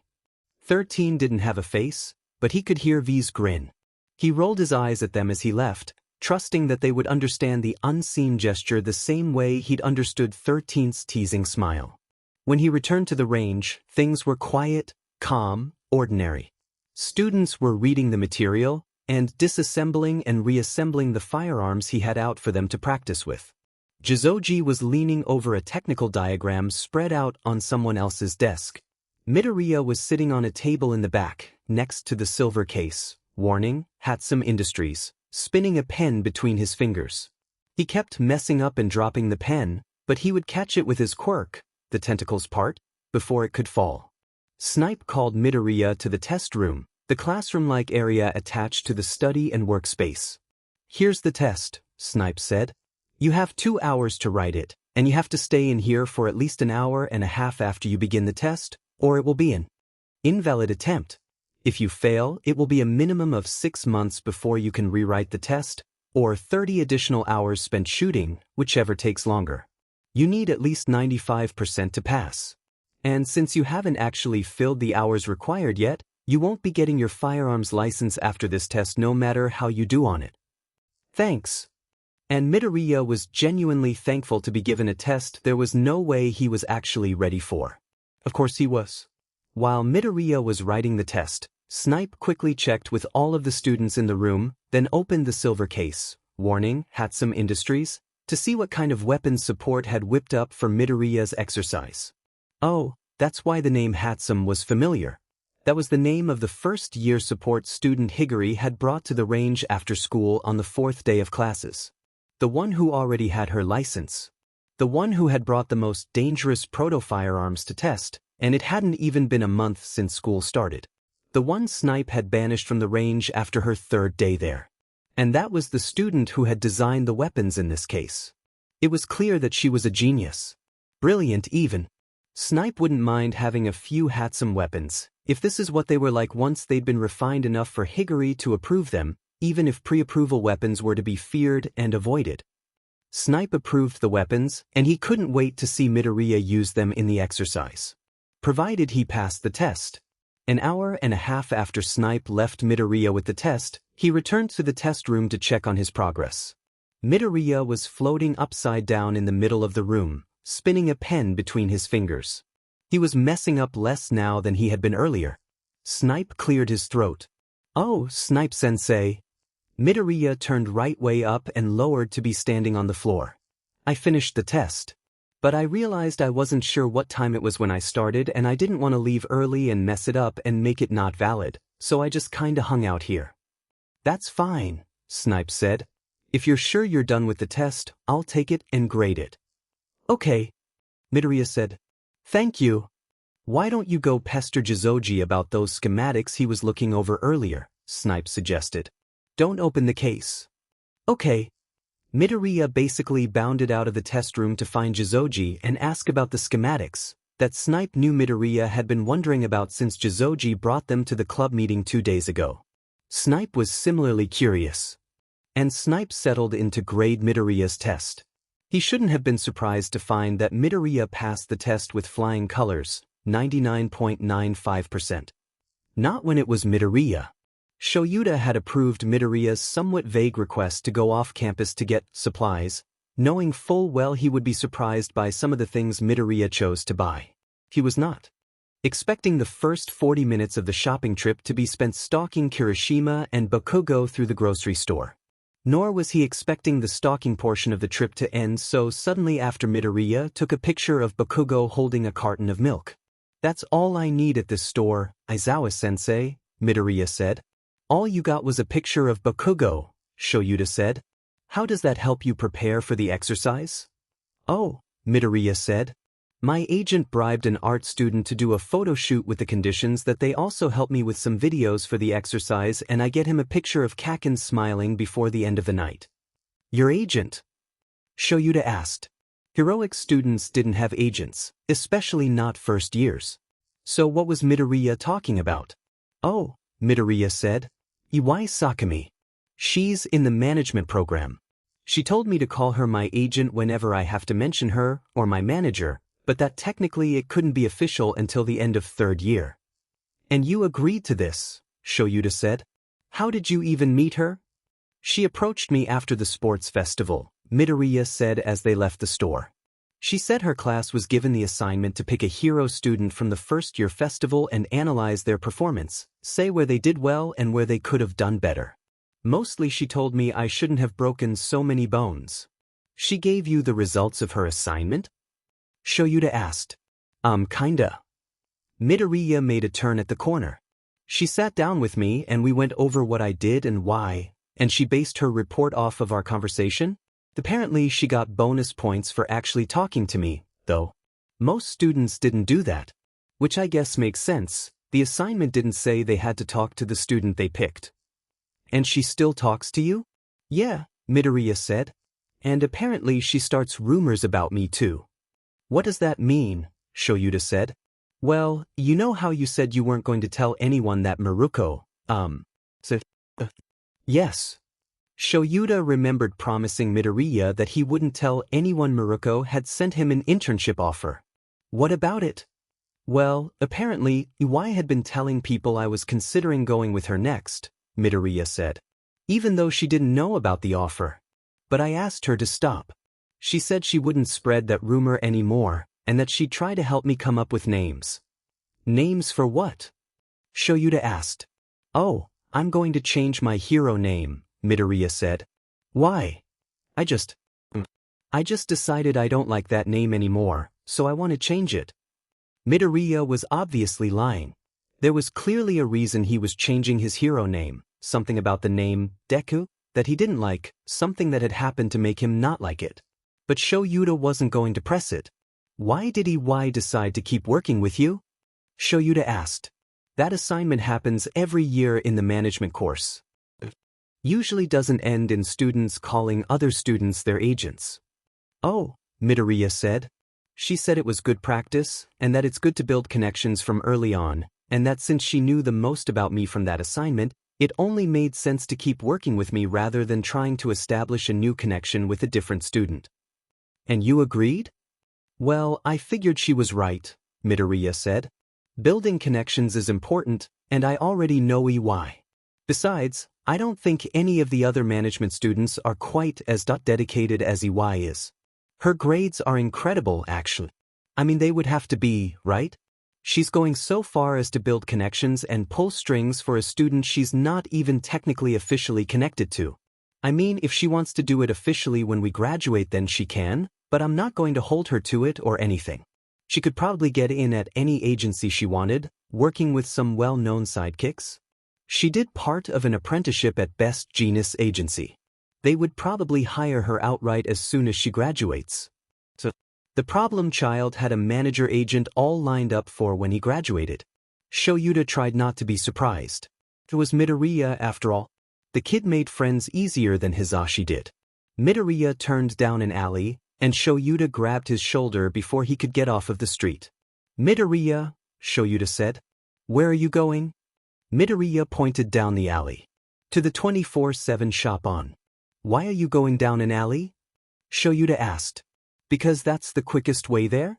Speaker 1: 13 didn't have a face, but he could hear V's grin. He rolled his eyes at them as he left, trusting that they would understand the unseen gesture the same way he'd understood 13's teasing smile. When he returned to the range, things were quiet, calm, ordinary. Students were reading the material and disassembling and reassembling the firearms he had out for them to practice with. Jizoji was leaning over a technical diagram spread out on someone else's desk. Midoriya was sitting on a table in the back, next to the silver case, warning, Hatsum Industries, spinning a pen between his fingers. He kept messing up and dropping the pen, but he would catch it with his quirk, the tentacles part. before it could fall. Snipe called Midoriya to the test room, the classroom-like area attached to the study and workspace. "Here's the test," Snipe said. "You have 2 hours to write it, and you have to stay in here for at least an hour and a half after you begin the test, or it will be an invalid attempt. If you fail, it will be a minimum of 6 months before you can rewrite the test, or 30 additional hours spent shooting, whichever takes longer. You need at least 95% to pass. And since you haven't actually filled the hours required yet, you won't be getting your firearms license after this test no matter how you do on it." "Thanks." And Midoriya was genuinely thankful to be given a test there was no way he was actually ready for. Of course he was. While Midoriya was writing the test, Snipe quickly checked with all of the students in the room, then opened the silver case, warning, Hatsum Industries, to see what kind of weapons support had whipped up for Midoriya's exercise. Oh, that's why the name Hatsum was familiar. That was the name of the first-year support student Higuri had brought to the range after school on the 4th day of classes. The one who already had her license. The one who had brought the most dangerous proto-firearms to test, and it hadn't even been a month since school started. The one Snipe had banished from the range after her 3rd day there. And that was the student who had designed the weapons in this case. It was clear that she was a genius. Brilliant even. Snipe wouldn't mind having a few Hatsum weapons, if this is what they were like once they'd been refined enough for Higuri to approve them, even if pre-approval weapons were to be feared and avoided. Snipe approved the weapons, and he couldn't wait to see Midoriya use them in the exercise. Provided he passed the test. An hour and a half after Snipe left Midoriya with the test, he returned to the test room to check on his progress. Midoriya was floating upside down in the middle of the room, spinning a pen between his fingers. He was messing up less now than he had been earlier. Snipe cleared his throat. "Oh, Snipe-sensei." Midoriya turned right way up and lowered to be standing on the floor. "I finished the test. But I realized I wasn't sure what time it was when I started and I didn't want to leave early and mess it up and make it not valid, so I just kinda hung out here." "That's fine," Snipe said. "If you're sure you're done with the test, I'll take it and grade it." "Okay," Midoriya said. "Thank you." "Why don't you go pester Jizoji about those schematics he was looking over earlier?" Snipe suggested. "Don't open the case." "Okay." Midoriya basically bounded out of the test room to find Jizoji and ask about the schematics that Snipe knew Midoriya had been wondering about since Jizoji brought them to the club meeting 2 days ago. Snipe was similarly curious. And Snipe settled in to grade Midoriya's test. He shouldn't have been surprised to find that Midoriya passed the test with flying colors, 99.95%. Not when it was Midoriya. Shoyuda had approved Midoriya's somewhat vague request to go off campus to get supplies, knowing full well he would be surprised by some of the things Midoriya chose to buy. He was not expecting the first 40 minutes of the shopping trip to be spent stalking Kirishima and Bakugo through the grocery store. Nor was he expecting the stalking portion of the trip to end so suddenly after Midoriya took a picture of Bakugo holding a carton of milk. "That's all I need at this store, Aizawa-sensei," Midoriya said. "All you got was a picture of Bakugo," Shoyuda said. "How does that help you prepare for the exercise?" "Oh," Midoriya said. "My agent bribed an art student to do a photo shoot with the conditions that they also help me with some videos for the exercise and I get him a picture of Kaken smiling before the end of the night." "Your agent?" Shoyuda asked. Heroic students didn't have agents, especially not first years. So what was Midoriya talking about? "Oh," Midoriya said. "Iwai Sakami. She's in the management program. She told me to call her my agent whenever I have to mention her, or my manager, but that technically it couldn't be official until the end of 3rd year." "And you agreed to this," Shoyuda said. "How did you even meet her?" "She approached me after the sports festival," Midoriya said as they left the store. "She said her class was given the assignment to pick a hero student from the first-year festival and analyze their performance, say where they did well and where they could have done better. Mostly she told me I shouldn't have broken so many bones." "She gave you the results of her assignment?" Shoyuda asked. Kinda." Midoriya made a turn at the corner. "She sat down with me and we went over what I did and why, and she based her report off of our conversation. Apparently she got bonus points for actually talking to me, though. Most students didn't do that." Which I guess makes sense. The assignment didn't say they had to talk to the student they picked. And she still talks to you? Yeah, Midoriya said. And apparently she starts rumors about me too. What does that mean? Shoyuta said. Well, you know how you said you weren't going to tell anyone that Maruko, said, yes. Shoyuta remembered promising Midoriya that he wouldn't tell anyone Maruko had sent him an internship offer. What about it? Well, apparently, Iwai had been telling people I was considering going with her next, Midoriya said. Even though she didn't know about the offer. But I asked her to stop. She said she wouldn't spread that rumor anymore, and that she'd try to help me come up with names. Names for what? Shoyuta asked. Oh, I'm going to change my hero name, Midoriya said. Why? I just decided I don't like that name anymore, so I want to change it. Midoriya was obviously lying. There was clearly a reason he was changing his hero name, something about the name, Deku, that he didn't like, something that had happened to make him not like it. But Shoyuta wasn't going to press it. Why did Iwai decide to keep working with you? Shoyuta asked. That assignment happens every year in the management course. Usually doesn't end in students calling other students their agents. Oh, Midoriya said. She said it was good practice, and that it's good to build connections from early on, and that since she knew the most about me from that assignment, it only made sense to keep working with me rather than trying to establish a new connection with a different student. And you agreed? Well, I figured she was right, Midoriya said. Building connections is important, and I already know Iwai. Besides, I don't think any of the other management students are quite as dedicated as Iwai is. Her grades are incredible, actually. I mean, they would have to be, right? She's going so far as to build connections and pull strings for a student she's not even technically officially connected to. I mean, if she wants to do it officially when we graduate, then she can, but I'm not going to hold her to it or anything. She could probably get in at any agency she wanted, working with some well-known sidekicks. She did part of an apprenticeship at Best Genius Agency. They would probably hire her outright as soon as she graduates. So, the problem child had a manager agent all lined up for when he graduated. Shoyuta tried not to be surprised. It was Midoriya after all. The kid made friends easier than Hisashi did. Midoriya turned down an alley, and Shoyuta grabbed his shoulder before he could get off of the street. Midoriya, Shoyuta said. Where are you going? Midoriya pointed down the alley. To the 24/7 shop on. Why are you going down an alley? Shoyuta asked. Because that's the quickest way there?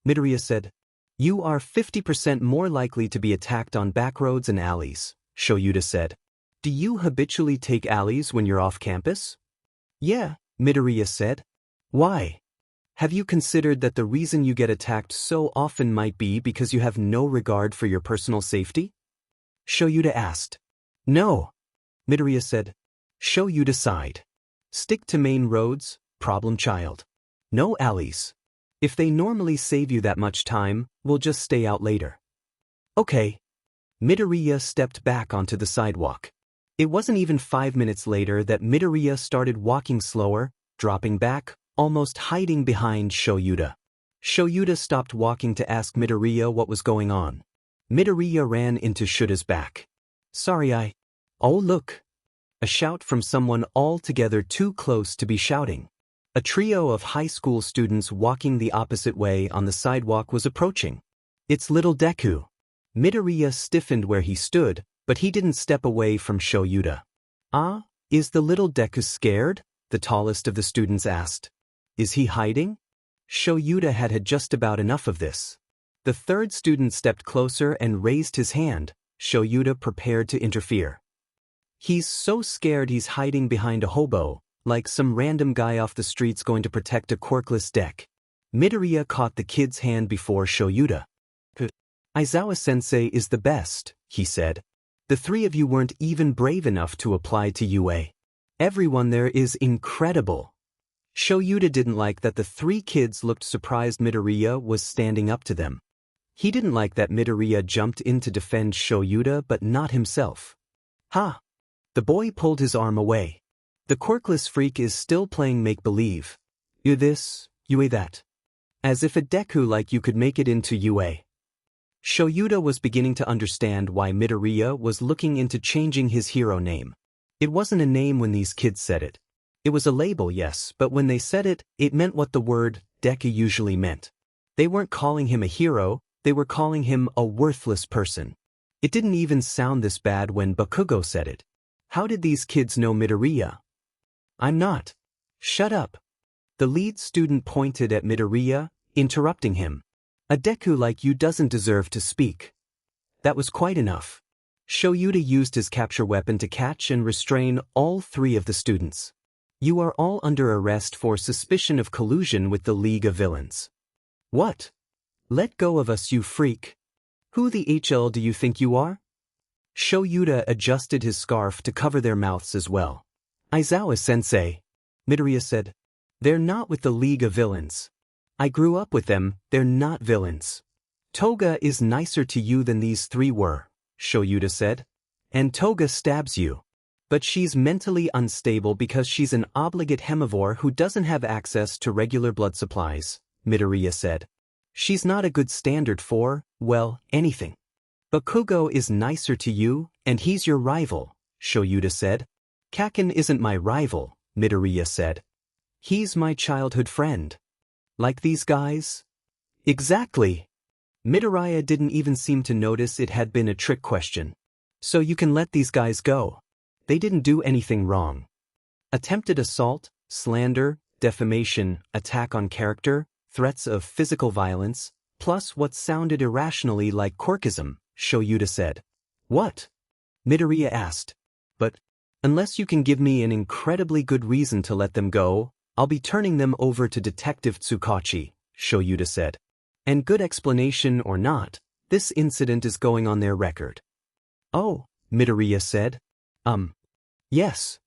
Speaker 1: Midoriya said. You are 50% more likely to be attacked on back roads and alleys, Shoyuta said. Do you habitually take alleys when you're off campus? Yeah, Midoriya said. Why? Have you considered that the reason you get attacked so often might be because you have no regard for your personal safety? Shoyuta asked. No, Midoriya said. Shoyuta sighed. Stick to main roads, problem child. No alleys. If they normally save you that much time, we'll just stay out later. Okay. Midoriya stepped back onto the sidewalk. It wasn't even 5 minutes later that Midoriya started walking slower, dropping back, almost hiding behind Shoyuta. Shoyuta stopped walking to ask Midoriya what was going on. Midoriya ran into Shuta's back. Sorry, Oh look! A shout from someone altogether too close to be shouting. A trio of high school students walking the opposite way on the sidewalk was approaching. It's little Deku. Midoriya stiffened where he stood, but he didn't step away from Shoyuta. Ah, is the little Deku scared? The tallest of the students asked. Is he hiding? Shoyuta had just about enough of this. The third student stepped closer and raised his hand. Shoyuta prepared to interfere. He's so scared he's hiding behind a hobo, like some random guy off the streets going to protect a quirkless deck. Midoriya caught the kid's hand before Shoyuta. Aizawa-sensei is the best, he said. The three of you weren't even brave enough to apply to UA. Everyone there is incredible. Shoyuta didn't like that the three kids looked surprised Midoriya was standing up to them. He didn't like that Midoriya jumped in to defend Shoyuta but not himself. Ha! The boy pulled his arm away. The quirkless freak is still playing make-believe. You this, UA that. As if a Deku like you could make it into UA. Shoyuta was beginning to understand why Midoriya was looking into changing his hero name. It wasn't a name when these kids said it. It was a label, yes, but when they said it, it meant what the word Deku usually meant. They weren't calling him a hero, they were calling him a worthless person. It didn't even sound this bad when Bakugo said it. How did these kids know Midoriya? I'm not. Shut up. The lead student pointed at Midoriya, interrupting him. A Deku like you doesn't deserve to speak. That was quite enough. Shoyuta used his capture weapon to catch and restrain all three of the students. You are all under arrest for suspicion of collusion with the League of Villains. What? Let go of us, you freak. Who the HL do you think you are? Shoyuta adjusted his scarf to cover their mouths as well. Aizawa-sensei, Midoriya said. They're not with the League of Villains. I grew up with them, they're not villains. Toga is nicer to you than these three were, Shoyuta said. And Toga stabs you. But she's mentally unstable because she's an obligate herbivore who doesn't have access to regular blood supplies, Midoriya said. She's not a good standard for, well, anything. Bakugo is nicer to you, and he's your rival, Shoyuta said. Kaken isn't my rival, Midoriya said. He's my childhood friend. Like these guys? Exactly. Midoriya didn't even seem to notice it had been a trick question. So you can let these guys go. They didn't do anything wrong. Attempted assault, slander, defamation, attack on character, threats of physical violence, plus what sounded irrationally like quirkism, Shoyuta said. What? Midoriya asked. But, unless you can give me an incredibly good reason to let them go, I'll be turning them over to Detective Tsukachi, Shoyuta said. And good explanation or not, this incident is going on their record. Oh, Midoriya said. Yes.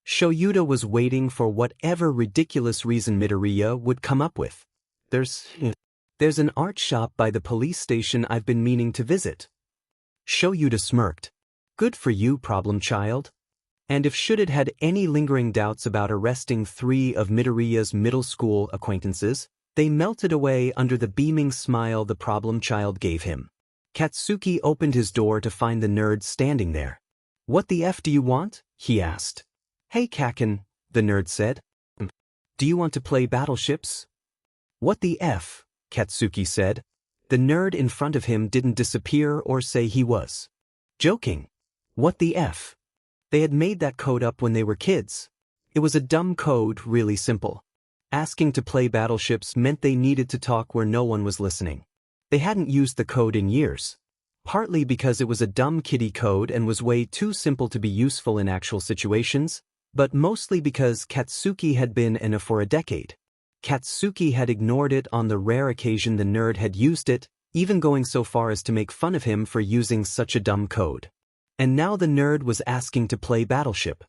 Speaker 1: Shoyuta was waiting for whatever ridiculous reason Midoriya would come up with. There's an art shop by the police station I've been meaning to visit. Shoyuta smirked. Good for you, problem child. And if Shudid had any lingering doubts about arresting three of Midoriya's middle school acquaintances, they melted away under the beaming smile the problem child gave him. Katsuki opened his door to find the nerd standing there. What the F do you want? He asked. Hey Kaken, the nerd said. Do you want to play battleships? What the F? Katsuki said. The nerd in front of him didn't disappear or say he was joking. What the F? They had made that code up when they were kids. It was a dumb code, really simple. Asking to play battleships meant they needed to talk where no one was listening. They hadn't used the code in years. Partly because it was a dumb kiddie code and was way too simple to be useful in actual situations, but mostly because Katsuki had been in it for a decade. Katsuki had ignored it on the rare occasion the nerd had used it, even going so far as to make fun of him for using such a dumb code. And now the nerd was asking to play Battleship.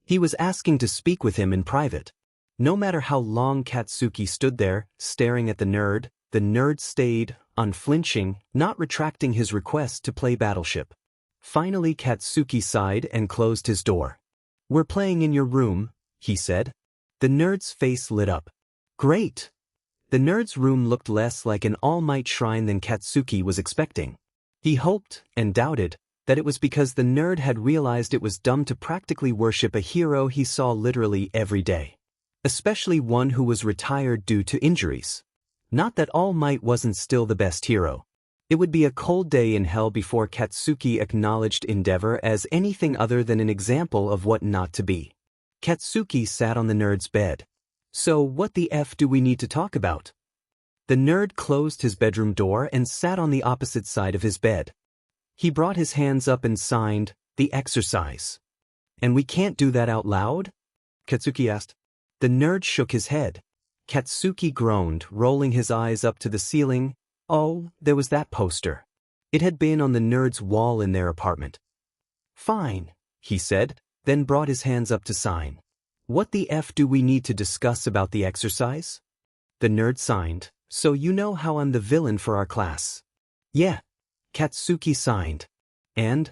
Speaker 1: He was asking to speak with him in private. No matter how long Katsuki stood there, staring at the nerd stayed, unflinching, not retracting his request to play Battleship. Finally Katsuki sighed and closed his door. We're playing in your room, he said. The nerd's face lit up. Great! The nerd's room looked less like an all-might shrine than Katsuki was expecting. He hoped, and doubted, that it was because the nerd had realized it was dumb to practically worship a hero he saw literally every day. Especially one who was retired due to injuries. Not that All Might wasn't still the best hero. It would be a cold day in hell before Katsuki acknowledged Endeavor as anything other than an example of what not to be. Katsuki sat on the nerd's bed. So what the F do we need to talk about? The nerd closed his bedroom door and sat on the opposite side of his bed. He brought his hands up and signed, the exercise. And we can't do that out loud? Katsuki asked. The nerd shook his head. Katsuki groaned, rolling his eyes up to the ceiling. Oh, there was that poster. It had been on the nerd's wall in their apartment. Fine, he said, then brought his hands up to sign. What the F do we need to discuss about the exercise? The nerd signed. So you know how I'm the villain for our class. Yeah. Katsuki signed. And?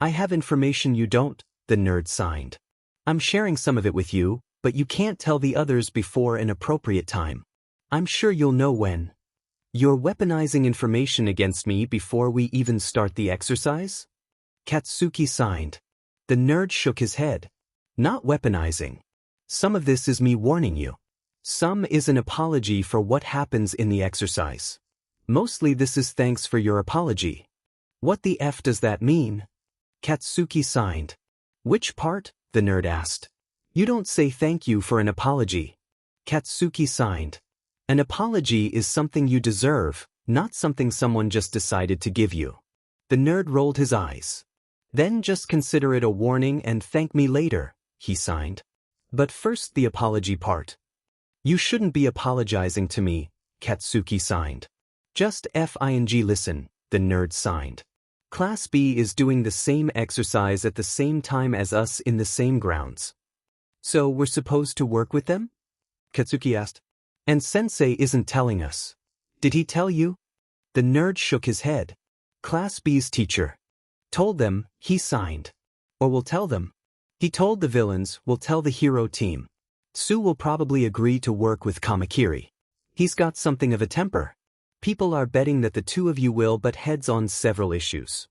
Speaker 1: I have information you don't, the nerd signed. I'm sharing some of it with you, but you can't tell the others before an appropriate time. I'm sure you'll know when. You're weaponizing information against me before we even start the exercise? Katsuki signed. The nerd shook his head. Not weaponizing. Some of this is me warning you. Some is an apology for what happens in the exercise. Mostly this is thanks for your apology. What the F does that mean? Katsuki signed. Which part? The nerd asked. You don't say thank you for an apology. Katsuki signed. An apology is something you deserve, not something someone just decided to give you. The nerd rolled his eyes. Then just consider it a warning and thank me later, he signed. But first the apology part. You shouldn't be apologizing to me, Katsuki signed. Just listen, the nerd signed. Class B is doing the same exercise at the same time as us in the same grounds. So we're supposed to work with them? Katsuki asked. And Sensei isn't telling us. Did he tell you? The nerd shook his head. Class B's teacher. Told them, he signed. Or will tell them. He told the villains, we'll tell the hero team. Tsu will probably agree to work with Kamakiri. He's got something of a temper. People are betting that the two of you will butt heads on several issues.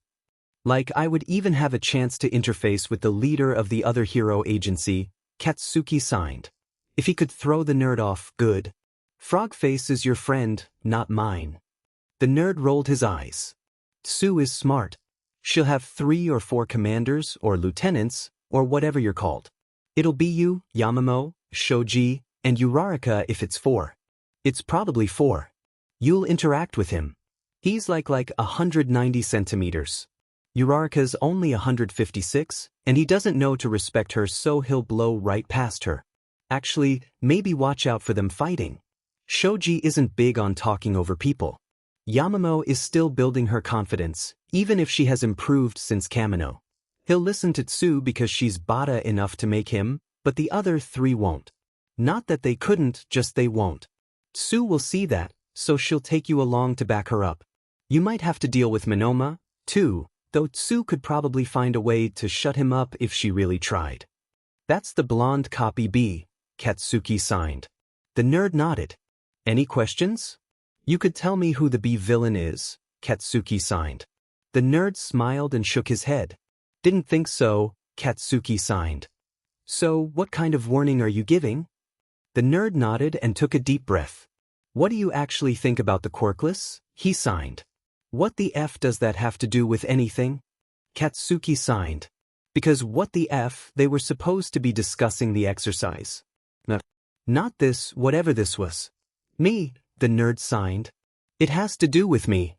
Speaker 1: Like I would even have a chance to interface with the leader of the other hero agency, Katsuki signed. If he could throw the nerd off, good. Frogface is your friend, not mine. The nerd rolled his eyes. Tsu is smart. She'll have 3 or 4 commanders or lieutenants, or whatever you're called. It'll be you, Yamamo, Shoji, and Uraraka if it's 4. It's probably 4. You'll interact with him. He's like 190 centimeters. Uraraka's only 156, and he doesn't know to respect her, so he'll blow right past her. Actually, maybe watch out for them fighting. Shoji isn't big on talking over people. Yamamo is still building her confidence, even if she has improved since Kamino. He'll listen to Tsu because she's bada enough to make him, but the other 3 won't. Not that they couldn't, just they won't. Tsu will see that, so she'll take you along to back her up. You might have to deal with Monoma, too, though Tsu could probably find a way to shut him up if she really tried. That's the blonde copy B, Katsuki signed. The nerd nodded. Any questions? You could tell me who the B villain is, Katsuki signed. The nerd smiled and shook his head. Didn't think so, Katsuki signed. So, what kind of warning are you giving? The nerd nodded and took a deep breath. What do you actually think about the quirkless? He signed. What the F does that have to do with anything? Katsuki signed. Because what the F, they were supposed to be discussing the exercise. Not this, whatever this was. Me, the nerd signed. It has to do with me.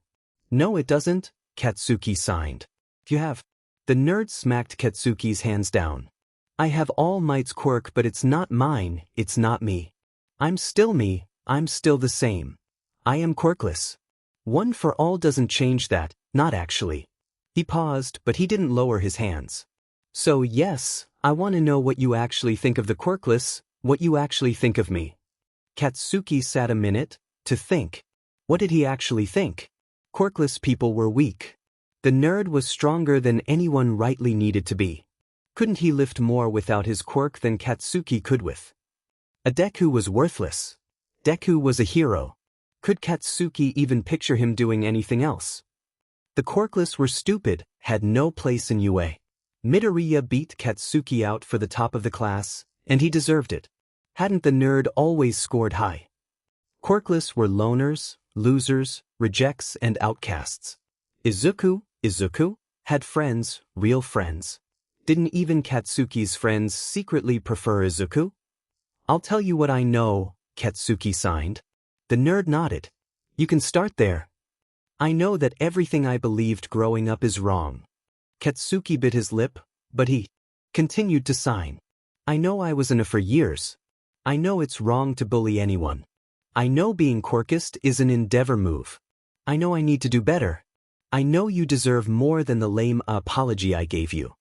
Speaker 1: No it doesn't, Katsuki signed. You have. The nerd smacked Katsuki's hands down. I have All Might's quirk, but it's not mine, it's not me. I'm still me, I'm still the same. I am quirkless. One for all doesn't change that, not actually. He paused, but he didn't lower his hands. So yes, I want to know what you actually think of the quirkless, what you actually think of me. Katsuki sat a minute, to think. What did he actually think? Quirkless people were weak. The nerd was stronger than anyone rightly needed to be. Couldn't he lift more without his quirk than Katsuki could with? A Deku was worthless. Deku was a hero. Could Katsuki even picture him doing anything else? The quirkless were stupid, had no place in UA. Midoriya beat Katsuki out for the top of the class, and he deserved it. Hadn't the nerd always scored high? Quirkless were loners, losers, rejects, and outcasts. Izuku had friends, real friends. Didn't even Katsuki's friends secretly prefer Izuku? I'll tell you what I know, Katsuki signed. The nerd nodded. You can start there. I know that everything I believed growing up is wrong. Katsuki bit his lip, but he continued to sign. I know I was in a for years. I know it's wrong to bully anyone. I know being quirkist is an endeavor move. I know I need to do better. I know you deserve more than the lame apology I gave you.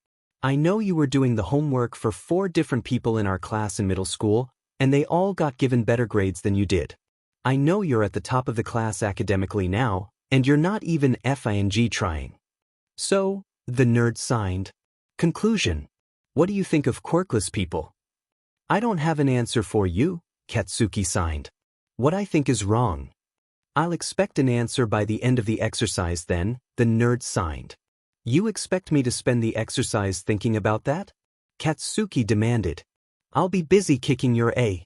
Speaker 1: I know you were doing the homework for 4 different people in our class in middle school, and they all got given better grades than you did. I know you're at the top of the class academically now, and you're not even FING trying. So, the nerd signed. Conclusion. What do you think of quirkless people? I don't have an answer for you, Katsuki signed. What I think is wrong. I'll expect an answer by the end of the exercise then, the nerd signed. You expect me to spend the exercise thinking about that? Katsuki demanded. I'll be busy kicking your A.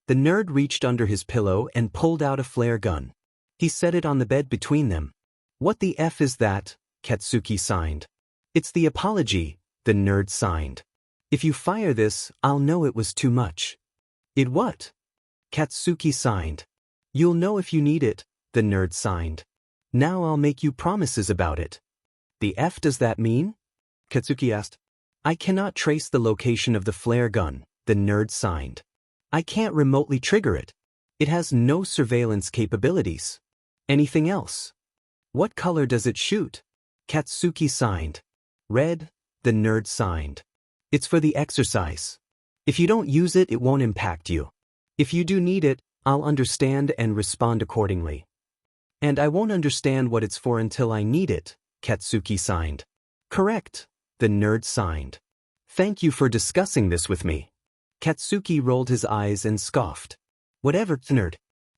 Speaker 1: The nerd reached under his pillow and pulled out a flare gun. He set it on the bed between them. What the F is that? Katsuki signed. It's the apology, the nerd signed. If you fire this, I'll know it was too much. It what? Katsuki signed. You'll know if you need it, the nerd signed. Now I'll make you promises about it. The F does that mean? Katsuki asked. I cannot trace the location of the flare gun, the nerd signed. I can't remotely trigger it. It has no surveillance capabilities. Anything else? What color does it shoot? Katsuki signed. Red, the nerd signed. It's for the exercise. If you don't use it, it won't impact you. If you do need it, I'll understand and respond accordingly. And I won't understand what it's for until I need it, Katsuki signed. Correct, the nerd signed. Thank you for discussing this with me. Katsuki rolled his eyes and scoffed. Whatever, nerd.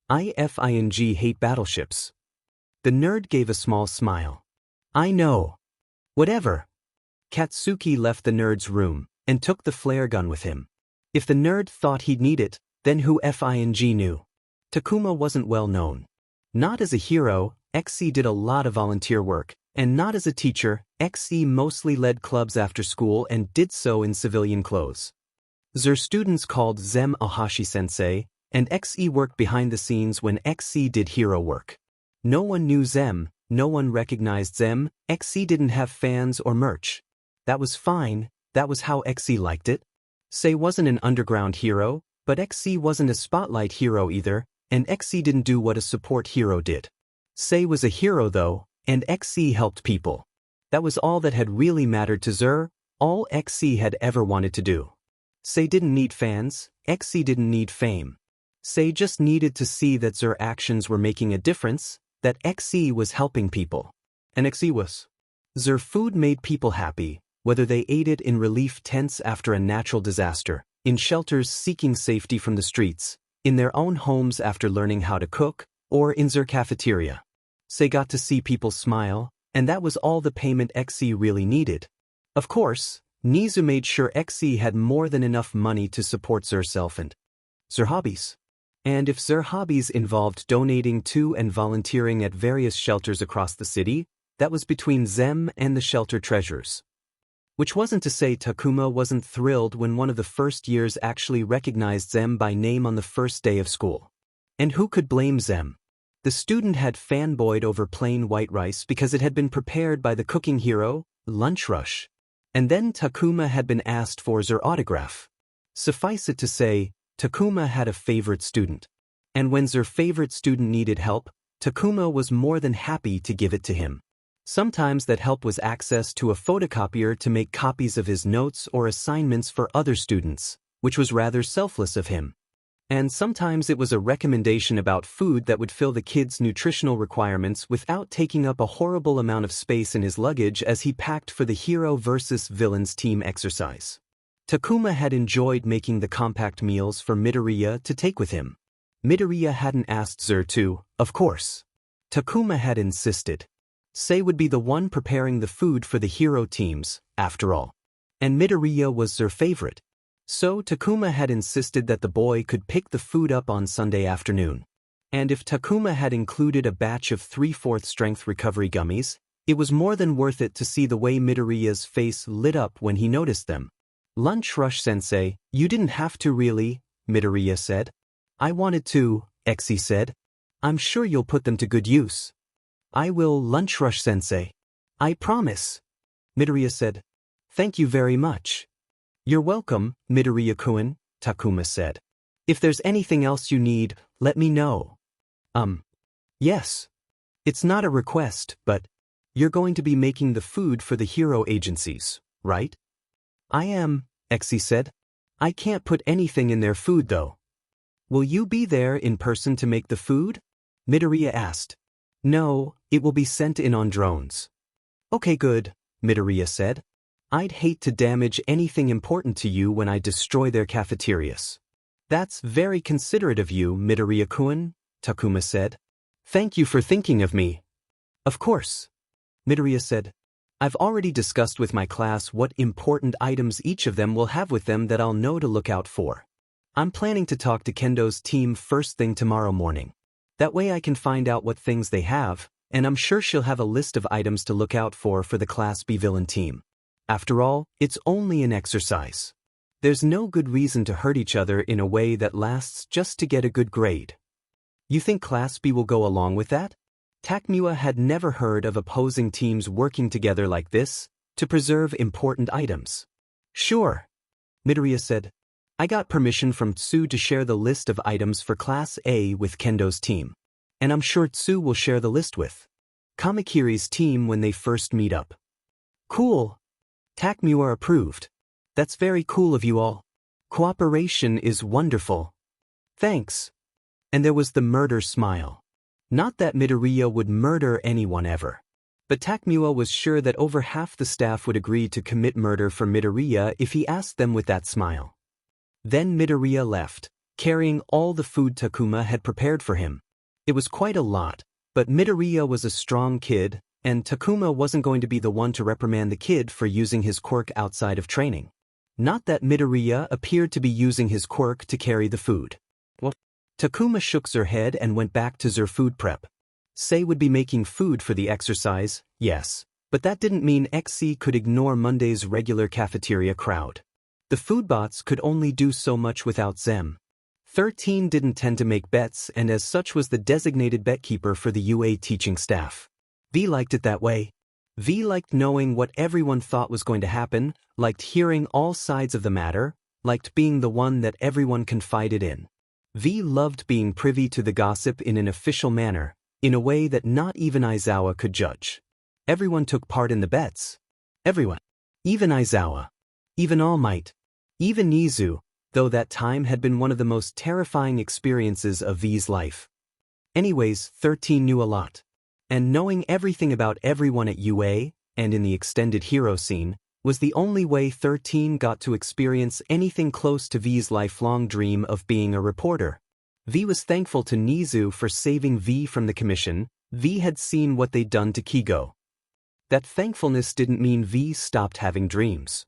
Speaker 1: I hate battleships. The nerd gave a small smile. I know. Whatever. Katsuki left the nerd's room and took the flare gun with him. If the nerd thought he'd need it, then who knew? Takuma wasn't well known. Not as a hero, XE did a lot of volunteer work, and not as a teacher, XE mostly led clubs after school and did so in civilian clothes. Their students called Zem Ohashi-sensei, and XE worked behind the scenes when XE did hero work. No one knew Zem, no one recognized Zem, XE didn't have fans or merch. That was fine, that was how XE liked it. Sei wasn't an underground hero, but XE wasn't a spotlight hero either, and XE didn't do what a support hero did. Sei was a hero though, and XE helped people. That was all that had really mattered to Zer, all XE had ever wanted to do. Sei didn't need fans, XE didn't need fame. Sei just needed to see that Zer actions were making a difference, that XE was helping people. And XE was. Zer food made people happy, whether they ate it in relief tents after a natural disaster, in shelters seeking safety from the streets, in their own homes after learning how to cook, or in Zer cafeteria. Sei got to see people smile, and that was all the payment XE really needed. Of course, Nizu made sure XE had more than enough money to support Zerself and Zer hobbies. And if Zer hobbies involved donating to and volunteering at various shelters across the city, that was between Zem and the shelter treasures. Which wasn't to say Takuma wasn't thrilled when one of the first years actually recognized Zem by name on the first day of school. And who could blame Zem? The student had fanboyed over plain white rice because it had been prepared by the cooking hero, Lunch Rush. And then Takuma had been asked for Zer autograph. Suffice it to say, Takuma had a favorite student. And when Zer favorite student needed help, Takuma was more than happy to give it to him. Sometimes that help was access to a photocopier to make copies of his notes or assignments for other students, which was rather selfless of him. And sometimes it was a recommendation about food that would fill the kid's nutritional requirements without taking up a horrible amount of space in his luggage as he packed for the hero versus villains team exercise. Takuma had enjoyed making the compact meals for Midoriya to take with him. Midoriya hadn't asked Zer to, of course. Takuma had insisted. Sei would be the one preparing the food for the hero teams, after all. And Midoriya was Zer favorite. So Takuma had insisted that the boy could pick the food up on Sunday afternoon. And if Takuma had included a batch of 3/4 strength recovery gummies, it was more than worth it to see the way Midoriya's face lit up when he noticed them. Lunch Rush Sensei, you didn't have to really, Midoriya said. I wanted to, XE said. I'm sure you'll put them to good use. I will, Lunch Rush Sensei. I promise, Midoriya said. Thank you very much. You're welcome, Midoriya-kun, Takuma said. If there's anything else you need, let me know. Yes. It's not a request, but you're going to be making the food for the hero agencies, right? I am, XE said. I can't put anything in their food though. Will you be there in person to make the food? Midoriya asked. No, it will be sent in on drones. Okay, good, Midoriya said. I'd hate to damage anything important to you when I destroy their cafeterias. That's very considerate of you, Midoriya-kun, Takuma said. Thank you for thinking of me. Of course. Midoriya said. I've already discussed with my class what important items each of them will have with them that I'll know to look out for. I'm planning to talk to Kendo's team first thing tomorrow morning. That way I can find out what things they have, and I'm sure she'll have a list of items to look out for the Class B villain team. After all, it's only an exercise. There's no good reason to hurt each other in a way that lasts just to get a good grade. You think Class B will go along with that? Takemiwa had never heard of opposing teams working together like this to preserve important items. Sure, Midoriya said. I got permission from Tsu to share the list of items for Class A with Kendo's team. And I'm sure Tsu will share the list with Kamakiri's team when they first meet up. Cool. Takemiwa approved. That's very cool of you all. Cooperation is wonderful. Thanks. And there was the murder smile. Not that Midoriya would murder anyone ever. But Takemiwa was sure that over half the staff would agree to commit murder for Midoriya if he asked them with that smile. Then Midoriya left, carrying all the food Takuma had prepared for him. It was quite a lot, but Midoriya was a strong kid, and Takuma wasn't going to be the one to reprimand the kid for using his quirk outside of training. Not that Midoriya appeared to be using his quirk to carry the food. What? Takuma shook her head and went back to their food prep. Sei would be making food for the exercise, yes, but that didn't mean XC could ignore Monday's regular cafeteria crowd. The food bots could only do so much without them. 13 didn't tend to make bets and as such was the designated betkeeper for the UA teaching staff. V liked it that way. V liked knowing what everyone thought was going to happen, liked hearing all sides of the matter, liked being the one that everyone confided in. V loved being privy to the gossip in an official manner, in a way that not even Aizawa could judge. Everyone took part in the bets. Everyone. Even Aizawa. Even All Might. Even Nizu, though that time had been one of the most terrifying experiences of V's life. Anyways, 13 knew a lot. And knowing everything about everyone at UA, and in the extended hero scene, was the only way 13 got to experience anything close to V's lifelong dream of being a reporter. V was thankful to Nizu for saving V from the commission. V had seen what they'd done to Kigo. That thankfulness didn't mean V stopped having dreams.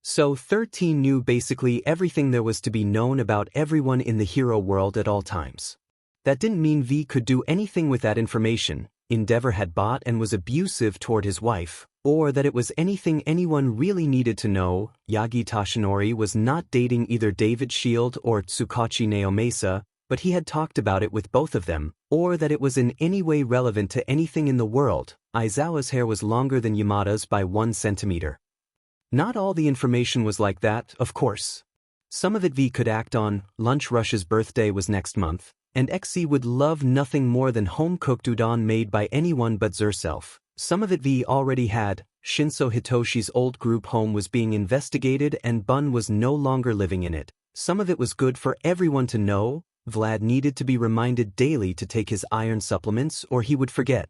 Speaker 1: So 13 knew basically everything there was to be known about everyone in the hero world at all times. That didn't mean V could do anything with that information. Endeavor had bought and was abusive toward his wife, or that it was anything anyone really needed to know. Yagi Tashinori was not dating either David Shield or Tsukachi Naomasa, but he had talked about it with both of them, or that it was in any way relevant to anything in the world. Aizawa's hair was longer than Yamada's by 1 centimeter. Not all the information was like that, of course. Some of it V could act on. Lunch Rush's birthday was next month, and XC would love nothing more than home-cooked udon made by anyone but herself. Some of it V already had. Shinso Hitoshi's old group home was being investigated and Bun was no longer living in it. Some of it was good for everyone to know. Vlad needed to be reminded daily to take his iron supplements or he would forget.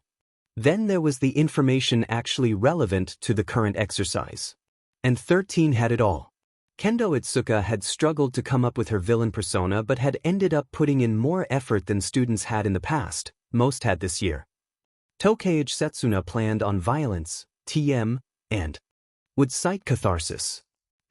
Speaker 1: Then there was the information actually relevant to the current exercise. And 13 had it all. Kendo Itsuka had struggled to come up with her villain persona but had ended up putting in more effort than students had in the past, most had this year. Tokage Setsuna planned on violence, TM, and would cite catharsis.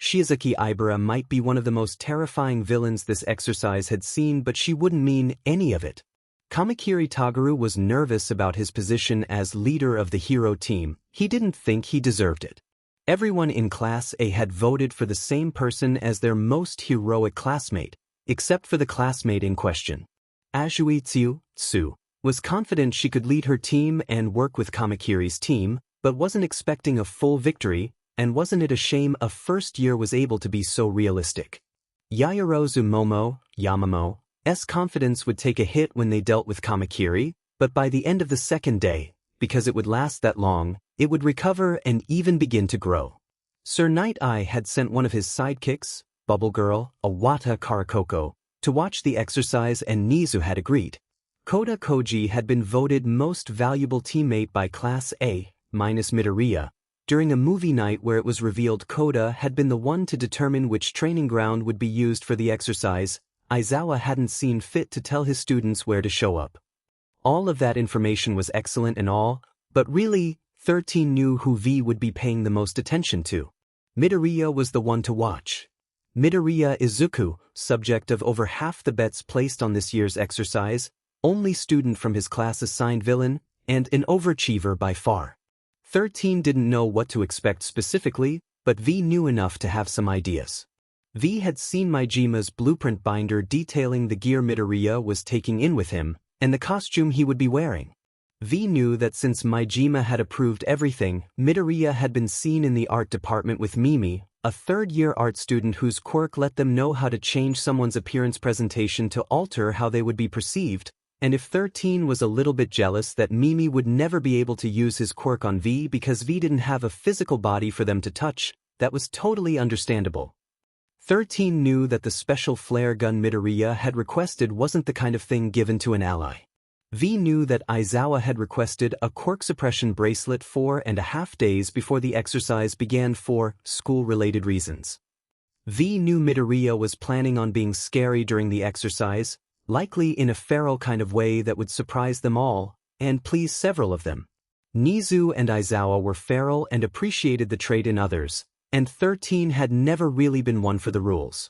Speaker 1: Shizuki Ibara might be one of the most terrifying villains this exercise had seen but she wouldn't mean any of it. Kamakiri Tagaru was nervous about his position as leader of the hero team. He didn't think he deserved it. Everyone in Class A had voted for the same person as their most heroic classmate, except for the classmate in question. Azui Tsu was confident she could lead her team and work with Kamakiri's team, but wasn't expecting a full victory, and wasn't it a shame a first year was able to be so realistic. Yaoyorozu Yamamo's confidence would take a hit when they dealt with Kamakiri, but by the end of the second day, because it would last that long, it would recover and even begin to grow. Sir Night Eye had sent one of his sidekicks, Bubble Girl, Awata Karakoko, to watch the exercise and Nizu had agreed. Koda Koji had been voted most valuable teammate by Class A, minus Midoriya, during a movie night where it was revealed Koda had been the one to determine which training ground would be used for the exercise. Aizawa hadn't seen fit to tell his students where to show up. All of that information was excellent and all, but really, 13 knew who V would be paying the most attention to. Midoriya was the one to watch. Midoriya Izuku, subject of over half the bets placed on this year's exercise, only student from his class assigned villain, and an overachiever by far. 13 didn't know what to expect specifically, but V knew enough to have some ideas. V had seen Mijima's blueprint binder detailing the gear Midoriya was taking in with him, and the costume he would be wearing. V knew that since Mijima had approved everything, Midoriya had been seen in the art department with Mimi, a third-year art student whose quirk let them know how to change someone's appearance presentation to alter how they would be perceived, and if 13 was a little bit jealous that Mimi would never be able to use his quirk on V because V didn't have a physical body for them to touch, that was totally understandable. 13 knew that the special flare gun Midoriya had requested wasn't the kind of thing given to an ally. V knew that Aizawa had requested a quirk suppression bracelet 4.5 days before the exercise began for school-related reasons. V knew Midoriya was planning on being scary during the exercise, likely in a feral kind of way that would surprise them all, and please several of them. Nizu and Aizawa were feral and appreciated the trait in others, and 13 had never really been one for the rules.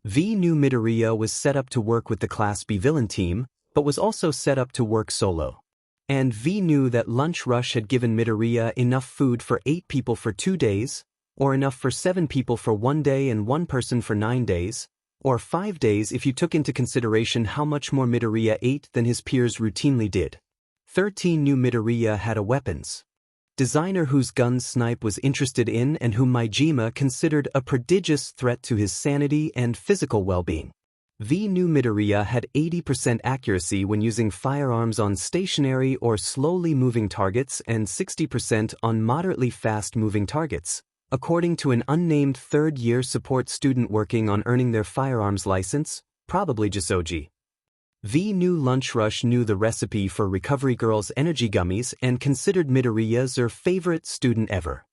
Speaker 1: V knew Midoriya was set up to work with the Class B villain team, but was also set up to work solo. And V knew that Lunch Rush had given Midoriya enough food for 8 people for 2 days, or enough for 7 people for 1 day and 1 person for 9 days, or 5 days if you took into consideration how much more Midoriya ate than his peers routinely did. 13 knew Midoriya had a weapons designer whose gun Snipe was interested in and whom Mijima considered a prodigious threat to his sanity and physical well-being. V knew Midoriya had 80% accuracy when using firearms on stationary or slowly moving targets and 60% on moderately fast-moving targets, according to an unnamed third-year support student working on earning their firearms license, probably Jisoji. V knew Lunch Rush knew the recipe for Recovery Girl's energy gummies and considered Midoriya their favorite student ever.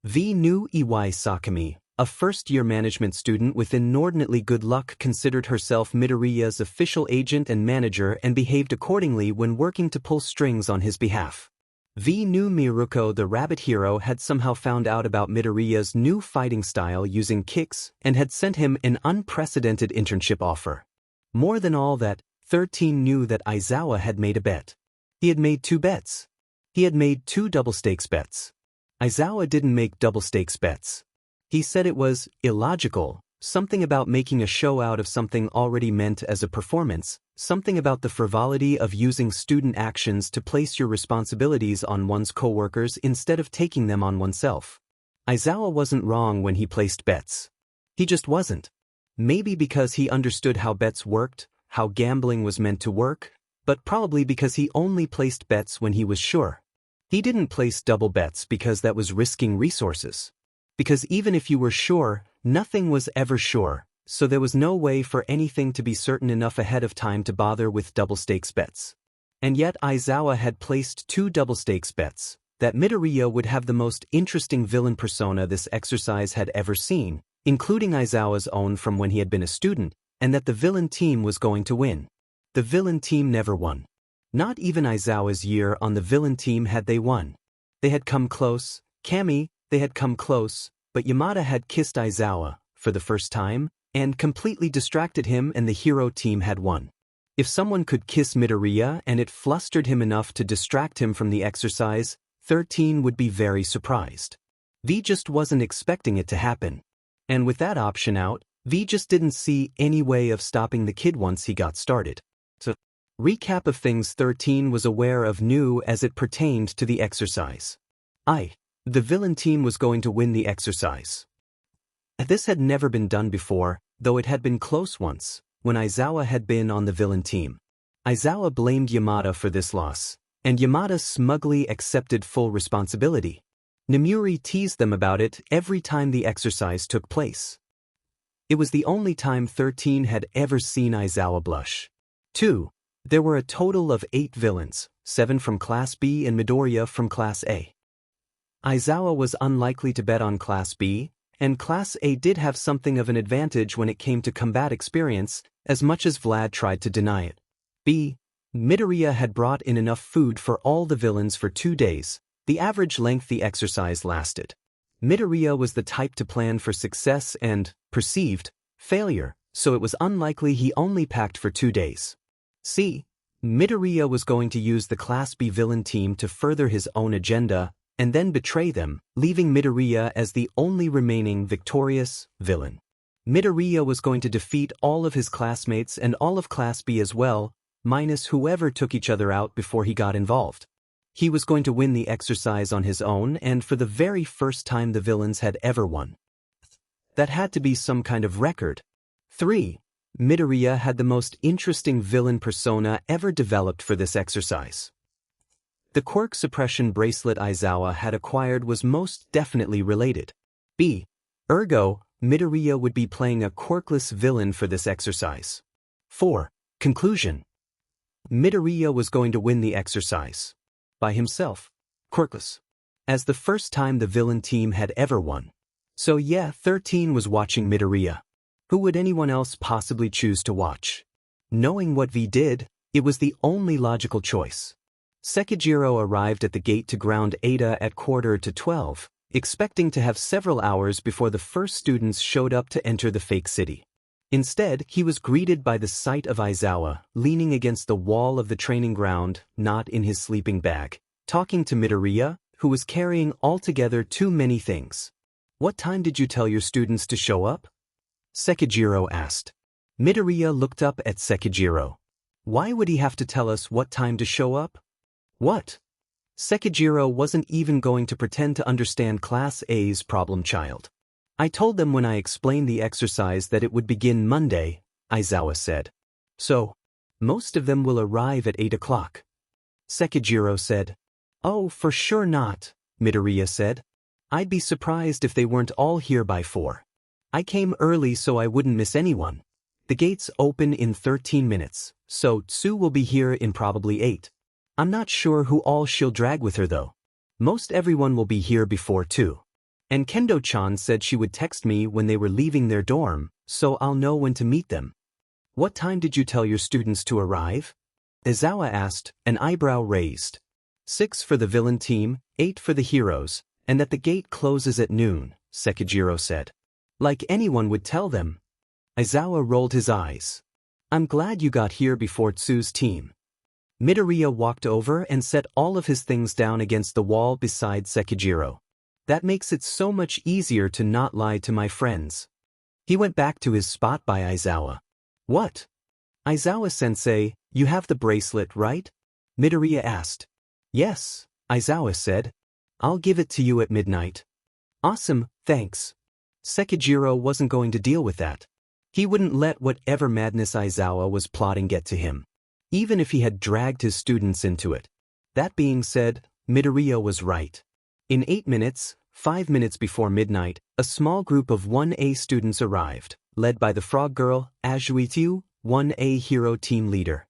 Speaker 1: V knew Iwai Sakami, a first-year management student with inordinately good luck, considered herself Midoriya's official agent and manager and behaved accordingly when working to pull strings on his behalf. V knew Miruko the rabbit hero had somehow found out about Midoriya's new fighting style using kicks and had sent him an unprecedented internship offer. More than all that, 13 knew that Aizawa had made a bet. He had made 2 bets. He had made 2 double-stakes bets. Aizawa didn't make double-stakes bets. He said it was illogical, something about making a show out of something already meant as a performance, something about the frivolity of using student actions to place your responsibilities on one's coworkers instead of taking them on oneself. Aizawa wasn't wrong when he placed bets. He just wasn't. Maybe because he understood how bets worked, how gambling was meant to work, but probably because he only placed bets when he was sure. He didn't place double bets because that was risking resources. Because even if you were sure, nothing was ever sure, so there was no way for anything to be certain enough ahead of time to bother with double-stakes bets. And yet Aizawa had placed 2 double-stakes bets, that Midoriya would have the most interesting villain persona this exercise had ever seen, including Aizawa's own from when he had been a student, and that the villain team was going to win. The villain team never won. Not even Aizawa's year on the villain team had they won. They had come close, they had come close, but Yamada had kissed Aizawa, for the first time, and completely distracted him, and the hero team had won. If someone could kiss Midoriya and it flustered him enough to distract him from the exercise, 13 would be very surprised. V just wasn't expecting it to happen. And with that option out, V just didn't see any way of stopping the kid once he got started. So, recap of things 13 was aware of new as it pertained to the exercise. The villain team was going to win the exercise. This had never been done before, though it had been close once, when Aizawa had been on the villain team. Aizawa blamed Yamada for this loss, and Yamada smugly accepted full responsibility. Namuri teased them about it every time the exercise took place. It was the only time 13 had ever seen Aizawa blush. 2. There were a total of 8 villains, 7 from Class B and Midoriya from Class A. Aizawa was unlikely to bet on Class B, and Class A did have something of an advantage when it came to combat experience, as much as Vlad tried to deny it. Midoriya had brought in enough food for all the villains for 2 days, the average length the exercise lasted. Midoriya was the type to plan for success and, perceived, failure, so it was unlikely he only packed for 2 days. See, Midoriya was going to use the Class B villain team to further his own agenda, and then betray them, leaving Midoriya as the only remaining victorious villain. Midoriya was going to defeat all of his classmates and all of Class B as well, minus whoever took each other out before he got involved. He was going to win the exercise on his own, and for the very first time the villains had ever won. That had to be some kind of record. 3. Midoriya had the most interesting villain persona ever developed for this exercise. The quirk suppression bracelet Aizawa had acquired was most definitely related. B. Ergo, Midoriya would be playing a quirkless villain for this exercise. 4. Conclusion. Midoriya was going to win the exercise. By himself. Quirkless. As the first time the villain team had ever won. So yeah, 13 was watching Midoriya. Who would anyone else possibly choose to watch? Knowing what V did, it was the only logical choice. Sekijiro arrived at the gate to ground Ada at 11:45, expecting to have several hours before the first students showed up to enter the fake city. Instead, he was greeted by the sight of Aizawa, leaning against the wall of the training ground, not in his sleeping bag, talking to Midoriya, who was carrying altogether too many things. "What time did you tell your students to show up?" Sekijiro asked. Midoriya looked up at Sekijiro. Why would he have to tell us what time to show up? What? Sekijiro wasn't even going to pretend to understand Class A's problem child. "I told them when I explained the exercise that it would begin Monday," Aizawa said. "So, most of them will arrive at 8 o'clock. Sekijiro said. "Oh, for sure not," Midoriya said. "I'd be surprised if they weren't all here by 4. I came early so I wouldn't miss anyone. The gates open in 13 minutes, so Tsu will be here in probably 8. I'm not sure who all she'll drag with her though. Most everyone will be here before 2. And Kendo-chan said she would text me when they were leaving their dorm, so I'll know when to meet them." "What time did you tell your students to arrive?" Aizawa asked, an eyebrow raised. 6 for the villain team, 8 for the heroes, and that the gate closes at noon, Sekijiro said. "Like anyone would tell them." Aizawa rolled his eyes. "I'm glad you got here before Tsu's team." Midoriya walked over and set all of his things down against the wall beside Sekijiro. "That makes it so much easier to not lie to my friends." He went back to his spot by Aizawa. "What?" "Aizawa-sensei, you have the bracelet, right?" Midoriya asked. "Yes," Aizawa said. "I'll give it to you at midnight." "Awesome, thanks." Sekijiro wasn't going to deal with that. He wouldn't let whatever madness Aizawa was plotting get to him, even if he had dragged his students into it. That being said, Midoriya was right. In 8 minutes, 5 minutes before midnight, a small group of 1A students arrived, led by the frog girl, Azuitiu, 1A hero team leader.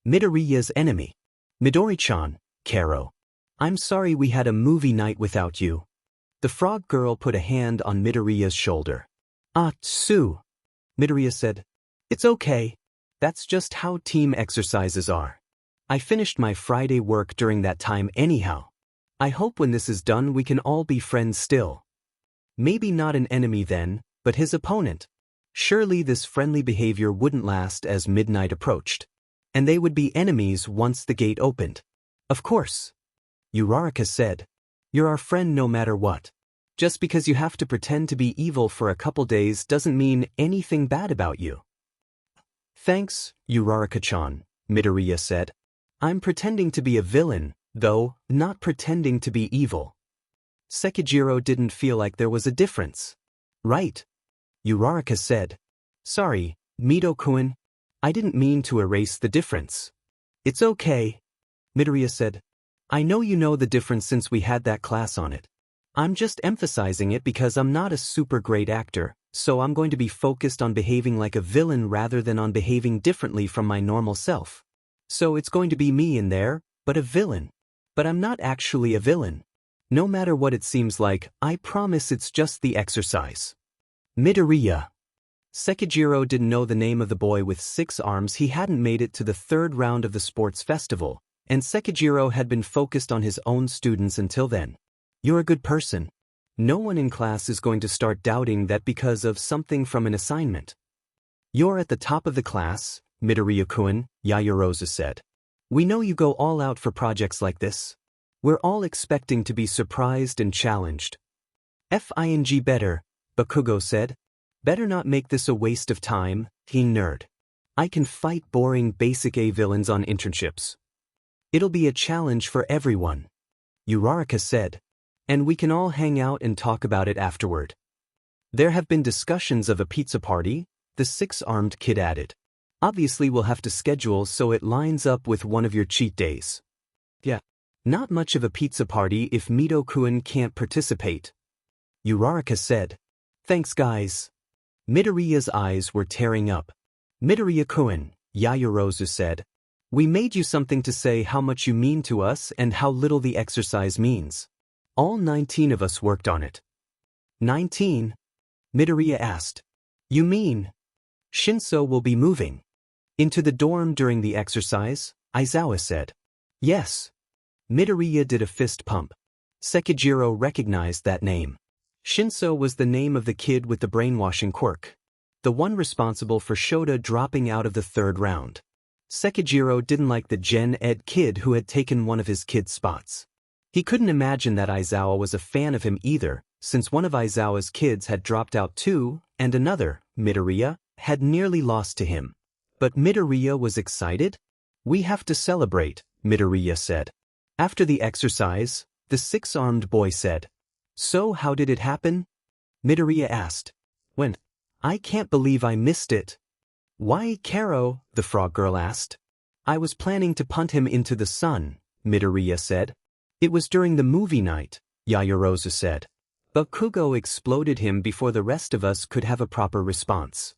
Speaker 1: Midoriya's enemy. "Midori-chan, Karo. I'm sorry we had a movie night without you." The frog girl put a hand on Midoriya's shoulder. "Ah, Tsu," Midoriya said. "It's okay. That's just how team exercises are. I finished my Friday work during that time anyhow. I hope when this is done we can all be friends still." Maybe not an enemy then, but his opponent. Surely this friendly behavior wouldn't last as midnight approached. And they would be enemies once the gate opened. "Of course," Uraraka said. "You're our friend no matter what. Just because you have to pretend to be evil for a couple days doesn't mean anything bad about you." "Thanks, Uraraka-chan," Midoriya said. "I'm pretending to be a villain, though, not pretending to be evil." Sekijiro didn't feel like there was a difference. "Right," Uraraka said. "Sorry, Mido-kun. I didn't mean to erase the difference." "It's okay," Midoriya said. "I know you know the difference since we had that class on it. I'm just emphasizing it because I'm not a super great actor, so I'm going to be focused on behaving like a villain rather than on behaving differently from my normal self. So it's going to be me in there, but a villain. But I'm not actually a villain. No matter what it seems like, I promise it's just the exercise." "Midoriya." Sekijiro didn't know the name of the boy with 6 arms. He hadn't made it to the 3rd round of the sports festival, and Sekijiro had been focused on his own students until then. You're a good person. No one in class is going to start doubting that because of something from an assignment. You're at the top of the class, Midoriya-kun, Yaoyorozu said. We know you go all out for projects like this. We're all expecting to be surprised and challenged. Fing better, Bakugo said. Better not make this a waste of time, teen nerd. I can fight boring basic A villains on internships. It'll be a challenge for everyone. Uraraka said. And we can all hang out and talk about it afterward. There have been discussions of a pizza party, the 6-armed kid added. Obviously we'll have to schedule so it lines up with one of your cheat days. Yeah. Not much of a pizza party if Mido-kun can't participate. Uraraka said. Thanks guys. Midoriya's eyes were tearing up. Midoriya-kun, Yaoyorozu said. We made you something to say how much you mean to us and how little the exercise means. All 19 of us worked on it. 19? Midoriya asked. You mean? Shinso will be moving into the dorm during the exercise, Aizawa said. Yes. Midoriya did a fist pump. Sekijiro recognized that name. Shinso was the name of the kid with the brainwashing quirk. The one responsible for Shota dropping out of the 3rd round. Sekijiro didn't like the Gen Ed kid who had taken one of his kid's spots. He couldn't imagine that Aizawa was a fan of him either, since one of Aizawa's kids had dropped out too, and another, Midoriya, had nearly lost to him. But Midoriya was excited? We have to celebrate, Midoriya said. After the exercise, the 6-armed boy said. So how did it happen? Midoriya asked. When? I can't believe I missed it. Why, Karo? The frog girl asked. I was planning to punt him into the sun, Midoriya said. It was during the movie night, Yaoyorozu said. Bakugo exploded him before the rest of us could have a proper response.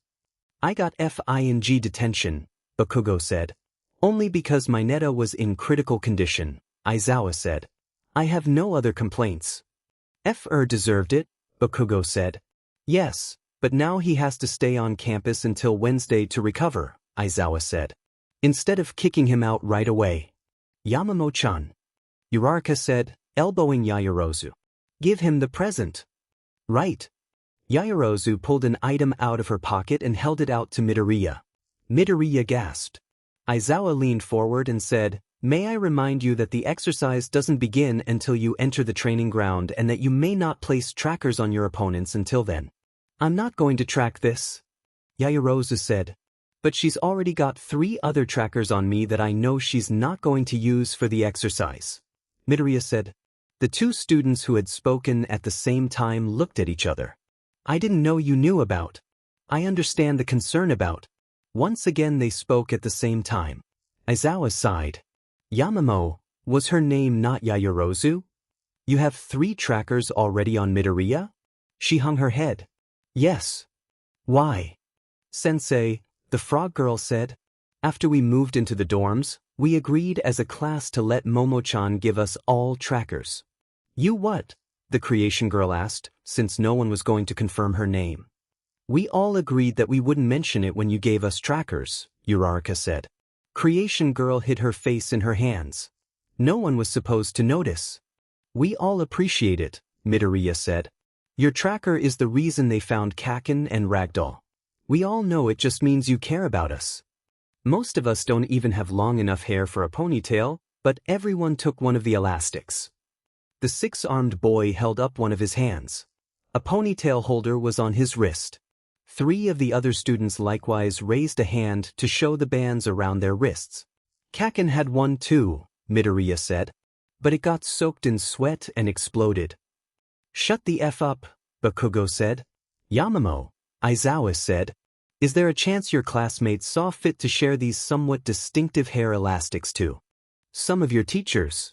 Speaker 1: I got FING detention, Bakugo said. Only because my Neta was in critical condition, Aizawa said. I have no other complaints. Deserved it, Bakugo said. Yes, but now he has to stay on campus until Wednesday to recover, Aizawa said. Instead of kicking him out right away. Yamamo-chan. Uraraka said, elbowing Yaoyorozu. Give him the present. Right. Yaoyorozu pulled an item out of her pocket and held it out to Midoriya. Midoriya gasped. Aizawa leaned forward and said, May I remind you that the exercise doesn't begin until you enter the training ground and that you may not place trackers on your opponents until then. I'm not going to track this, Yaoyorozu said. But she's already got 3 other trackers on me that I know she's not going to use for the exercise. Midoriya said. The 2 students who had spoken at the same time looked at each other. I didn't know you knew about. I understand the concern about. Once again they spoke at the same time. Aizawa sighed. Yamamo, was her name not Yaoyorozu? You have 3 trackers already on Midoriya? She hung her head. Yes. Why? Sensei, the frog girl said. After we moved into the dorms, we agreed as a class to let Momo-chan give us all trackers. You what? The creation girl asked, since no one was going to confirm her name. We all agreed that we wouldn't mention it when you gave us trackers, Uraraka said. Creation girl hid her face in her hands. No one was supposed to notice. We all appreciate it, Midoriya said. Your tracker is the reason they found Kaken and Ragdoll. We all know it just means you care about us. Most of us don't even have long enough hair for a ponytail, but everyone took one of the elastics. The 6-armed boy held up one of his hands. A ponytail holder was on his wrist. 3 of the other students likewise raised a hand to show the bands around their wrists. Kaken had one too, Midoriya said. But it got soaked in sweat and exploded. Shut the F up, Bakugo said. Yamamo, Aizawa said. Is there a chance your classmates saw fit to share these somewhat distinctive hair elastics too? Some of your teachers.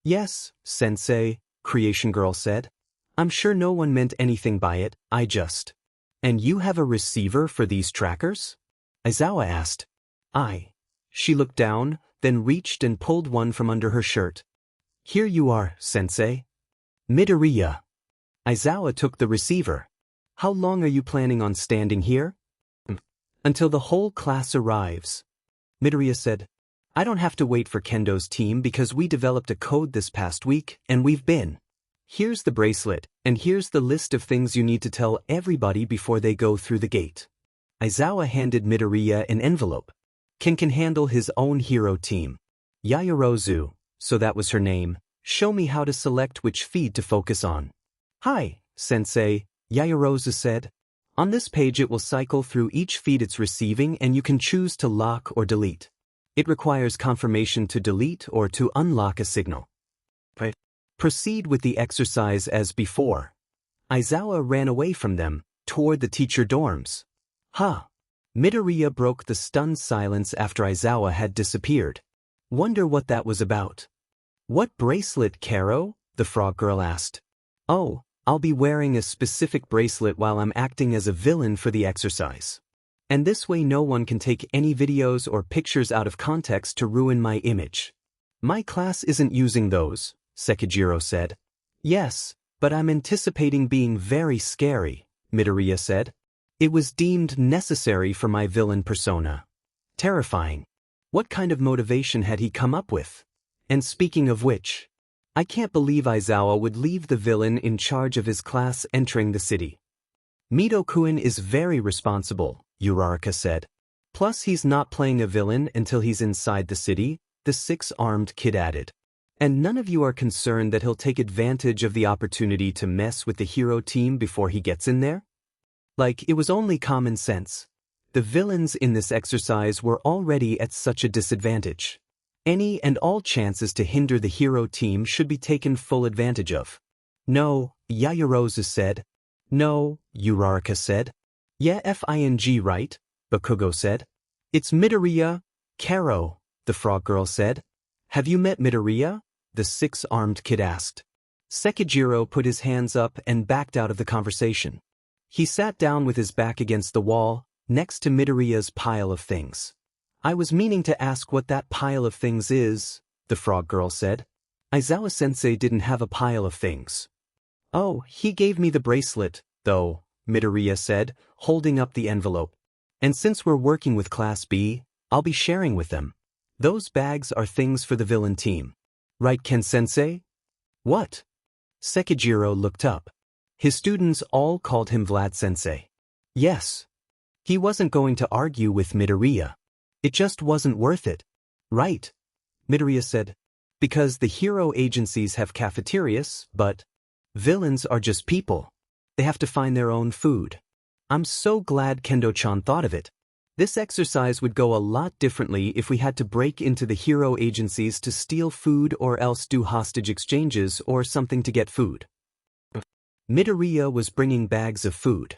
Speaker 1: Yes, Sensei, Creation Girl said. I'm sure no one meant anything by it, I just. And you have a receiver for these trackers? Aizawa asked. She looked down, then reached and pulled one from under her shirt. Here you are, Sensei. Midoriya. Aizawa took the receiver. How long are you planning on standing here? Until the whole class arrives. Midoriya said, I don't have to wait for Kendo's team because we developed a code this past week and we've been. Here's the bracelet, and here's the list of things you need to tell everybody before they go through the gate. Aizawa handed Midoriya an envelope. Ken can handle his own hero team. Yaoyorozu, so that was her name, show me how to select which feed to focus on. Hi, Sensei, Yaoyorozu said. On this page it will cycle through each feed it's receiving and you can choose to lock or delete. It requires confirmation to delete or to unlock a signal. Proceed with the exercise as before. Aizawa ran away from them, toward the teacher dorms. Midoriya broke the stunned silence after Aizawa had disappeared. Wonder what that was about. What bracelet, Karo? The frog girl asked. Oh, I'll be wearing a specific bracelet while I'm acting as a villain for the exercise. And this way no one can take any videos or pictures out of context to ruin my image. My class isn't using those, Sekijiro said. Yes, but I'm anticipating being very scary, Midoriya said. It was deemed necessary for my villain persona. Terrifying. What kind of motivation had he come up with? And speaking of which, I can't believe Aizawa would leave the villain in charge of his class entering the city. Midokuen is very responsible, Uraraka said. Plus he's not playing a villain until he's inside the city, the six-armed kid added. And none of you are concerned that he'll take advantage of the opportunity to mess with the hero team before he gets in there? Like, it was only common sense. The villains in this exercise were already at such a disadvantage. Any and all chances to hinder the hero team should be taken full advantage of. No, Yaoyorozu said. No, Uraraka said. Yeah, FING right, Bakugo said. It's Midoriya, Karo, the frog girl said. Have you met Midoriya? The six-armed kid asked. Sekijiro put his hands up and backed out of the conversation. He sat down with his back against the wall, next to Midoriya's pile of things. I was meaning to ask what that pile of things is, the frog girl said. Aizawa-sensei didn't have a pile of things. Oh, he gave me the bracelet, though, Midoriya said, holding up the envelope. And since we're working with Class B, I'll be sharing with them. Those bags are things for the villain team. Right, Ken-sensei? What? Sekijiro looked up. His students all called him Vlad-sensei. Yes. He wasn't going to argue with Midoriya. It just wasn't worth it. Right, Midoriya said. Because the hero agencies have cafeterias, but villains are just people. They have to find their own food. I'm so glad Kendo-chan thought of it. This exercise would go a lot differently if we had to break into the hero agencies to steal food or else do hostage exchanges or something to get food. Midoriya was bringing bags of food.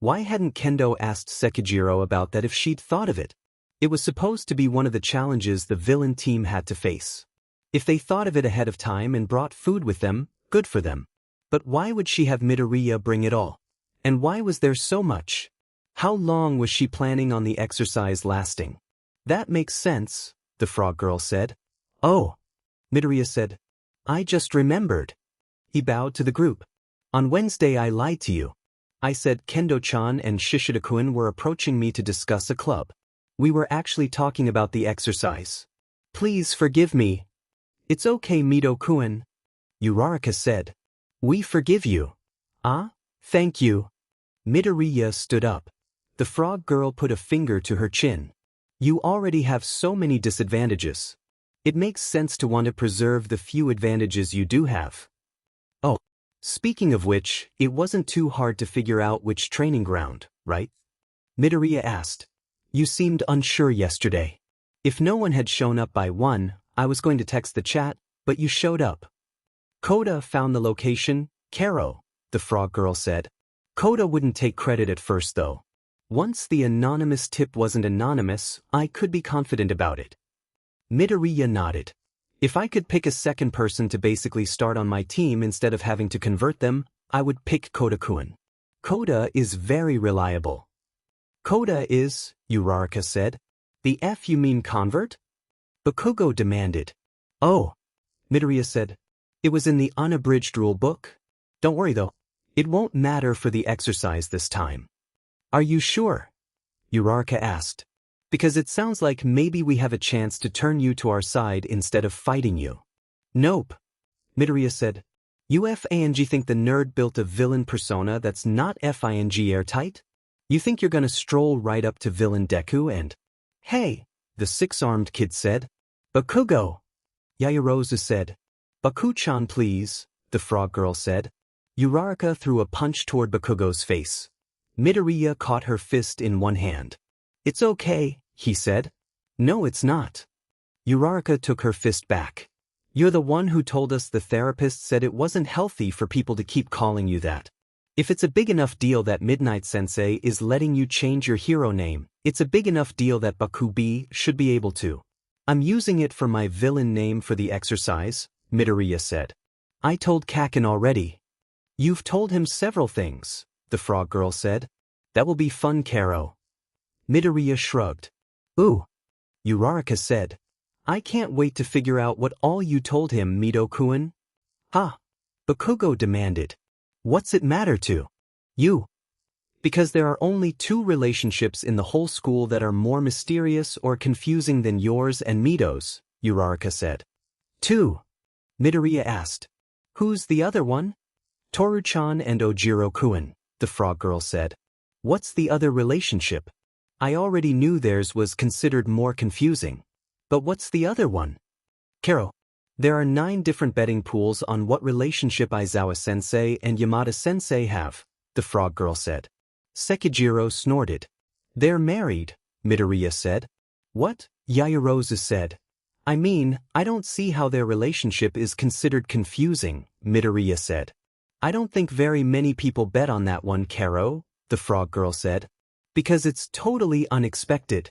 Speaker 1: Why hadn't Kendo asked Sekijiro about that if she'd thought of it? It was supposed to be one of the challenges the villain team had to face. If they thought of it ahead of time and brought food with them, good for them. But why would she have Midoriya bring it all? And why was there so much? How long was she planning on the exercise lasting? That makes sense, the frog girl said. Oh, Midoriya said. I just remembered. He bowed to the group. On Wednesday I lied to you. I said Kendo-chan and Shishida-kun were approaching me to discuss a club. We were actually talking about the exercise. Please forgive me. It's okay, Midokuen. Uraraka said. We forgive you. Ah, thank you. Midoriya stood up. The frog girl put a finger to her chin. You already have so many disadvantages. It makes sense to want to preserve the few advantages you do have. Oh, speaking of which, it wasn't too hard to figure out which training ground, right? Midoriya asked. You seemed unsure yesterday. If no one had shown up by 1, I was going to text the chat, but you showed up. Koda found the location, Karo, the frog girl said. Koda wouldn't take credit at first though. Once the anonymous tip wasn't anonymous, I could be confident about it. Midoriya nodded. If I could pick a second person to basically start on my team instead of having to convert them, I would pick Koda-kun. Koda is very reliable. Koda is, Uraraka said. The F you mean convert? Bakugo demanded. Oh, Midoriya said. It was in the unabridged rule book. Don't worry though. It won't matter for the exercise this time. Are you sure? Uraraka asked. Because it sounds like maybe we have a chance to turn you to our side instead of fighting you. Nope. Midoriya said. You FANG think the nerd built a villain persona that's not FING airtight? You think you're gonna stroll right up to villain Deku and… Hey, the six-armed kid said. Bakugo! Yaoyorozu said. Baku-chan please, the frog girl said. Uraraka threw a punch toward Bakugo's face. Midoriya caught her fist in one hand. It's okay, he said. No, it's not. Uraraka took her fist back. You're the one who told us the therapist said it wasn't healthy for people to keep calling you that. If it's a big enough deal that Midnight Sensei is letting you change your hero name, it's a big enough deal that Bakubi should be able to. I'm using it for my villain name for the exercise, Midoriya said. I told Kaken already. You've told him several things, the frog girl said. That will be fun, Karo. Midoriya shrugged. Ooh. Uraraka said. I can't wait to figure out what all you told him, Mido-kun. Ha! Bakugo demanded. What's it matter to you? Because there are only two relationships in the whole school that are more mysterious or confusing than yours and Mido's, Uraraka said. Two? Midoriya asked. Who's the other one? Toru-chan and Ojiro-kun, the frog girl said. What's the other relationship? I already knew theirs was considered more confusing. But what's the other one? Karo. There are 9 different betting pools on what relationship Aizawa-sensei and Yamada-sensei have, the frog girl said. Sekijiro snorted. They're married, Midoriya said. What? Yaoyorozu said. I mean, I don't see how their relationship is considered confusing, Midoriya said. I don't think very many people bet on that one, Karo, the frog girl said. Because it's totally unexpected.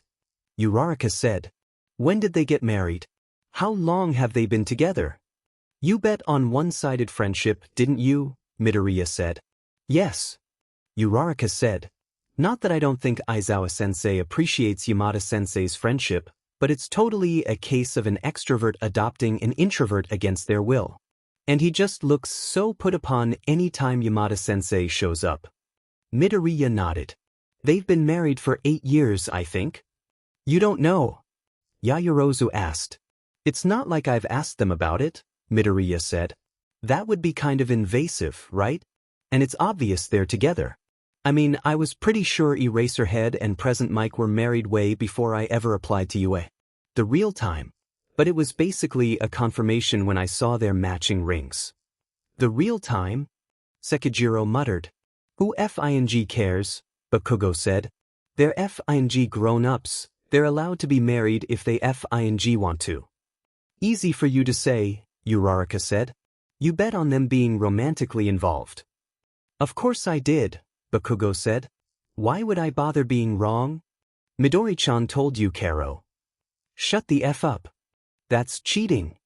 Speaker 1: Uraraka said. When did they get married? How long have they been together? You bet on one-sided friendship, didn't you? Midoriya said. Yes. Uraraka said. Not that I don't think Aizawa-sensei appreciates Yamada-sensei's friendship, but it's totally a case of an extrovert adopting an introvert against their will. And he just looks so put upon any time Yamada-sensei shows up. Midoriya nodded. They've been married for 8 years, I think. You don't know? Yaoyorozu asked. It's not like I've asked them about it, Midoriya said. That would be kind of invasive, right? And it's obvious they're together. I mean, I was pretty sure Eraserhead and Present Mike were married way before I ever applied to UA. The real time. But it was basically a confirmation when I saw their matching rings. The real time? Sekijiro muttered. Who FING cares? Bakugo said. They're FING grown-ups. They're allowed to be married if they FING want to. Easy for you to say, Uraraka said. You bet on them being romantically involved. Of course I did, Bakugo said. Why would I bother being wrong? Midori-chan told you, Karo. Shut the F up. That's cheating,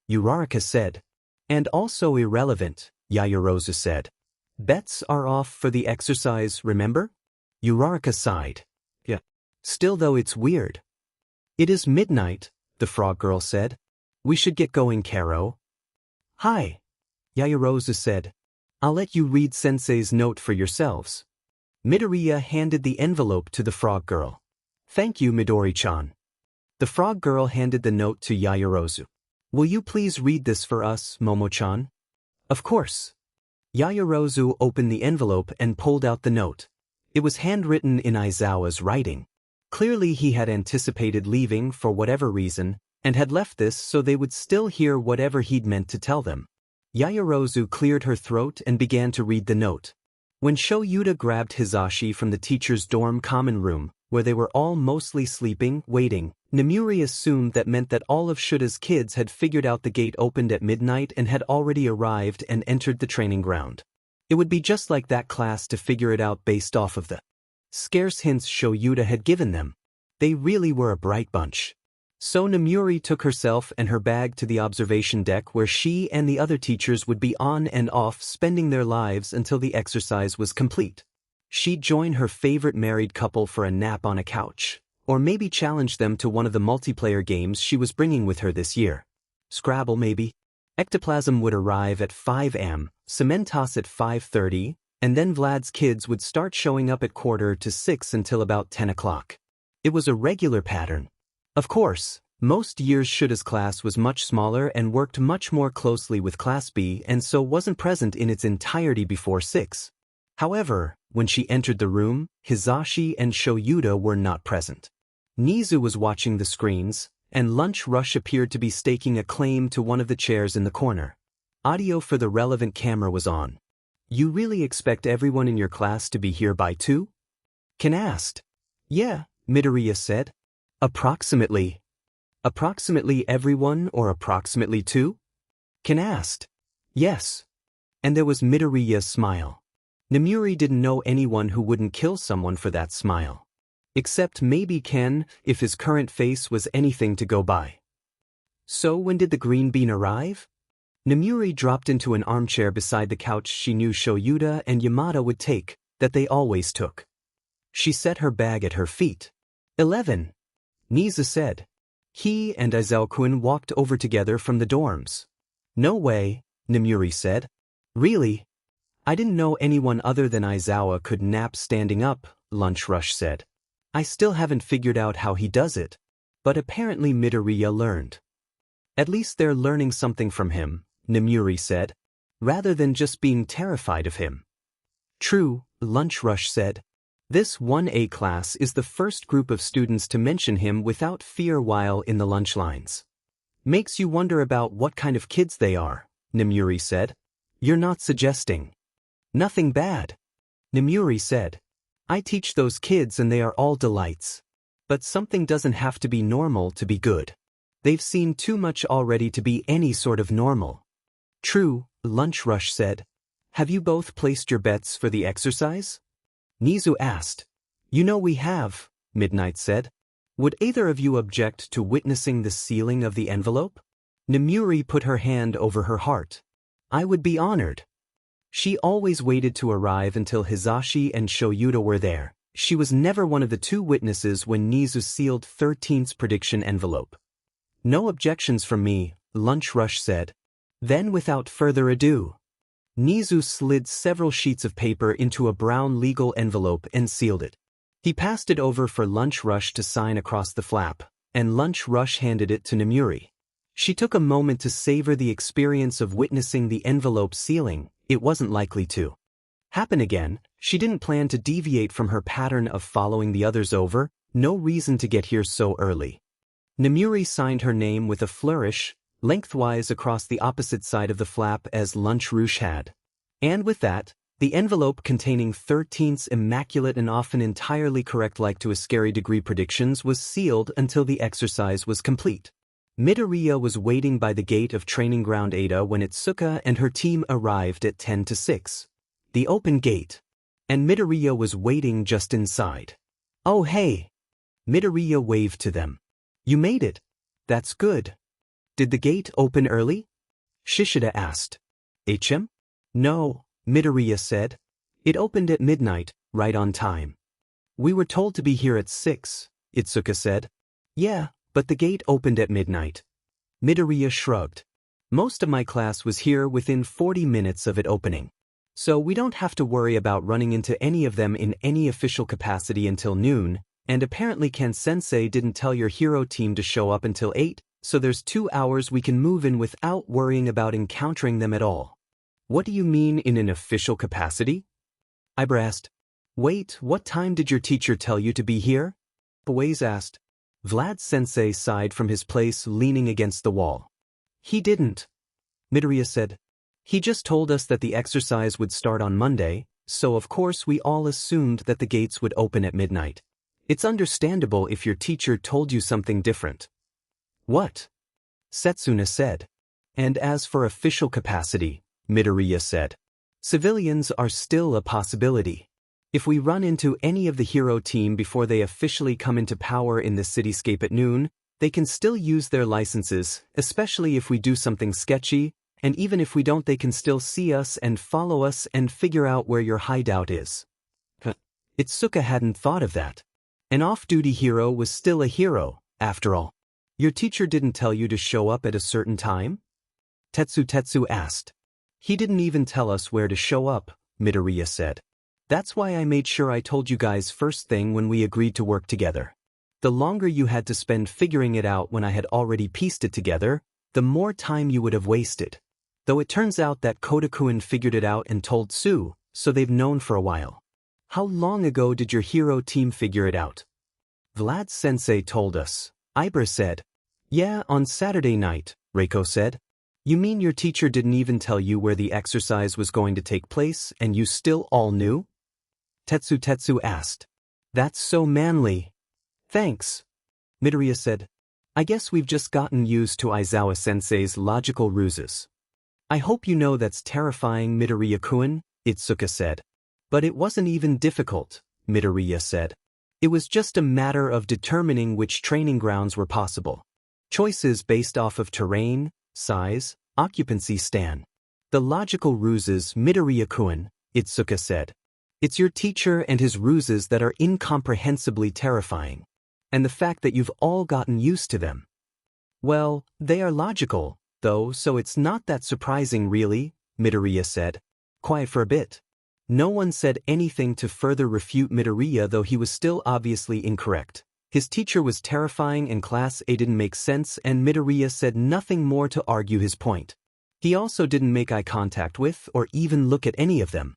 Speaker 1: Uraraka said. And also irrelevant, Yaoyorozu said. Bets are off for the exercise, remember? Uraraka sighed. Yeah. Still though it's weird. It is midnight, the frog girl said. We should get going, Karo. Hi, Yaoyorozu said. I'll let you read Sensei's note for yourselves. Midoriya handed the envelope to the frog girl. Thank you, Midori-chan. The frog girl handed the note to Yaoyorozu. Will you please read this for us, Momo-chan? Of course. Yaoyorozu opened the envelope and pulled out the note. It was handwritten in Aizawa's writing. Clearly he had anticipated leaving for whatever reason, and had left this so they would still hear whatever he'd meant to tell them. Yaoyorozu cleared her throat and began to read the note. When Shoyuta grabbed Hizashi from the teacher's dorm common room, where they were all mostly sleeping, waiting, Namuri assumed that meant that all of Shuta's kids had figured out the gate opened at midnight and had already arrived and entered the training ground. It would be just like that class to figure it out based off of the scarce hints Shoyuta had given them. They really were a bright bunch. So Namuri took herself and her bag to the observation deck where she and the other teachers would be on and off spending their lives until the exercise was complete. She'd join her favorite married couple for a nap on a couch, or maybe challenge them to one of the multiplayer games she was bringing with her this year. Scrabble maybe? Ectoplasm would arrive at 5 am, Cementos at 5:30, And then Vlad's kids would start showing up at 5:45 until about 10 o'clock. It was a regular pattern. Of course, most years Shuta's class was much smaller and worked much more closely with Class B and so wasn't present in its entirety before 6. However, when she entered the room, Hisashi and Shoyuta were not present. Nizu was watching the screens, and Lunch Rush appeared to be staking a claim to one of the chairs in the corner. Audio for the relevant camera was on. "You really expect everyone in your class to be here by 2? Ken asked. "Yeah," Midoriya said. "Approximately. Approximately everyone or approximately 2? Ken asked. "Yes." And there was Midoriya's smile. Nemuri didn't know anyone who wouldn't kill someone for that smile. Except maybe Ken, if his current face was anything to go by. So when did the green bean arrive? Nemuri dropped into an armchair beside the couch she knew Shoyuta and Yamada would take, that they always took. She set her bag at her feet. 11. Nizu said. He and Izuku walked over together from the dorms. "No way," Nemuri said. "Really? I didn't know anyone other than Aizawa could nap standing up," Lunch Rush said. "I still haven't figured out how he does it. But apparently Midoriya learned." "At least they're learning something from him," Nemuri said, "rather than just being terrified of him." "True," Lunch Rush said. "This 1A class is the first group of students to mention him without fear while in the lunch lines. Makes you wonder about what kind of kids they are," Nemuri said. "You're not suggesting nothing bad," Nemuri said. "I teach those kids and they are all delights. But something doesn't have to be normal to be good. They've seen too much already to be any sort of normal." "True," Lunch Rush said. "Have you both placed your bets for the exercise?" Nizu asked. "You know we have," Midnight said. "Would either of you object to witnessing the sealing of the envelope?" Nemuri put her hand over her heart. "I would be honored." She always waited to arrive until Hisashi and Shoyuta were there. She was never one of the 2 witnesses when Nizu sealed 13's prediction envelope. "No objections from me," Lunch Rush said. Then without further ado, Nizu slid several sheets of paper into a brown legal envelope and sealed it. He passed it over for Lunch Rush to sign across the flap, and Lunch Rush handed it to Nemuri. She took a moment to savor the experience of witnessing the envelope sealing. It wasn't likely to happen again. She didn't plan to deviate from her pattern of following the others over. No reason to get here so early. Nemuri signed her name with a flourish, lengthwise across the opposite side of the flap as Lunch Rush had. And with that, the envelope containing 13's immaculate and often entirely correct like to a scary degree predictions was sealed until the exercise was complete. Midoriya was waiting by the gate of Training Ground Ada when Itsuka and her team arrived at 10-6. The open gate. And Midoriya was waiting just inside. "Oh hey!" Midoriya waved to them. "You made it. That's good. Did the gate open early?" Shishida asked. "HM? No," Midoriya said. "It opened at midnight, right on time." "We were told to be here at 6, Itsuka said. "Yeah, but the gate opened at midnight." Midoriya shrugged. "Most of my class was here within 40 minutes of it opening. So we don't have to worry about running into any of them in any official capacity until noon, and apparently Ken-sensei didn't tell your hero team to show up until 8, so there's 2 hours we can move in without worrying about encountering them at all." "What do you mean in an official capacity?" Ibra asked. "Wait, what time did your teacher tell you to be here?" Boaz asked. Vlad-sensei sighed from his place leaning against the wall. "He didn't," Midoriya said. "He just told us that the exercise would start on Monday, so of course we all assumed that the gates would open at midnight. It's understandable if your teacher told you something different." "What?" Setsuna said. "And as for official capacity," Midoriya said, "civilians are still a possibility. If we run into any of the hero team before they officially come into power in the cityscape at noon, they can still use their licenses, especially if we do something sketchy, and even if we don't they can still see us and follow us and figure out where your hideout is." Itsuka hadn't thought of that. An off-duty hero was still a hero, after all. "Your teacher didn't tell you to show up at a certain time?" Tetsu asked. "He didn't even tell us where to show up," Midoriya said. That's why I made sure I told you guys first thing when we agreed to work together. The longer you had to spend figuring it out when I had already pieced it together, the more time you would have wasted. Though it turns out that Kodakuin figured it out and told Sue, so they've known for a while. How long ago did your hero team figure it out? Vlad-sensei told us, Ibra said. Yeah, on Saturday night, Reiko said. You mean your teacher didn't even tell you where the exercise was going to take place and you still all knew? Tetsu asked. That's so manly. Thanks. Midoriya said. I guess we've just gotten used to Aizawa-sensei's logical ruses. I hope you know that's terrifying, Midoriya-kun, Itsuka said. But it wasn't even difficult, Midoriya said. It was just a matter of determining which training grounds were possible. Choices based off of terrain, size, occupancy stan. The logical ruses, Midoriya-kun, Itsuka said. It's your teacher and his ruses that are incomprehensibly terrifying. And the fact that you've all gotten used to them. Well, they are logical, though, so it's not that surprising really, Midoriya said. Quiet for a bit. No one said anything to further refute Midoriya, though he was still obviously incorrect. His teacher was terrifying and Class A didn't make sense, and Midoriya said nothing more to argue his point. He also didn't make eye contact with or even look at any of them.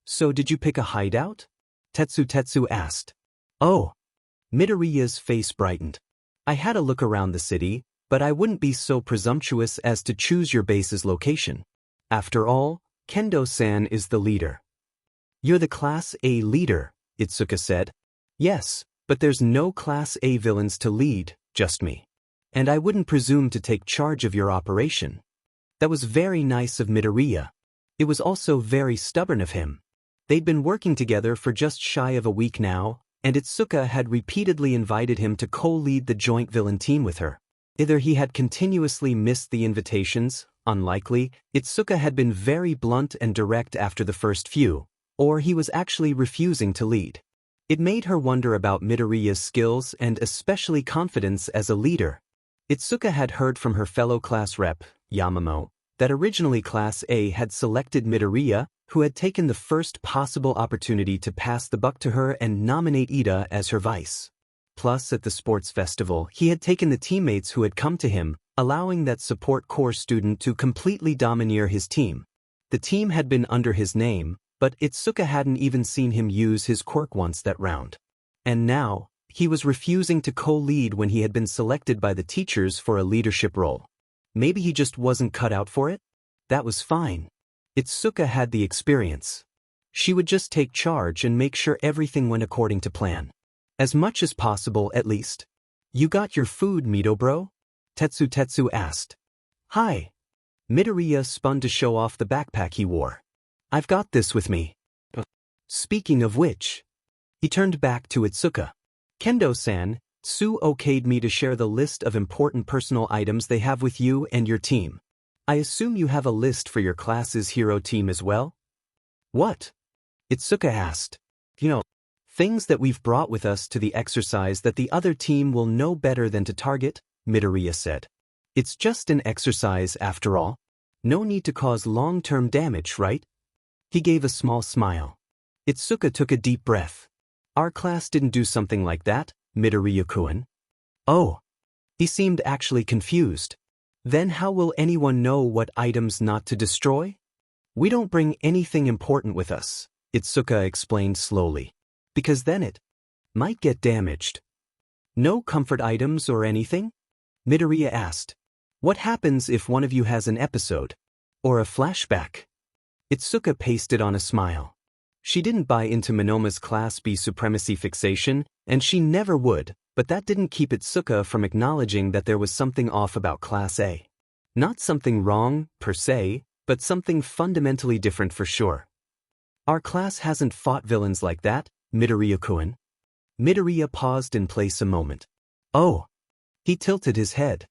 Speaker 1: So did you pick a hideout? Tetsu asked. Oh. Midoriya's face brightened. I had a look around the city, but I wouldn't be so presumptuous as to choose your base's location. After all, Kendo-san is the leader. You're the Class A leader, Itsuka said. Yes, but there's no Class A villains to lead, just me. And I wouldn't presume to take charge of your operation. That was very nice of Midoriya. It was also very stubborn of him. They'd been working together for just shy of a week now, and Itsuka had repeatedly invited him to co-lead the joint villain team with her. Either he had continuously missed the invitations, unlikely, Itsuka had been very blunt and direct after the first few, or he was actually refusing to lead. It made her wonder about Midoriya's skills and especially confidence as a leader. Itsuka had heard from her fellow class rep, Yamamo, that originally Class A had selected Midoriya, who had taken the first possible opportunity to pass the buck to her and nominate Ida as her vice. Plus, at the sports festival, he had taken the teammates who had come to him, allowing that support corps student to completely domineer his team. The team had been under his name, but Itsuka hadn't even seen him use his quirk once that round. And now, he was refusing to co-lead when he had been selected by the teachers for a leadership role. Maybe he just wasn't cut out for it? That was fine. Itsuka had the experience. She would just take charge and make sure everything went according to plan. As much as possible, at least. You got your food, Mido bro? Tetsu asked. Hi. Midoriya spun to show off the backpack he wore. I've got this with me. Speaking of which. He turned back to Itsuka. Kendo-san, Sue okayed me to share the list of important personal items they have with you and your team. I assume you have a list for your class's hero team as well? What? Itsuka asked. Things that we've brought with us to the exercise that the other team will know better than to target, Midoriya said. It's just an exercise after all. No need to cause long-term damage, right? He gave a small smile. Itsuka took a deep breath. Our class didn't do something like that, Midoriya-kun. Oh. He seemed actually confused. Then how will anyone know what items not to destroy? We don't bring anything important with us, Itsuka explained slowly. Because then it might get damaged. No comfort items or anything? Midoriya asked. What happens if one of you has an episode? Or a flashback? Itsuka pasted on a smile. She didn't buy into Monoma's Class B supremacy fixation, and she never would, but that didn't keep Itsuka from acknowledging that there was something off about Class A. Not something wrong, per se, but something fundamentally different for sure. Our class hasn't fought villains like that, Midoriya-kun. Midoriya paused in place a moment. Oh. He tilted his head.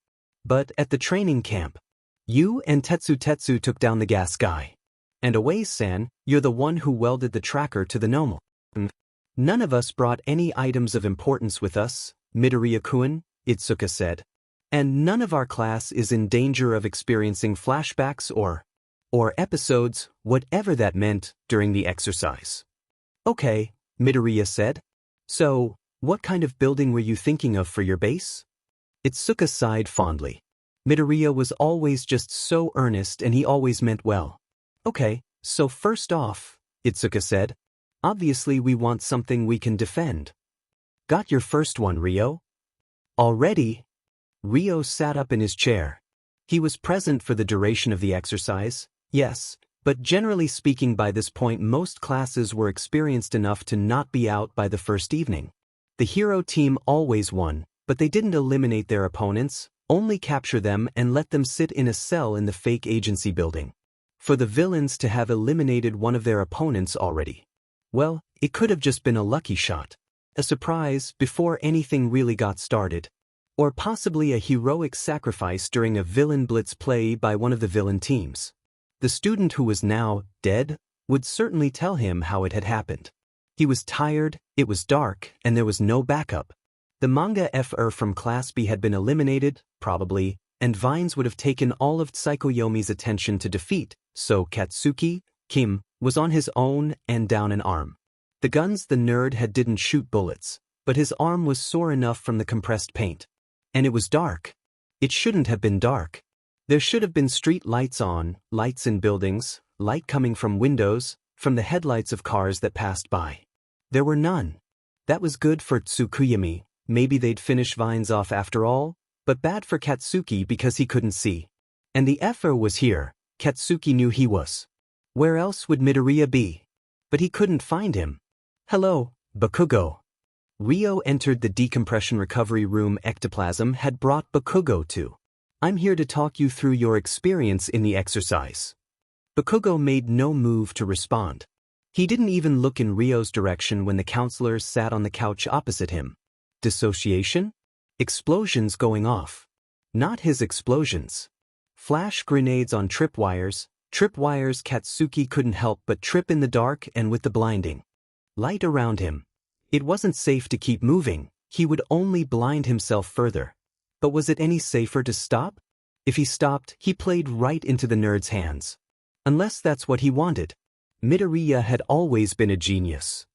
Speaker 1: But at the training camp, you and Tetsu took down the gas guy. And Away-san, you're the one who welded the tracker to the normal. None of us brought any items of importance with us, Midoriya-kun, Itsuka said. And none of our class is in danger of experiencing flashbacks or... or episodes, whatever that meant, during the exercise. Okay, Midoriya said. So, what kind of building were you thinking of for your base? Itsuka sighed fondly. Midoriya was always just so earnest and he always meant well. Okay, so first off, Itsuka said, obviously we want something we can defend. Got your first one, Ryo? Already? Ryo sat up in his chair. He was present for the duration of the exercise, yes, but generally speaking by this point most classes were experienced enough to not be out by the first evening. The hero team always won, but they didn't eliminate their opponents, only capture them and let them sit in a cell in the fake agency building. For the villains to have eliminated one of their opponents already. Well, it could have just been a lucky shot. A surprise before anything really got started. Or possibly a heroic sacrifice during a villain blitz play by one of the villain teams. The student who was now dead would certainly tell him how it had happened. He was tired, it was dark, and there was no backup. The manga FR from Class B had been eliminated, probably, and Vines would have taken all of Tsukuyomi's attention to defeat, so Katsuki, Kim, was on his own and down an arm. The guns the nerd had didn't shoot bullets, but his arm was sore enough from the compressed paint. And it was dark. It shouldn't have been dark. There should have been street lights on, lights in buildings, light coming from windows, from the headlights of cars that passed by. There were none. That was good for Tsukuyomi, maybe they'd finish Vines off after all, but bad for Katsuki because he couldn't see. And the FR was here, Katsuki knew he was. Where else would Midoriya be? But he couldn't find him. Hello, Bakugo. Ryo entered the decompression recovery room ectoplasm had brought Bakugo to. I'm here to talk you through your experience in the exercise. Bakugo made no move to respond. He didn't even look in Ryo's direction when the counselors sat on the couch opposite him. Dissociation? Explosions going off. Not his explosions. Flash grenades on tripwires Katsuki couldn't help but trip in the dark and with the blinding light around him. It wasn't safe to keep moving, he would only blind himself further. But was it any safer to stop? If he stopped, he played right into the nerd's hands. Unless that's what he wanted. Midoriya had always been a genius.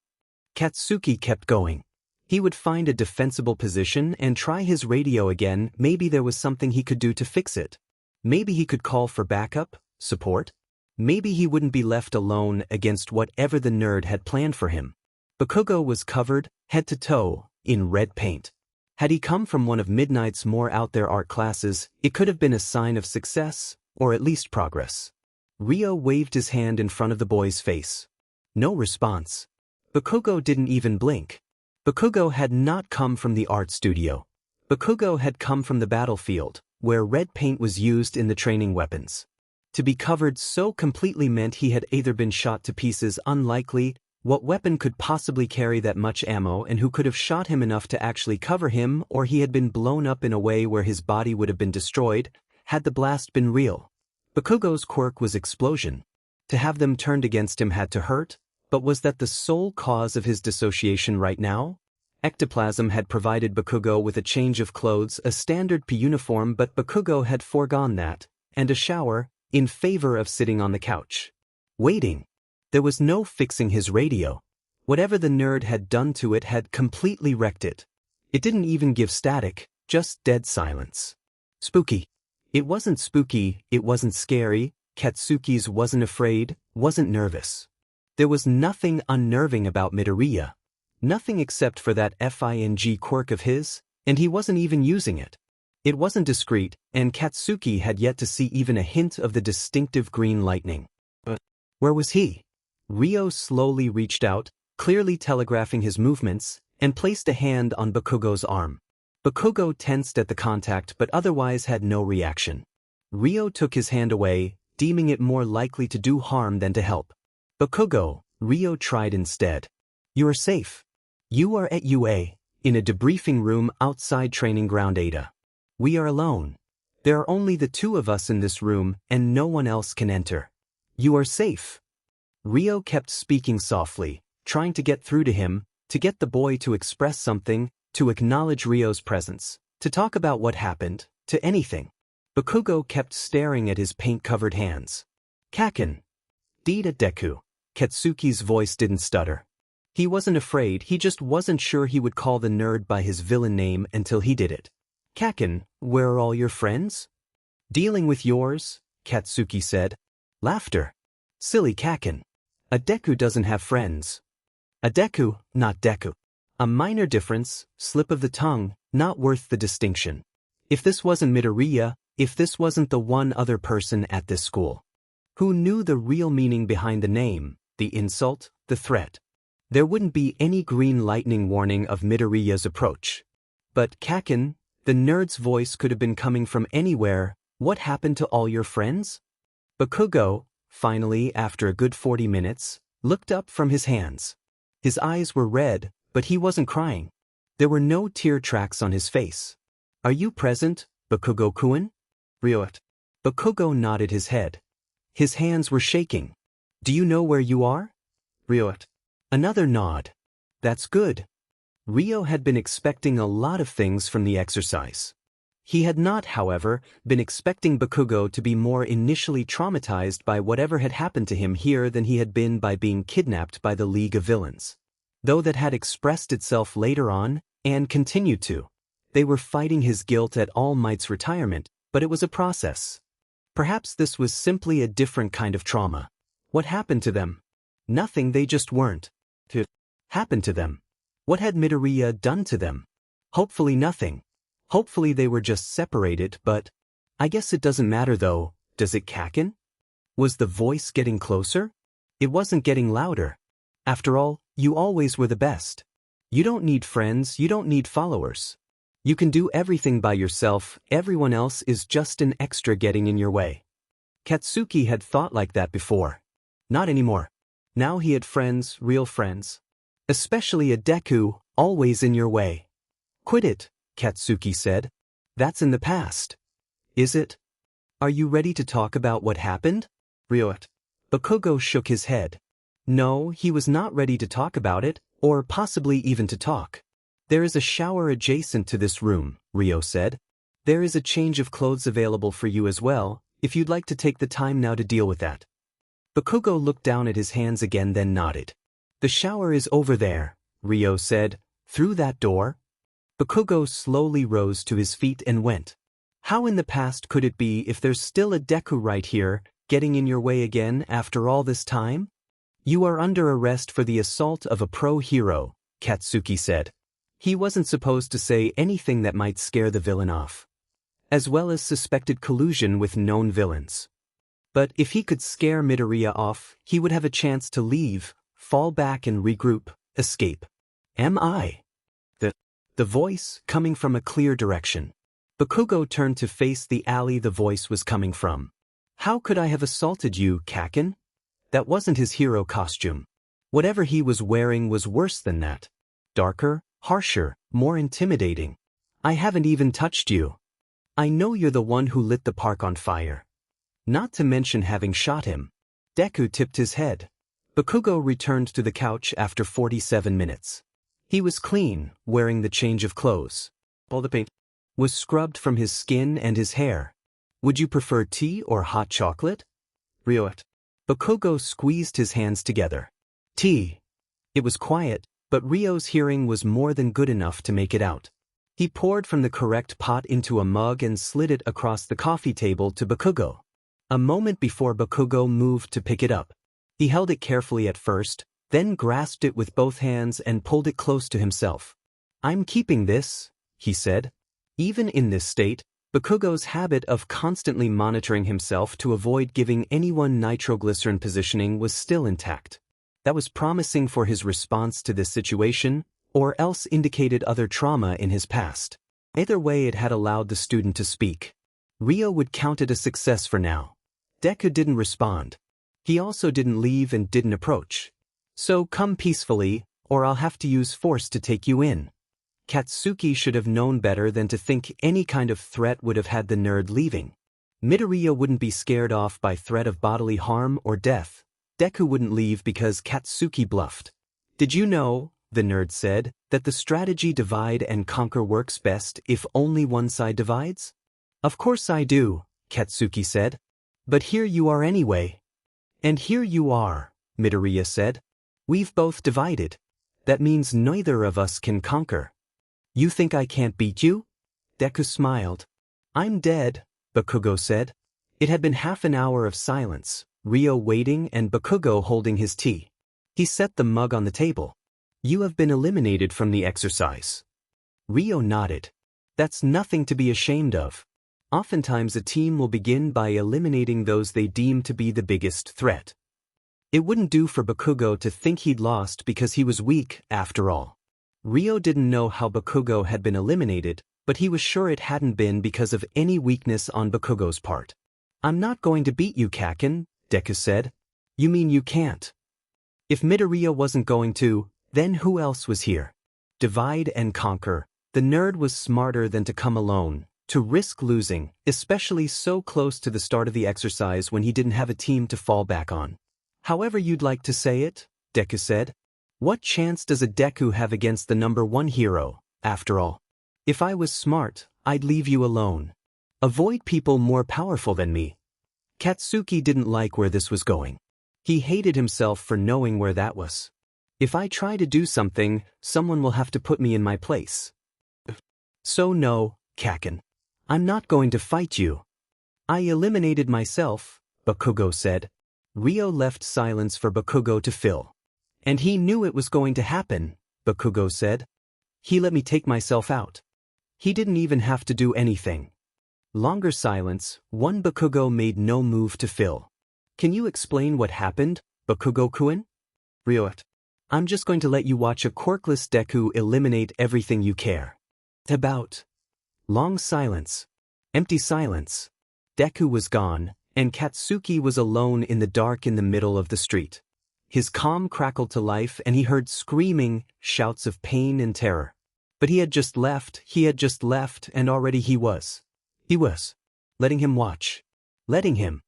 Speaker 1: Katsuki kept going. He would find a defensible position and try his radio again, maybe there was something he could do to fix it. Maybe he could call for backup, support. Maybe he wouldn't be left alone against whatever the nerd had planned for him. Bakugo was covered, head to toe, in red paint. Had he come from one of Midnight's more out-there art classes, it could have been a sign of success, or at least progress. Ryo waved his hand in front of the boy's face. No response. Bakugo didn't even blink. Bakugo had not come from the art studio. Bakugo had come from the battlefield, where red paint was used in the training weapons. To be covered so completely meant he had either been shot to pieces unlikely. What weapon could possibly carry that much ammo and who could have shot him enough to actually cover him, or he had been blown up in a way where his body would have been destroyed, had the blast been real. Bakugo's quirk was explosion. To have them turned against him had to hurt, but was that the sole cause of his dissociation right now? Ectoplasm had provided Bakugo with a change of clothes, a standard P uniform, but Bakugo had foregone that, and a shower, in favor of sitting on the couch. Waiting. There was no fixing his radio. Whatever the nerd had done to it had completely wrecked it. It didn't even give static, just dead silence. Spooky. It wasn't spooky, it wasn't scary, Katsuki's wasn't afraid, wasn't nervous. There was nothing unnerving about Midoriya. Nothing except for that FING quirk of his, and he wasn't even using it. It wasn't discreet, and Katsuki had yet to see even a hint of the distinctive green lightning. But where was he? Ryo slowly reached out, clearly telegraphing his movements, and placed a hand on Bakugo's arm. Bakugo tensed at the contact but otherwise had no reaction. Ryo took his hand away, deeming it more likely to do harm than to help. Bakugo, Ryo tried instead. You are safe. You are at UA, in a debriefing room outside training ground Ada. We are alone. There are only the two of us in this room and no one else can enter. You are safe. Ryo kept speaking softly, trying to get through to him, to get the boy to express something, to acknowledge Ryo's presence, to talk about what happened, to anything. Bakugo kept staring at his paint-covered hands. Kaken. Dita Deku. Katsuki's voice didn't stutter. He wasn't afraid, he just wasn't sure he would call the nerd by his villain name until he did it. Kaken, where are all your friends? Dealing with yours, Katsuki said. Laughter. Silly Kaken. A Deku doesn't have friends. A Deku, not Deku. A minor difference, slip of the tongue, not worth the distinction. If this wasn't Midoriya, if this wasn't the one other person at this school who knew the real meaning behind the name, the insult, the threat, there wouldn't be any green lightning warning of Midoriya's approach. But Kaken, the nerd's voice could have been coming from anywhere. What happened to all your friends? Bakugo, finally after a good 40 minutes, looked up from his hands. His eyes were red, but he wasn't crying. There were no tear tracks on his face. Are you present, Bakugo-kun? Ryot. Bakugo nodded his head. His hands were shaking. Do you know where you are? Ryot. Another nod. That's good. Ryo had been expecting a lot of things from the exercise. He had not, however, been expecting Bakugo to be more initially traumatized by whatever had happened to him here than he had been by being kidnapped by the League of Villains. Though that had expressed itself later on, and continued to. They were fighting his guilt at All Might's retirement, but it was a process. Perhaps this was simply a different kind of trauma. What happened to them? Nothing, they just weren't. It happened to them. What had Midoriya done to them? Hopefully nothing. Hopefully they were just separated, but I guess it doesn't matter though, does it, Kaken? Was the voice getting closer? It wasn't getting louder. After all, you always were the best. You don't need friends, you don't need followers. You can do everything by yourself, everyone else is just an extra getting in your way. Katsuki had thought like that before. Not anymore. Now he had friends, real friends. Especially a Deku, always in your way. Quit it, Katsuki said. That's in the past. Is it? Are you ready to talk about what happened? Ryot. Bakugo shook his head. No, he was not ready to talk about it, or possibly even to talk. There is a shower adjacent to this room, Ryo said. There is a change of clothes available for you as well, if you'd like to take the time now to deal with that. Bakugo looked down at his hands again, then nodded. The shower is over there, Ryo said. Through that door? Bakugo slowly rose to his feet and went. How in the past could it be if there's still a Deku right here, getting in your way again after all this time? You are under arrest for the assault of a pro-hero, Katsuki said. He wasn't supposed to say anything that might scare the villain off, as well as suspected collusion with known villains. But if he could scare Midoriya off, he would have a chance to leave, fall back and regroup, escape. Am I? The voice, coming from a clear direction. Bakugo turned to face the alley the voice was coming from. How could I have assaulted you, Kaken? That wasn't his hero costume. Whatever he was wearing was worse than that. Darker, harsher, more intimidating. I haven't even touched you. I know you're the one who lit the park on fire. Not to mention having shot him. Deku tipped his head. Bakugo returned to the couch after 47 minutes. He was clean, wearing the change of clothes. All the paint was scrubbed from his skin and his hair. Would you prefer tea or hot chocolate? Ryot. Bakugo squeezed his hands together. Tea. It was quiet, but Ryo's hearing was more than good enough to make it out. He poured from the correct pot into a mug and slid it across the coffee table to Bakugo. A moment before Bakugo moved to pick it up. He held it carefully at first, then grasped it with both hands and pulled it close to himself. I'm keeping this, he said. Even in this state, Bakugo's habit of constantly monitoring himself to avoid giving anyone nitroglycerin positioning was still intact. That was promising for his response to this situation, or else indicated other trauma in his past. Either way, it had allowed the student to speak. Ryo would count it a success for now. Deku didn't respond. He also didn't leave and didn't approach. So come peacefully, or I'll have to use force to take you in. Katsuki should have known better than to think any kind of threat would have had the nerd leaving. Midoriya wouldn't be scared off by threat of bodily harm or death. Deku wouldn't leave because Katsuki bluffed. Did you know, the nerd said, that the strategy divide and conquer works best if only one side divides? Of course I do, Katsuki said. But here you are anyway. And here you are, Midoriya said. We've both divided. That means neither of us can conquer. You think I can't beat you? Deku smiled. I'm dead, Bakugo said. It had been half an hour of silence, Rio waiting and Bakugo holding his tea. He set the mug on the table. You have been eliminated from the exercise. Rio nodded. That's nothing to be ashamed of. Oftentimes a team will begin by eliminating those they deem to be the biggest threat. It wouldn't do for Bakugo to think he'd lost because he was weak, after all. Rio didn't know how Bakugo had been eliminated, but he was sure it hadn't been because of any weakness on Bakugo's part. I'm not going to beat you, Kaken, Deku said. You mean you can't? If Midoriya wasn't going to, then who else was here? Divide and conquer. The nerd was smarter than to come alone, to risk losing, especially so close to the start of the exercise when he didn't have a team to fall back on. However you'd like to say it, Deku said. What chance does a Deku have against the #1 hero, after all? If I was smart, I'd leave you alone. Avoid people more powerful than me. Katsuki didn't like where this was going. He hated himself for knowing where that was. If I try to do something, someone will have to put me in my place. So no, Kaken. I'm not going to fight you. I eliminated myself, Bakugo said. Rio left silence for Bakugo to fill. And he knew it was going to happen, Bakugo said. He let me take myself out. He didn't even have to do anything. Longer silence, one Bakugo made no move to fill. Can you explain what happened, Bakugo-kun? Rio, I'm just going to let you watch a quirkless Deku eliminate everything you care about. Long silence. Empty silence. Deku was gone, and Katsuki was alone in the dark in the middle of the street. His calm crackled to life and he heard screaming, shouts of pain and terror. But he had just left, and already he was. Letting him watch. Letting him.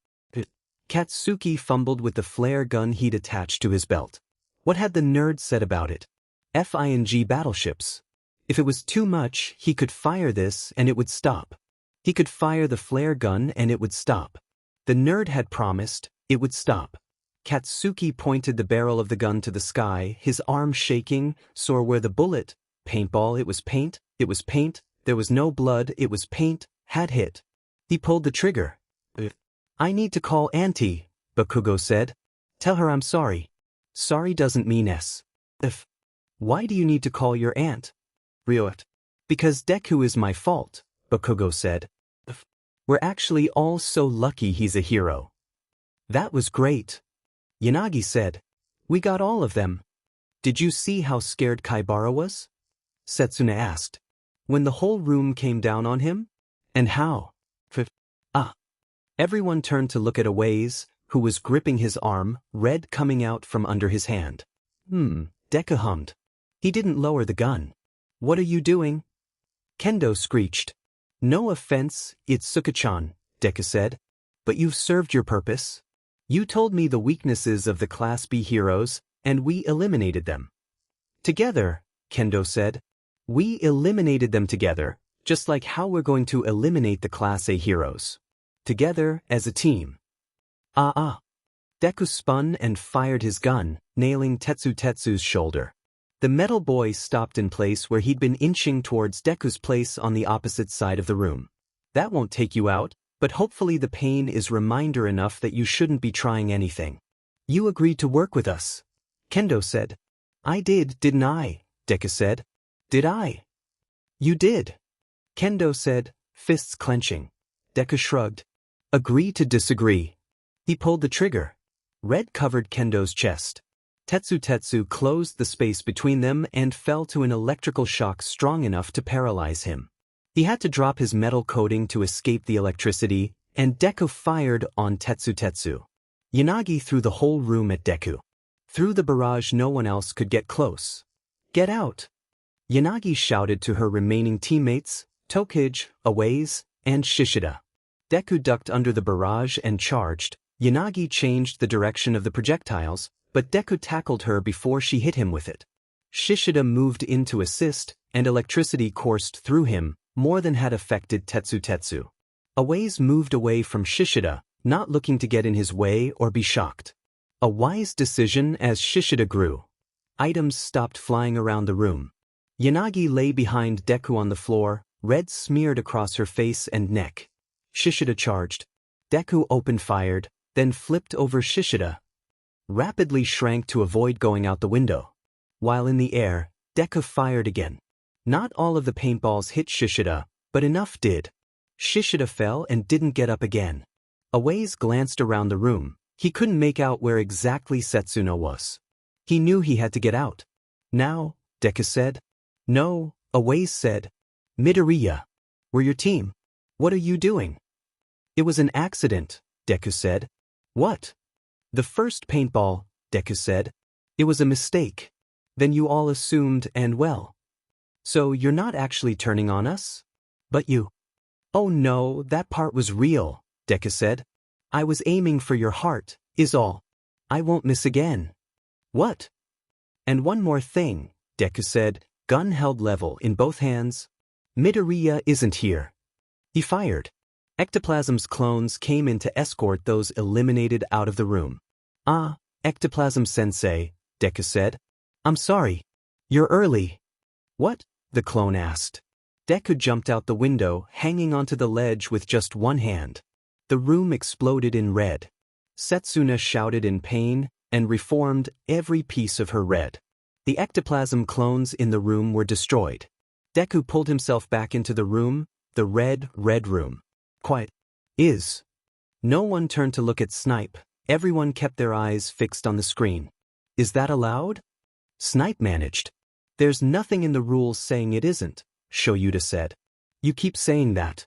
Speaker 1: Katsuki fumbled with the flare gun he'd attached to his belt. What had the nerd said about it? FING battleships. If it was too much, he could fire this and it would stop. He could fire the flare gun and it would stop. The nerd had promised, it would stop. Katsuki pointed the barrel of the gun to the sky, his arm shaking, sore where the bullet, paintball, it was paint, there was no blood, it was paint, had hit. He pulled the trigger. I need to call Auntie, Bakugo said. Tell her I'm sorry. Sorry doesn't mean S. If. Why do you need to call your aunt? Rio. Because Deku is my fault, Bakugo said. We're actually all so lucky he's a hero. That was great. Yanagi said. We got all of them. Did you see how scared Kaibara was? Setsuna asked. When the whole room came down on him? And how? Everyone turned to look at Awaze, who was gripping his arm, red coming out from under his hand. Deku hummed. He didn't lower the gun. What are you doing? Kendo screeched. No offense, Itsuka-chan, Deku said. But you've served your purpose. You told me the weaknesses of the Class B heroes, and we eliminated them. Together, Kendo said. We eliminated them together, just like how we're going to eliminate the Class A heroes. Together, as a team. Deku spun and fired his gun, nailing Tetsu's shoulder. The metal boy stopped in place where he'd been inching towards Deku's place on the opposite side of the room. That won't take you out, but hopefully the pain is reminder enough that you shouldn't be trying anything. You agreed to work with us, Kendo said. I did, didn't I? Deku said. Did I? You did. Kendo said, fists clenching. Deku shrugged. Agree to disagree. He pulled the trigger. Red covered Kendo's chest. Tetsu closed the space between them and fell to an electrical shock strong enough to paralyze him. He had to drop his metal coating to escape the electricity, and Deku fired on Tetsu. Yanagi threw the whole room at Deku. Through the barrage no one else could get close. Get out! Yanagi shouted to her remaining teammates, Tokage, Awaze, and Shishida. Deku ducked under the barrage and charged. Yanagi changed the direction of the projectiles, but Deku tackled her before she hit him with it. Shishida moved in to assist, and electricity coursed through him, more than had affected Tetsu. Awaze moved away from Shishida, not looking to get in his way or be shocked. A wise decision as Shishida grew. Items stopped flying around the room. Yanagi lay behind Deku on the floor, red smeared across her face and neck. Shishida charged. Deku open-fired, then flipped over Shishida. Rapidly shrank to avoid going out the window. While in the air, Deku fired again. Not all of the paintballs hit Shishida, but enough did. Shishida fell and didn't get up again. Awaze glanced around the room. He couldn't make out where exactly Setsuna was. He knew he had to get out. Now, Deku said. No, Awaze said. Midoriya. We're your team. What are you doing? It was an accident, Deku said. What? The first paintball, Deku said. It was a mistake. Then you all assumed and well. So you're not actually turning on us? But you. Oh no, that part was real, Deku said. I was aiming for your heart, is all. I won't miss again. What? And one more thing, Deku said, gun held level in both hands. Midoriya isn't here. He fired. Ectoplasm's clones came in to escort those eliminated out of the room. Ah, Ectoplasm-sensei, Deku said. I'm sorry. You're early. What? The clone asked. Deku jumped out the window, hanging onto the ledge with just one hand. The room exploded in red. Setsuna shouted in pain and reformed every piece of her red. The ectoplasm clones in the room were destroyed. Deku pulled himself back into the room, the red room. Quiet. No one turned to look at Snipe. Everyone kept their eyes fixed on the screen. Is that allowed? Snipe managed. There's nothing in the rules saying it isn't, Shoyuta said. You keep saying that.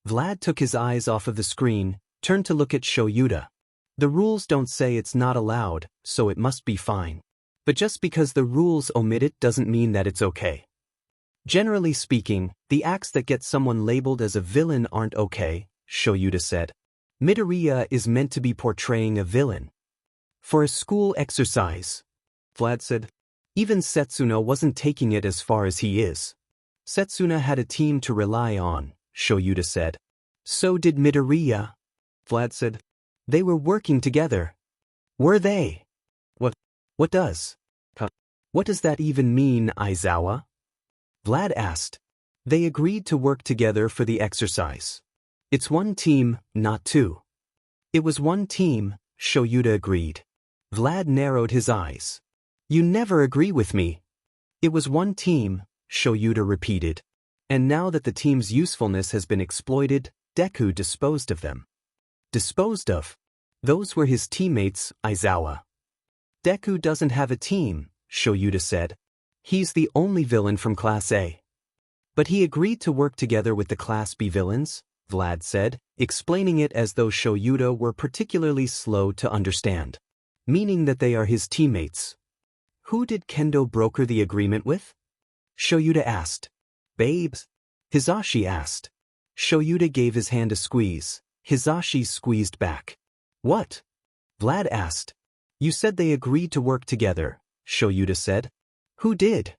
Speaker 1: Vlad took his eyes off of the screen, turned to look at Shoyuta. The rules don't say it's not allowed, so it must be fine. But just because the rules omit it doesn't mean that it's okay. Generally speaking, the acts that get someone labeled as a villain aren't okay, Shoyuta said. Midoriya is meant to be portraying a villain. For a school exercise, Vlad said. Even Setsuna wasn't taking it as far as he is. Setsuna had a team to rely on, Shoyuta said. So did Midoriya, Vlad said. They were working together. Were they? What does that even mean, Aizawa? Vlad asked. They agreed to work together for the exercise. It's one team, not two. It was one team, Shoyuta agreed. Vlad narrowed his eyes. You never agree with me. It was one team, Shoyuta repeated. And now that the team's usefulness has been exploited, Deku disposed of them. Disposed of? Those were his teammates, Aizawa. Deku doesn't have a team, Shoyuta said. He's the only villain from Class A. But he agreed to work together with the Class B villains, Vlad said, explaining it as though Shoyuta were particularly slow to understand. Meaning that they are his teammates. Who did Kendo broker the agreement with? Shoyuta asked. Babes? Hisashi asked. Shoyuta gave his hand a squeeze. Hisashi squeezed back. What? Vlad asked. You said they agreed to work together, Shoyuta said. Who did?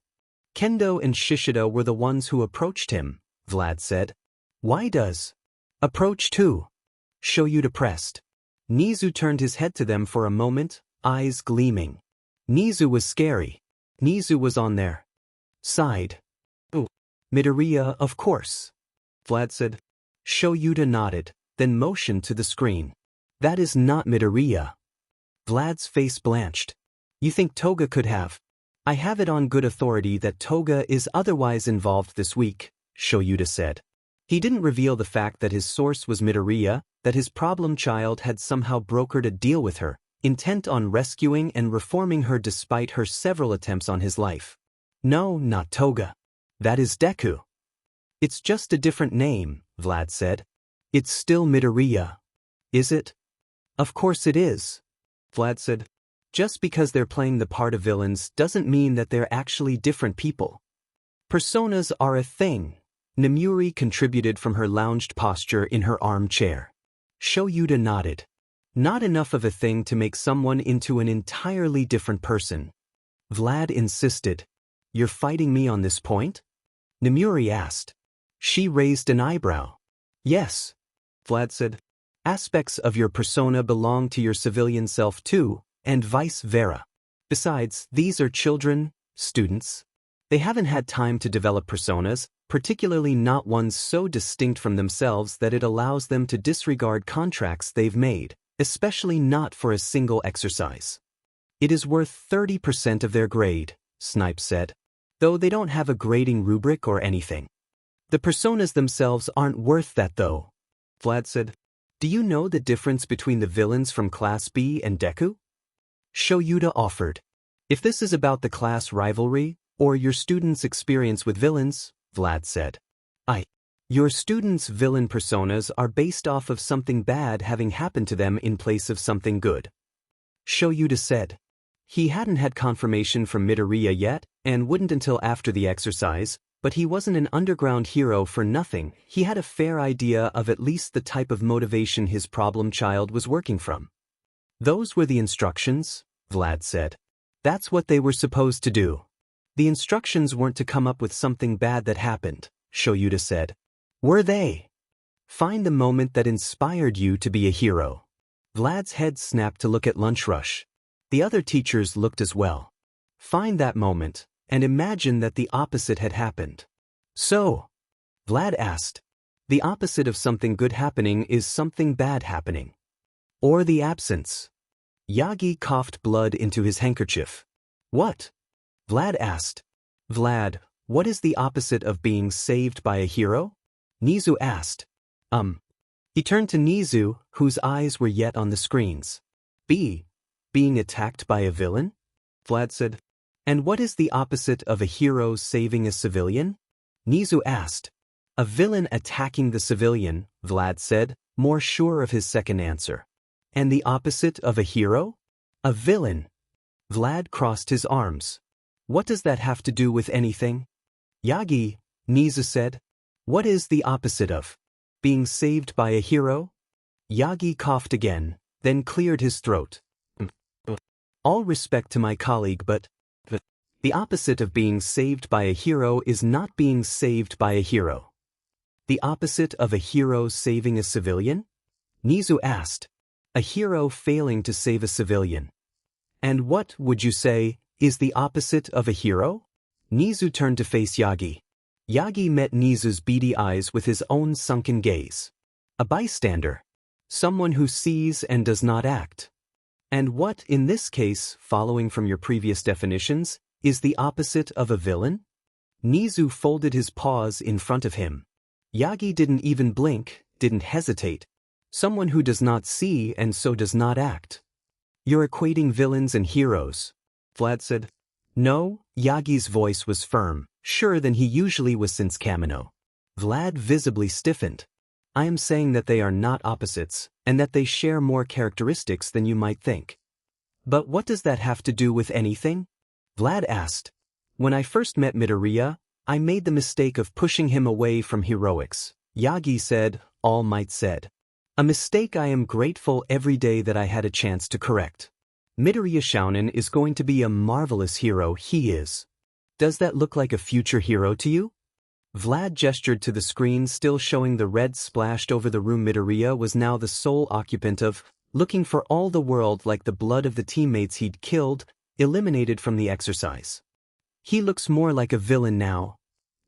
Speaker 1: Kendo and Shishida were the ones who approached him, Vlad said. Why does? Approach too? Shoyuta pressed. Nizu turned his head to them for a moment, eyes gleaming. Nizu was scary. Nizu was on their side. Oh, Midoriya, of course, Vlad said. Shoyuta nodded, then motioned to the screen. That is not Midoriya. Vlad's face blanched. You think Toga could have? I have it on good authority that Toga is otherwise involved this week, Shoyuta said. He didn't reveal the fact that his source was Midoriya, that his problem child had somehow brokered a deal with her, intent on rescuing and reforming her despite her several attempts on his life. No, not Toga. That is Deku. It's just a different name, Vlad said. It's still Midoriya. Is it? Of course it is, Vlad said. Just because they're playing the part of villains doesn't mean that they're actually different people. Personas are a thing. Nemuri contributed from her lounged posture in her armchair. Shoyuta nodded. Not enough of a thing to make someone into an entirely different person. Vlad insisted. You're fighting me on this point? Nemuri asked. She raised an eyebrow. Yes, Vlad said. Aspects of your persona belong to your civilian self too, and vice versa. Besides, these are children, students. They haven't had time to develop personas, particularly not ones so distinct from themselves that it allows them to disregard contracts they've made, especially not for a single exercise. It is worth 30% of their grade, Snipe said, though they don't have a grading rubric or anything. The personas themselves aren't worth that though, Vlad said. Do you know the difference between the villains from Class B and Deku? Shoyuta offered. If this is about the class rivalry, or your students' experience with villains, Vlad said. Your students' villain personas are based off of something bad having happened to them in place of something good. Shoyuta said. He hadn't had confirmation from Midoriya yet, and wouldn't until after the exercise, but he wasn't an underground hero for nothing. He had a fair idea of at least the type of motivation his problem child was working from. Those were the instructions, Vlad said. That's what they were supposed to do. The instructions weren't to come up with something bad that happened, Shoyuta said. Were they? Find the moment that inspired you to be a hero. Vlad's head snapped to look at Lunch Rush. The other teachers looked as well. Find that moment, and imagine that the opposite had happened. So, Vlad asked, the opposite of something good happening is something bad happening. Or the absence. Yagi coughed blood into his handkerchief. What? Vlad asked. Vlad, what is the opposite of being saved by a hero? Nizu asked. He turned to Nizu, whose eyes were yet on the screens. Being attacked by a villain? Vlad said. And what is the opposite of a hero saving a civilian? Nizu asked. A villain attacking the civilian, Vlad said, more sure of his second answer. And the opposite of a hero? A villain. Vlad crossed his arms. What does that have to do with anything? Yagi, Nizu said. What is the opposite of being saved by a hero? Yagi coughed again, then cleared his throat. All respect to my colleague, but the opposite of being saved by a hero is not being saved by a hero. The opposite of a hero saving a civilian? Nizu asked. A hero failing to save a civilian. And what, would you say, is the opposite of a hero? Nizu turned to face Yagi. Yagi met Nizu's beady eyes with his own sunken gaze. A bystander. Someone who sees and does not act. And what, in this case, following from your previous definitions, is the opposite of a villain? Nizu folded his paws in front of him. Yagi didn't even blink, didn't hesitate. Someone who does not see and so does not act. You're equating villains and heroes, Vlad said. No, Yagi's voice was firm, surer than he usually was since Kamino. Vlad visibly stiffened. I am saying that they are not opposites, and that they share more characteristics than you might think. But what does that have to do with anything? Vlad asked. When I first met Midoriya, I made the mistake of pushing him away from heroics, Yagi said, All Might said. A mistake I am grateful every day that I had a chance to correct. Midoriya Shounen is going to be a marvelous hero, he is. Does that look like a future hero to you? Vlad gestured to the screen still showing the red splashed over the room. Midoriya was now the sole occupant of, looking for all the world like the blood of the teammates he'd killed, eliminated from the exercise. He looks more like a villain now.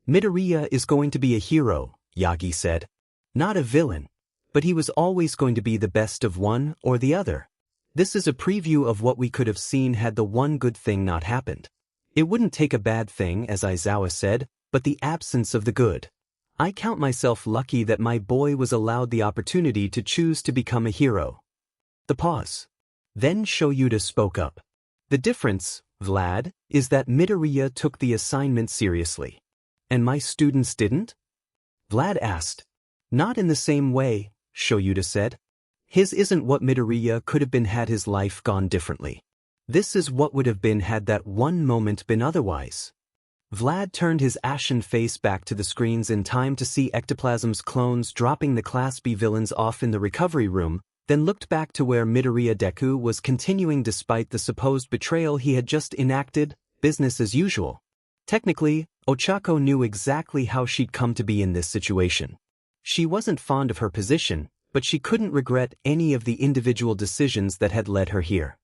Speaker 1: Midoriya is going to be a hero, Yagi said. Not a villain. But he was always going to be the best of one or the other. This is a preview of what we could have seen had the one good thing not happened. It wouldn't take a bad thing, as Aizawa said, but the absence of the good. I count myself lucky that my boy was allowed the opportunity to choose to become a hero. The pause. Then Shoyuta spoke up. The difference, Vlad, is that Midoriya took the assignment seriously. And my students didn't? Vlad asked. Not in the same way, Shoyuta said. His isn't what Midoriya could have been had his life gone differently. This is what would have been had that one moment been otherwise. Vlad turned his ashen face back to the screens in time to see Ectoplasm's clones dropping the Class B villains off in the recovery room, then looked back to where Midoriya Deku was continuing despite the supposed betrayal he had just enacted, business as usual. Technically, Ochako knew exactly how she'd come to be in this situation. She wasn't fond of her position, but she couldn't regret any of the individual decisions that had led her here.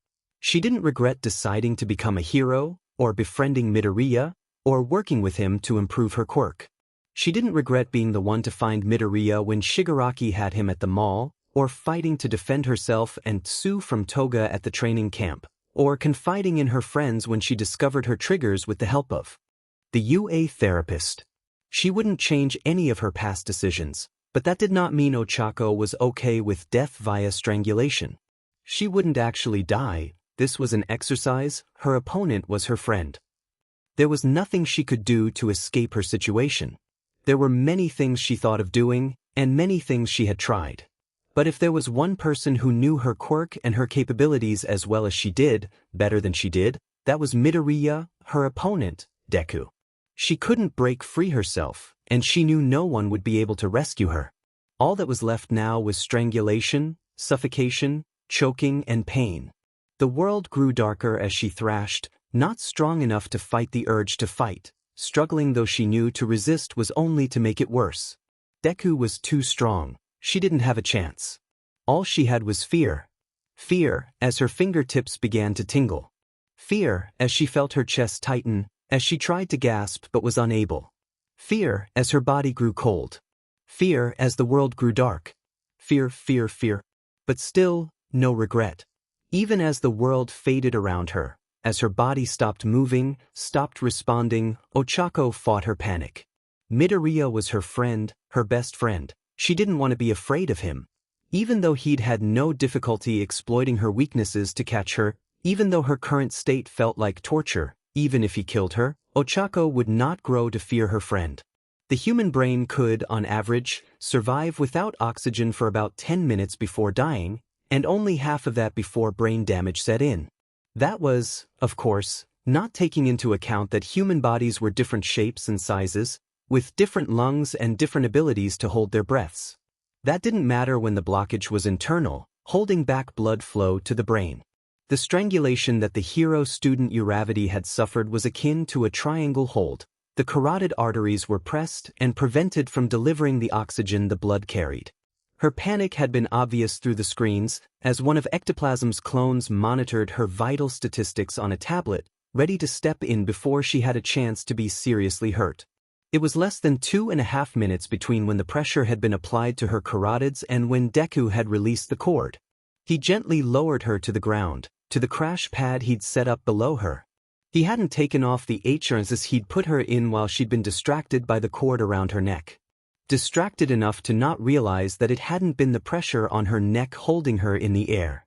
Speaker 1: She didn't regret deciding to become a hero, or befriending Midoriya, or working with him to improve her quirk. She didn't regret being the one to find Midoriya when Shigaraki had him at the mall, or fighting to defend herself and Tsu from Toga at the training camp, or confiding in her friends when she discovered her triggers with the help of the UA therapist. She wouldn't change any of her past decisions, but that did not mean Ochako was okay with death via strangulation. She wouldn't actually die. This was an exercise. Her opponent was her friend. There was nothing she could do to escape her situation. There were many things she thought of doing, and many things she had tried. But if there was one person who knew her quirk and her capabilities as well as she did, better than she did, that was Midoriya, her opponent, Deku. She couldn't break free herself, and she knew no one would be able to rescue her. All that was left now was strangulation, suffocation, choking, and pain. The world grew darker as she thrashed, not strong enough to fight the urge to fight, struggling though she knew to resist was only to make it worse. Deku was too strong. She didn't have a chance. All she had was fear. Fear as her fingertips began to tingle. Fear as she felt her chest tighten, as she tried to gasp but was unable. Fear as her body grew cold. Fear as the world grew dark. Fear, fear, fear. But still, no regret. Even as the world faded around her, as her body stopped moving, stopped responding, Ochako fought her panic. Midoriya was her friend, her best friend. She didn't want to be afraid of him. Even though he'd had no difficulty exploiting her weaknesses to catch her, even though her current state felt like torture, even if he killed her, Ochako would not grow to fear her friend. The human brain could, on average, survive without oxygen for about 10 minutes before dying, and only half of that before brain damage set in. That was, of course, not taking into account that human bodies were different shapes and sizes, with different lungs and different abilities to hold their breaths. That didn't matter when the blockage was internal, holding back blood flow to the brain. The strangulation that the hero student Uravity had suffered was akin to a triangle hold. The carotid arteries were pressed and prevented from delivering the oxygen the blood carried. Her panic had been obvious through the screens, as one of Ectoplasm's clones monitored her vital statistics on a tablet, ready to step in before she had a chance to be seriously hurt. It was less than 2.5 minutes between when the pressure had been applied to her carotids and when Deku had released the cord. He gently lowered her to the ground, to the crash pad he'd set up below her. He hadn't taken off the harnesses he'd put her in while she'd been distracted by the cord around her neck. Distracted enough to not realize that it hadn't been the pressure on her neck holding her in the air.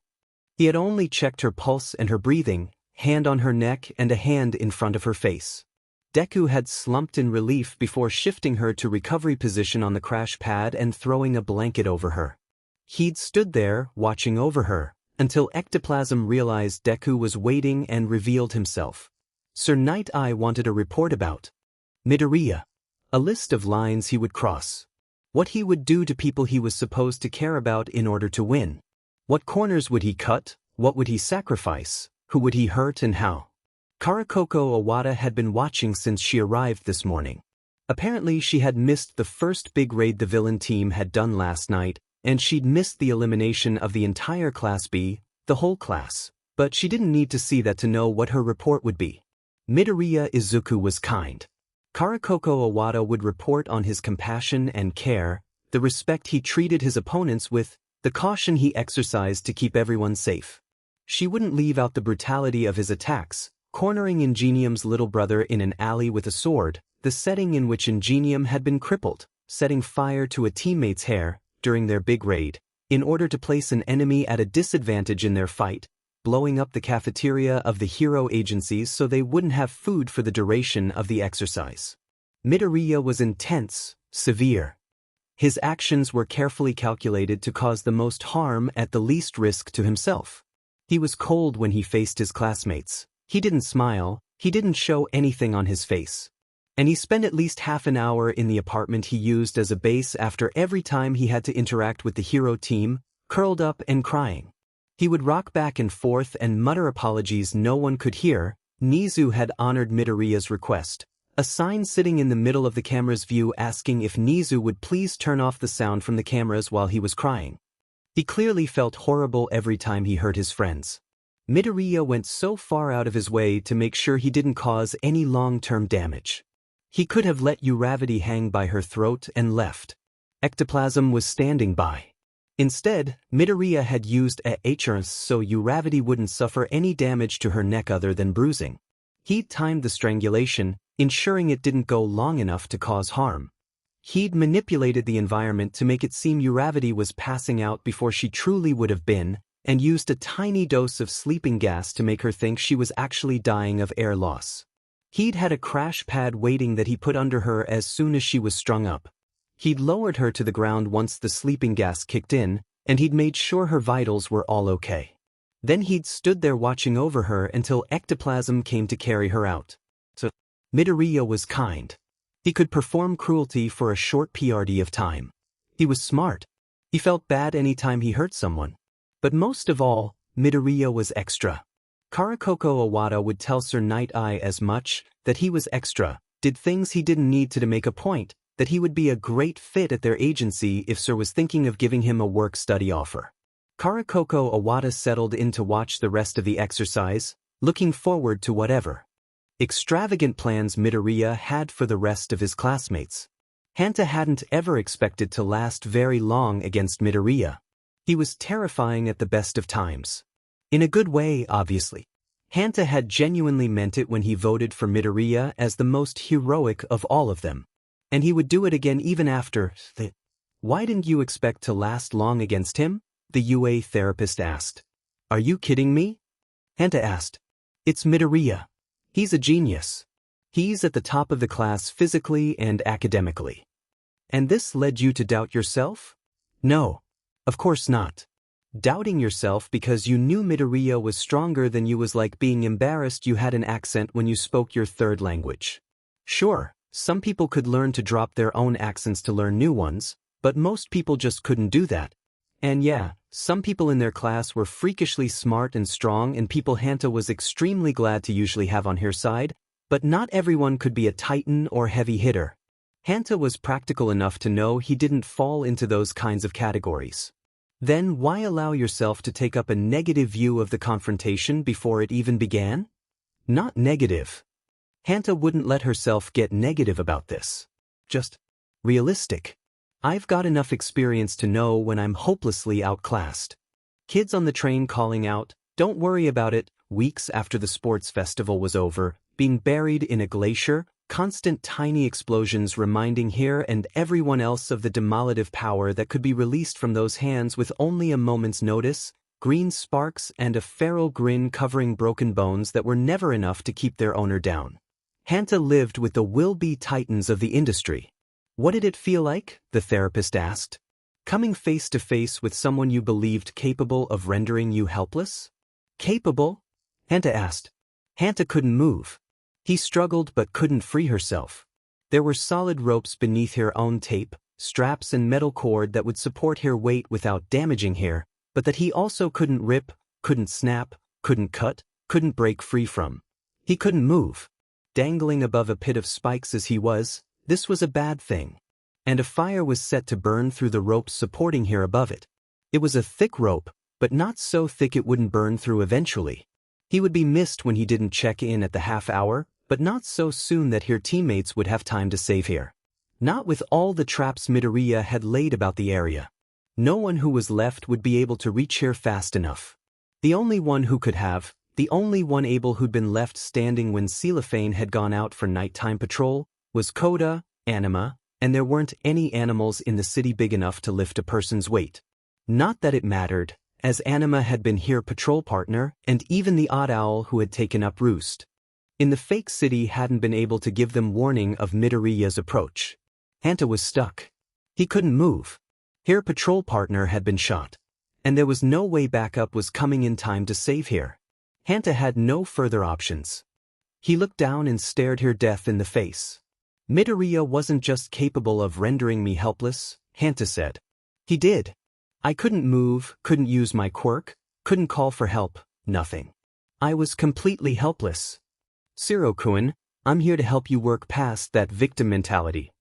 Speaker 1: He had only checked her pulse and her breathing, hand on her neck and a hand in front of her face. Deku had slumped in relief before shifting her to recovery position on the crash pad and throwing a blanket over her. He'd stood there, watching over her, until Ectoplasm realized Deku was waiting and revealed himself. Sir Night Eye wanted a report about Midoriya. A list of lines he would cross. What he would do to people he was supposed to care about in order to win. What corners would he cut? What would he sacrifice? Who would he hurt and how? Karakoko Owada had been watching since she arrived this morning. Apparently she had missed the first big raid the villain team had done last night, and she'd missed the elimination of the entire Class B, the whole class. But she didn't need to see that to know what her report would be. Midoriya Izuku was kind. Karakoko Owada would report on his compassion and care, the respect he treated his opponents with, the caution he exercised to keep everyone safe. She wouldn't leave out the brutality of his attacks, cornering Ingenium's little brother in an alley with a sword, the setting in which Ingenium had been crippled, setting fire to a teammate's hair during their big raid, in order to place an enemy at a disadvantage in their fight, blowing up the cafeteria of the hero agencies so they wouldn't have food for the duration of the exercise. Midoriya was intense, severe. His actions were carefully calculated to cause the most harm at the least risk to himself. He was cold when he faced his classmates. He didn't smile, he didn't show anything on his face. And he spent at least half an hour in the apartment he used as a base after every time he had to interact with the hero team, curled up and crying. He would rock back and forth and mutter apologies no one could hear. Nizu had honored Midoriya's request, a sign sitting in the middle of the camera's view asking if Nizu would please turn off the sound from the cameras while he was crying. He clearly felt horrible every time he hurt his friends. Midoriya went so far out of his way to make sure he didn't cause any long-term damage. He could have let Uravity hang by her throat and left. Ectoplasm was standing by. Instead, Midoriya had used a H-Earth so Uravity wouldn't suffer any damage to her neck other than bruising. He'd timed the strangulation, ensuring it didn't go long enough to cause harm. He'd manipulated the environment to make it seem Uravity was passing out before she truly would have been, and used a tiny dose of sleeping gas to make her think she was actually dying of air loss. He'd had a crash pad waiting that he put under her as soon as she was strung up. He'd lowered her to the ground once the sleeping gas kicked in, and he'd made sure her vitals were all okay. Then he'd stood there watching over her until ectoplasm came to carry her out. So, Midoriya was kind. He could perform cruelty for a short period of time. He was smart. He felt bad anytime he hurt someone. But most of all, Midoriya was extra. Karakoko Iwata would tell Sir Night Eye as much, that he was extra, did things he didn't need to make a point, that he would be a great fit at their agency if Sir was thinking of giving him a work-study offer. Karakoko Iwata settled in to watch the rest of the exercise, looking forward to whatever extravagant plans Midoriya had for the rest of his classmates. Hanta hadn't ever expected to last very long against Midoriya. He was terrifying at the best of times. In a good way, obviously. Hanta had genuinely meant it when he voted for Midoriya as the most heroic of all of them. And he would do it again even after that. Why didn't you expect to last long against him? The UA therapist asked. Are you kidding me? Hanta asked. It's Midoriya. He's a genius. He's at the top of the class physically and academically. And this led you to doubt yourself? No. Of course not. Doubting yourself because you knew Midoriya was stronger than you was like being embarrassed you had an accent when you spoke your third language. Sure, some people could learn to drop their own accents to learn new ones, but most people just couldn't do that. And yeah, some people in their class were freakishly smart and strong and people Hanta was extremely glad to usually have on her side, but not everyone could be a titan or heavy hitter. Hanta was practical enough to know he didn't fall into those kinds of categories. Then why allow yourself to take up a negative view of the confrontation before it even began? Not negative. Hanta wouldn't let herself get negative about this. Just realistic. I've got enough experience to know when I'm hopelessly outclassed. Kids on the train calling out, don't worry about it, weeks after the sports festival was over, being buried in a glacier, constant tiny explosions reminding her and everyone else of the demolitive power that could be released from those hands with only a moment's notice, green sparks and a feral grin covering broken bones that were never enough to keep their owner down. Hanta lived with the will-be titans of the industry. What did it feel like? The therapist asked. Coming face to face with someone you believed capable of rendering you helpless? Capable? Hanta asked. Hanta couldn't move. He struggled but couldn't free herself. There were solid ropes beneath her own tape, straps and metal cord that would support her weight without damaging her, but that he also couldn't rip, couldn't snap, couldn't cut, couldn't break free from. He couldn't move. Dangling above a pit of spikes as he was, this was a bad thing. And a fire was set to burn through the ropes supporting her above it. It was a thick rope, but not so thick it wouldn't burn through eventually. He would be missed when he didn't check in at the half hour, but not so soon that her teammates would have time to save her. Not with all the traps Midoriya had laid about the area. No one who was left would be able to reach her fast enough. The only one who could have, the only one able who'd been left standing when Cellophane had gone out for nighttime patrol, was Koda, Anima, and there weren't any animals in the city big enough to lift a person's weight. Not that it mattered, as Anima had been her patrol partner and even the odd owl who had taken up roost in the fake city hadn't been able to give them warning of Midoriya's approach. Hanta was stuck. He couldn't move. Her patrol partner had been shot, and there was no way backup was coming in time to save her. Hanta had no further options. He looked down and stared her death in the face. Midoriya wasn't just capable of rendering me helpless, Hanta said. He did. I couldn't move, couldn't use my quirk, couldn't call for help, nothing. I was completely helpless. Shiro-kun, I'm here to help you work past that victim mentality.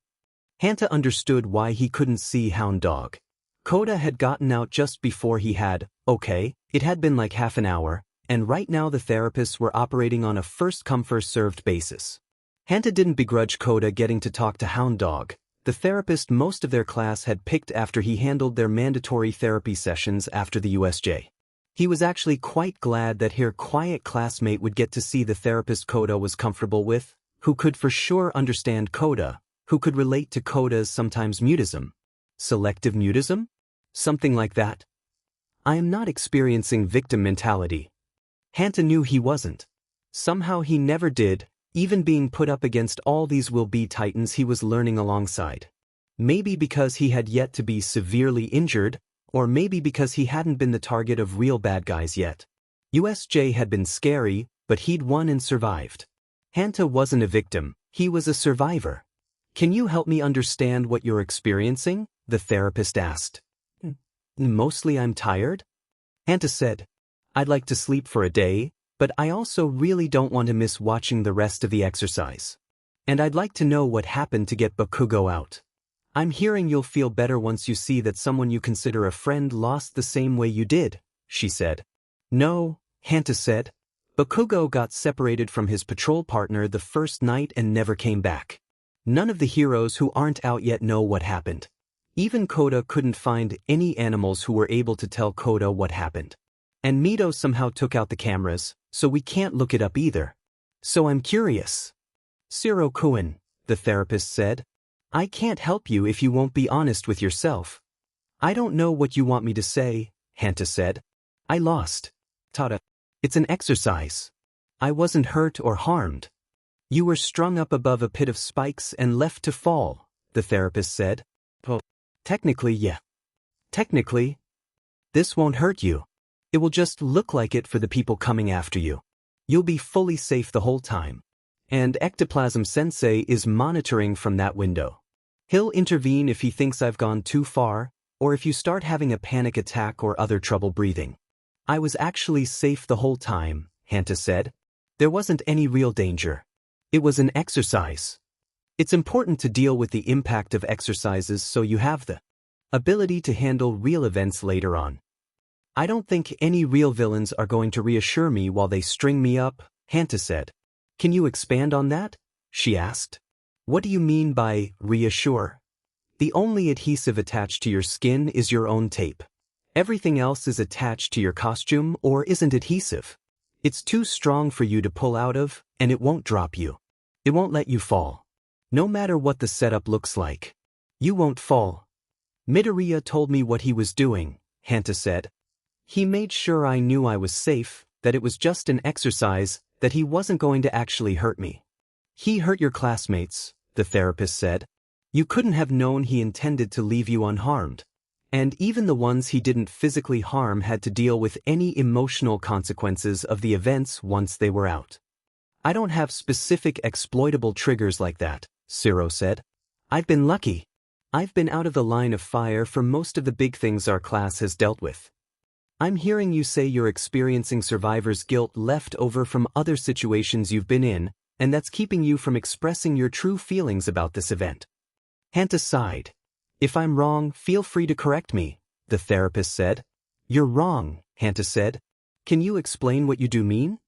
Speaker 1: Hanta understood why he couldn't see Hound Dog. Koda had gotten out just before he had, okay, it had been like half an hour, and right now the therapists were operating on a first-come first-served basis. Hanta didn't begrudge Koda getting to talk to Hound Dog, the therapist most of their class had picked after he handled their mandatory therapy sessions after the USJ. He was actually quite glad that her quiet classmate would get to see the therapist Koda was comfortable with, who could for sure understand Koda, who could relate to Koda's sometimes mutism. Selective mutism? Something like that. I am not experiencing victim mentality. Hanta knew he wasn't. Somehow he never did, even being put up against all these will-be titans he was learning alongside. Maybe because he had yet to be severely injured, or maybe because he hadn't been the target of real bad guys yet. USJ had been scary, but he'd won and survived. Hanta wasn't a victim, he was a survivor. Can you help me understand what you're experiencing? The therapist asked. Mostly I'm tired? Hanta said. I'd like to sleep for a day, but I also really don't want to miss watching the rest of the exercise. And I'd like to know what happened to get Bakugo out. I'm hearing you'll feel better once you see that someone you consider a friend lost the same way you did, she said. No, Hanta said. Bakugo got separated from his patrol partner the first night and never came back. None of the heroes who aren't out yet know what happened. Even Koda couldn't find any animals who were able to tell Koda what happened. And Mito somehow took out the cameras, so we can't look it up either. So I'm curious. Shiro-kun, the therapist said. I can't help you if you won't be honest with yourself. I don't know what you want me to say, Hanta said. I lost. Tada. It's an exercise. I wasn't hurt or harmed. You were strung up above a pit of spikes and left to fall, the therapist said. Well, technically, yeah. Technically. This won't hurt you. It will just look like it for the people coming after you. You'll be fully safe the whole time. And Ectoplasm Sensei is monitoring from that window. He'll intervene if he thinks I've gone too far, or if you start having a panic attack or other trouble breathing. I was actually safe the whole time, Hanta said. There wasn't any real danger. It was an exercise. It's important to deal with the impact of exercises so you have the ability to handle real events later on. I don't think any real villains are going to reassure me while they string me up, Hanta said. Can you expand on that? She asked. What do you mean by reassure? The only adhesive attached to your skin is your own tape. Everything else is attached to your costume or isn't adhesive. It's too strong for you to pull out of, and it won't drop you. It won't let you fall. No matter what the setup looks like. You won't fall. Midoriya told me what he was doing, Hanta said. He made sure I knew I was safe, that it was just an exercise, that he wasn't going to actually hurt me. He hurt your classmates, the therapist said. You couldn't have known he intended to leave you unharmed. And even the ones he didn't physically harm had to deal with any emotional consequences of the events once they were out. I don't have specific exploitable triggers like that, Shiro said. I've been lucky. I've been out of the line of fire for most of the big things our class has dealt with. I'm hearing you say you're experiencing survivor's guilt left over from other situations you've been in, and that's keeping you from expressing your true feelings about this event. Hanta sighed. If I'm wrong, feel free to correct me, the therapist said. You're wrong, Hanta said. Can you explain what you do mean?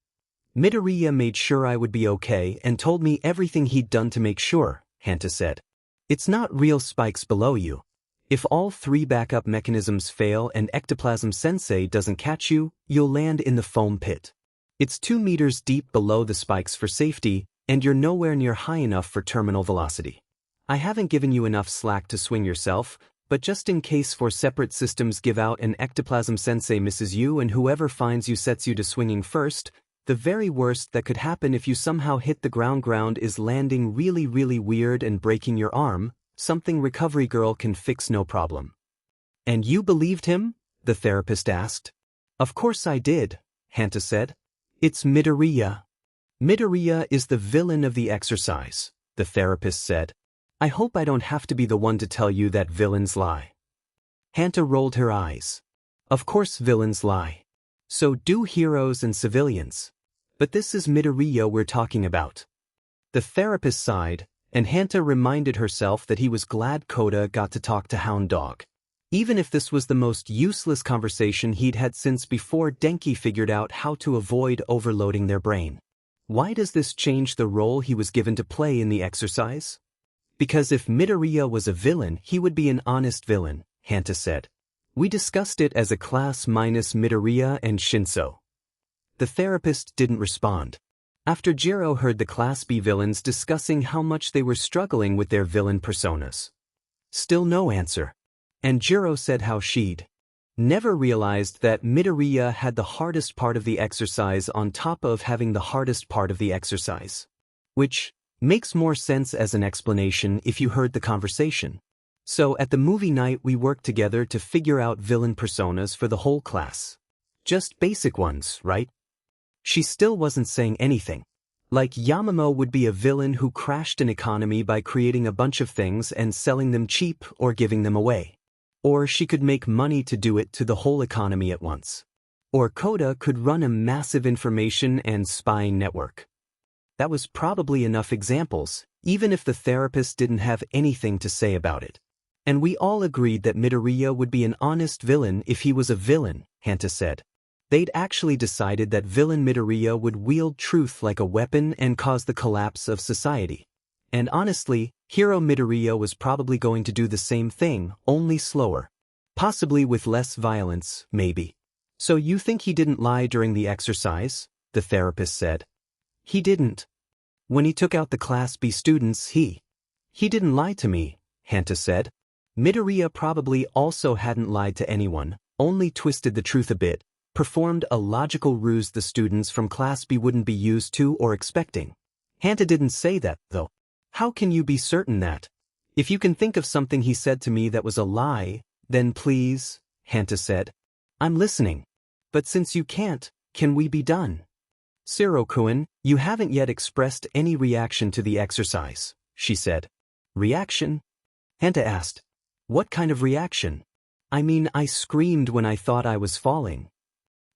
Speaker 1: Midoriya made sure I would be okay and told me everything he'd done to make sure, Hanta said. It's not real spikes below you. If all 3 backup mechanisms fail and Ectoplasm Sensei doesn't catch you, you'll land in the foam pit. It's 2 meters deep below the spikes for safety, and you're nowhere near high enough for terminal velocity. I haven't given you enough slack to swing yourself, but just in case 4 separate systems give out and Ectoplasm Sensei misses you and whoever finds you sets you to swinging first, the very worst that could happen if you somehow hit the ground is landing really weird and breaking your arm, something Recovery Girl can fix no problem. And you believed him? The therapist asked. Of course I did, Hanta said. It's Midoriya. Midoriya is the villain of the exercise, the therapist said. I hope I don't have to be the one to tell you that villains lie. Hanta rolled her eyes. Of course villains lie. So do heroes and civilians. But this is Midoriya we're talking about. The therapist sighed, and Hanta reminded herself that he was glad Koda got to talk to Hound Dog. Even if this was the most useless conversation he'd had since before Denki figured out how to avoid overloading their brain. Why does this change the role he was given to play in the exercise? Because if Midoriya was a villain, he would be an honest villain, Hanta said. We discussed it as a class minus Midoriya and Shinso. The therapist didn't respond. After Jiro heard the Class B villains discussing how much they were struggling with their villain personas. Still no answer. And Jiro said how she'd never realized that Midoriya had the hardest part of the exercise on top of having the hardest part of the exercise. Which makes more sense as an explanation if you heard the conversation. So at the movie night we worked together to figure out villain personas for the whole class. Just basic ones, right? She still wasn't saying anything. Like Yamamo would be a villain who crashed an economy by creating a bunch of things and selling them cheap or giving them away. Or she could make money to do it to the whole economy at once. Or Koda could run a massive information and spying network. That was probably enough examples, even if the therapist didn't have anything to say about it. And we all agreed that Midoriya would be an honest villain if he was a villain, Hanta said. They'd actually decided that villain Midoriya would wield truth like a weapon and cause the collapse of society. And honestly, hero Midoriya was probably going to do the same thing, only slower. Possibly with less violence, maybe. So you think he didn't lie during the exercise? The therapist said. He didn't. When he took out the Class B students, he didn't lie to me, Hanta said. Midoriya probably also hadn't lied to anyone, only twisted the truth a bit, performed a logical ruse the students from Class B wouldn't be used to or expecting. Hanta didn't say that, though. How can you be certain that? If you can think of something he said to me that was a lie, then please, Hanta said. I'm listening. But since you can't, can we be done? Siro-kun, you haven't yet expressed any reaction to the exercise, she said. Reaction? Hanta asked. What kind of reaction? I mean, I screamed when I thought I was falling.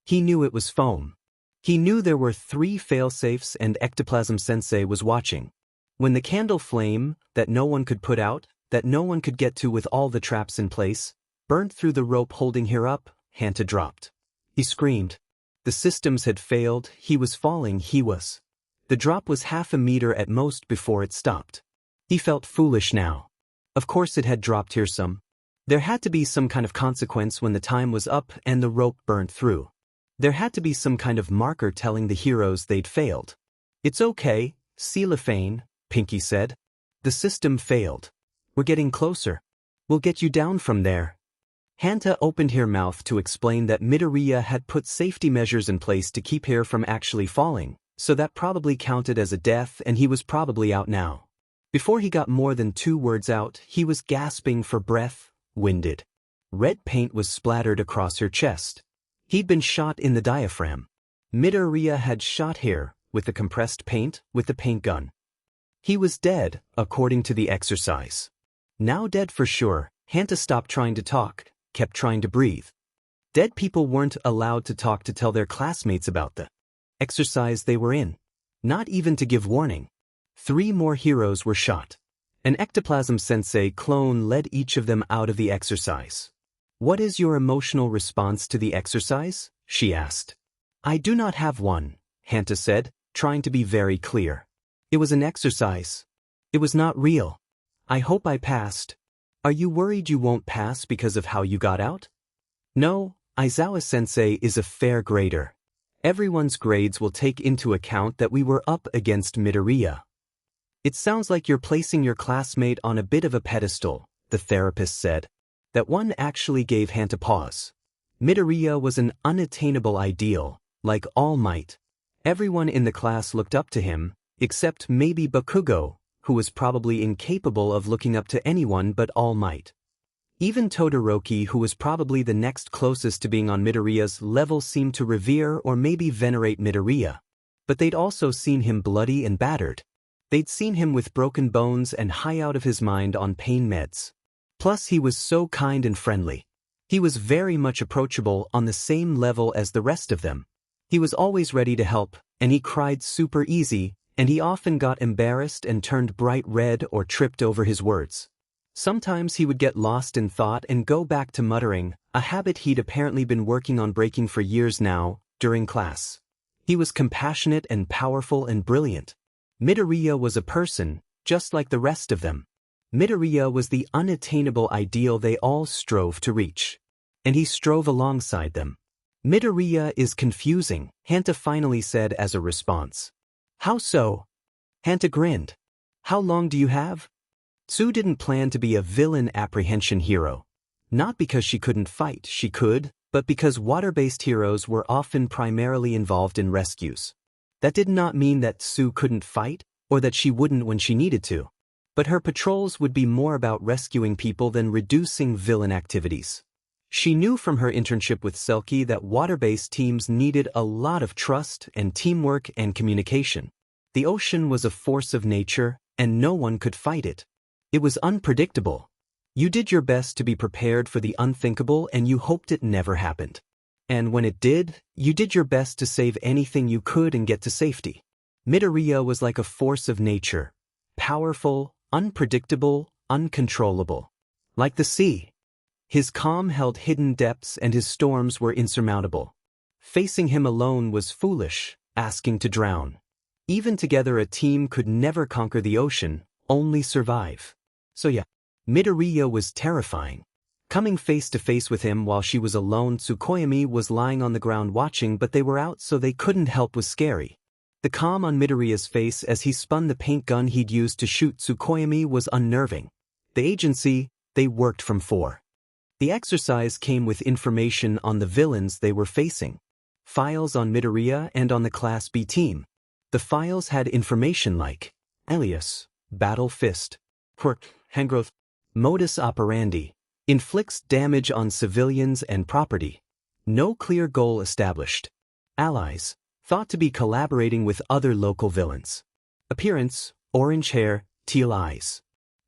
Speaker 1: He knew it was foam. He knew there were 3 failsafes and Ectoplasm Sensei was watching. When the candle flame, that no one could put out, that no one could get to with all the traps in place, burnt through the rope holding her up, Hanta dropped. He screamed. The systems had failed, he was falling, The drop was half a meter at most before it stopped. He felt foolish now. Of course it had dropped here some. There had to be some kind of consequence when the time was up and the rope burnt through. There had to be some kind of marker telling the heroes they'd failed. It's okay, Cellophane, Pinky said. The system failed. We're getting closer. We'll get you down from there. Hanta opened her mouth to explain that Midoriya had put safety measures in place to keep her from actually falling, so that probably counted as a death and he was probably out now. Before he got more than 2 words out, he was gasping for breath, winded. Red paint was splattered across her chest. He'd been shot in the diaphragm. Midoriya had shot her, with the compressed paint, with the paint gun. He was dead, according to the exercise. Now dead for sure, Hanta stopped trying to talk, kept trying to breathe. Dead people weren't allowed to talk to tell their classmates about the exercise they were in. Not even to give warning. 3 more heroes were shot. An Ectoplasm Sensei clone led each of them out of the exercise. What is your emotional response to the exercise? She asked. I do not have one, Hanta said, trying to be very clear. It was an exercise. It was not real. I hope I passed. Are you worried you won't pass because of how you got out? No, Aizawa-sensei is a fair grader. Everyone's grades will take into account that we were up against Midoriya. It sounds like you're placing your classmate on a bit of a pedestal, the therapist said. That one actually gave Hanta pause. Midoriya was an unattainable ideal, like All Might. Everyone in the class looked up to him, except maybe Bakugo, who was probably incapable of looking up to anyone but All Might. Even Todoroki, who was probably the next closest to being on Midoriya's level, seemed to revere or maybe venerate Midoriya. But they'd also seen him bloody and battered. They'd seen him with broken bones and high out of his mind on pain meds. Plus he was so kind and friendly. He was very much approachable on the same level as the rest of them. He was always ready to help, and he cried super easy, and he often got embarrassed and turned bright red or tripped over his words. Sometimes he would get lost in thought and go back to muttering, a habit he'd apparently been working on breaking for years now, during class. He was compassionate and powerful and brilliant. Midoriya was a person, just like the rest of them. Midoriya was the unattainable ideal they all strove to reach. And he strove alongside them. Midoriya is confusing, Hanta finally said as a response. How so? Hanta grinned. How long do you have? Tsu didn't plan to be a villain apprehension hero. Not because she couldn't fight, she could, but because water-based heroes were often primarily involved in rescues. That did not mean that Tsu couldn't fight, or that she wouldn't when she needed to. But her patrols would be more about rescuing people than reducing villain activities. She knew from her internship with Selkie that water-based teams needed a lot of trust and teamwork and communication. The ocean was a force of nature, and no one could fight it. It was unpredictable. You did your best to be prepared for the unthinkable and you hoped it never happened. And when it did, you did your best to save anything you could and get to safety. Midoriya was like a force of nature. Powerful, unpredictable, uncontrollable. Like the sea. His calm held hidden depths and his storms were insurmountable. Facing him alone was foolish, asking to drown. Even together a team could never conquer the ocean, only survive. So yeah, Midoriya was terrifying. Coming face to face with him while she was alone, Tsukuyomi was lying on the ground watching, but they were out so they couldn't help was scary. The calm on Midoriya's face as he spun the paint gun he'd used to shoot Tsukuyomi was unnerving. The agency, they worked from 4. The exercise came with information on the villains they were facing. Files on Midoriya and on the Class B team. The files had information like alias, battle fist, quirk, handgrowth, modus operandi, inflicts damage on civilians and property. No clear goal established. Allies, thought to be collaborating with other local villains. Appearance, orange hair, teal eyes.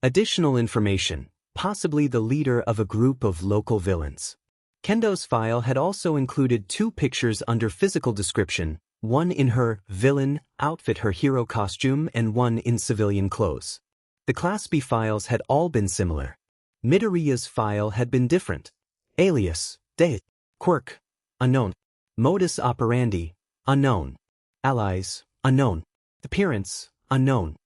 Speaker 1: Additional information, possibly the leader of a group of local villains. Kendo's file had also included 2 pictures under physical description, one in her villain outfit, her hero costume, and one in civilian clothes. The Class B files had all been similar. Midoriya's file had been different. Alias, date, quirk, unknown. Modus operandi, unknown. Allies, unknown. Appearance, unknown.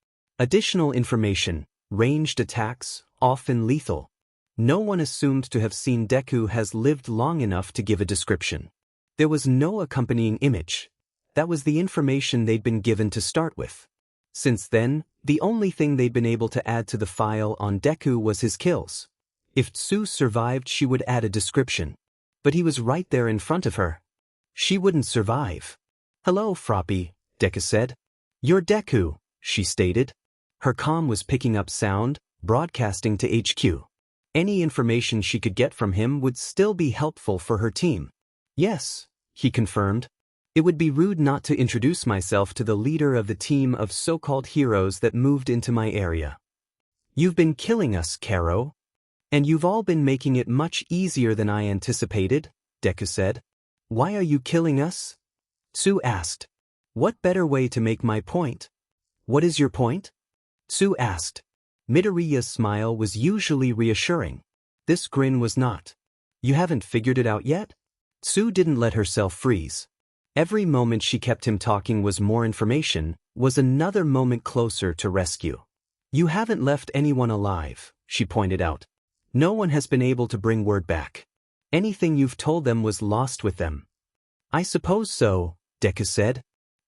Speaker 1: Additional information, ranged attacks, often lethal. No one assumed to have seen Deku has lived long enough to give a description. There was no accompanying image. That was the information they'd been given to start with. Since then, the only thing they'd been able to add to the file on Deku was his kills. If Tsu survived, she would add a description. But he was right there in front of her. She wouldn't survive. Hello, Froppy, Deku said. You're Deku, she stated. Her comm was picking up sound, broadcasting to HQ. Any information she could get from him would still be helpful for her team. Yes, he confirmed. It would be rude not to introduce myself to the leader of the team of so-called heroes that moved into my area. You've been killing us, Karo. And you've all been making it much easier than I anticipated, Deku said. Why are you killing us? Tsu asked. What better way to make my point? What is your point? Tsu asked. Midoriya's smile was usually reassuring. This grin was not. You haven't figured it out yet? Tsu didn't let herself freeze. Every moment she kept him talking was more information, was another moment closer to rescue. You haven't left anyone alive, she pointed out. No one has been able to bring word back. Anything you've told them was lost with them. I suppose so, Deku said.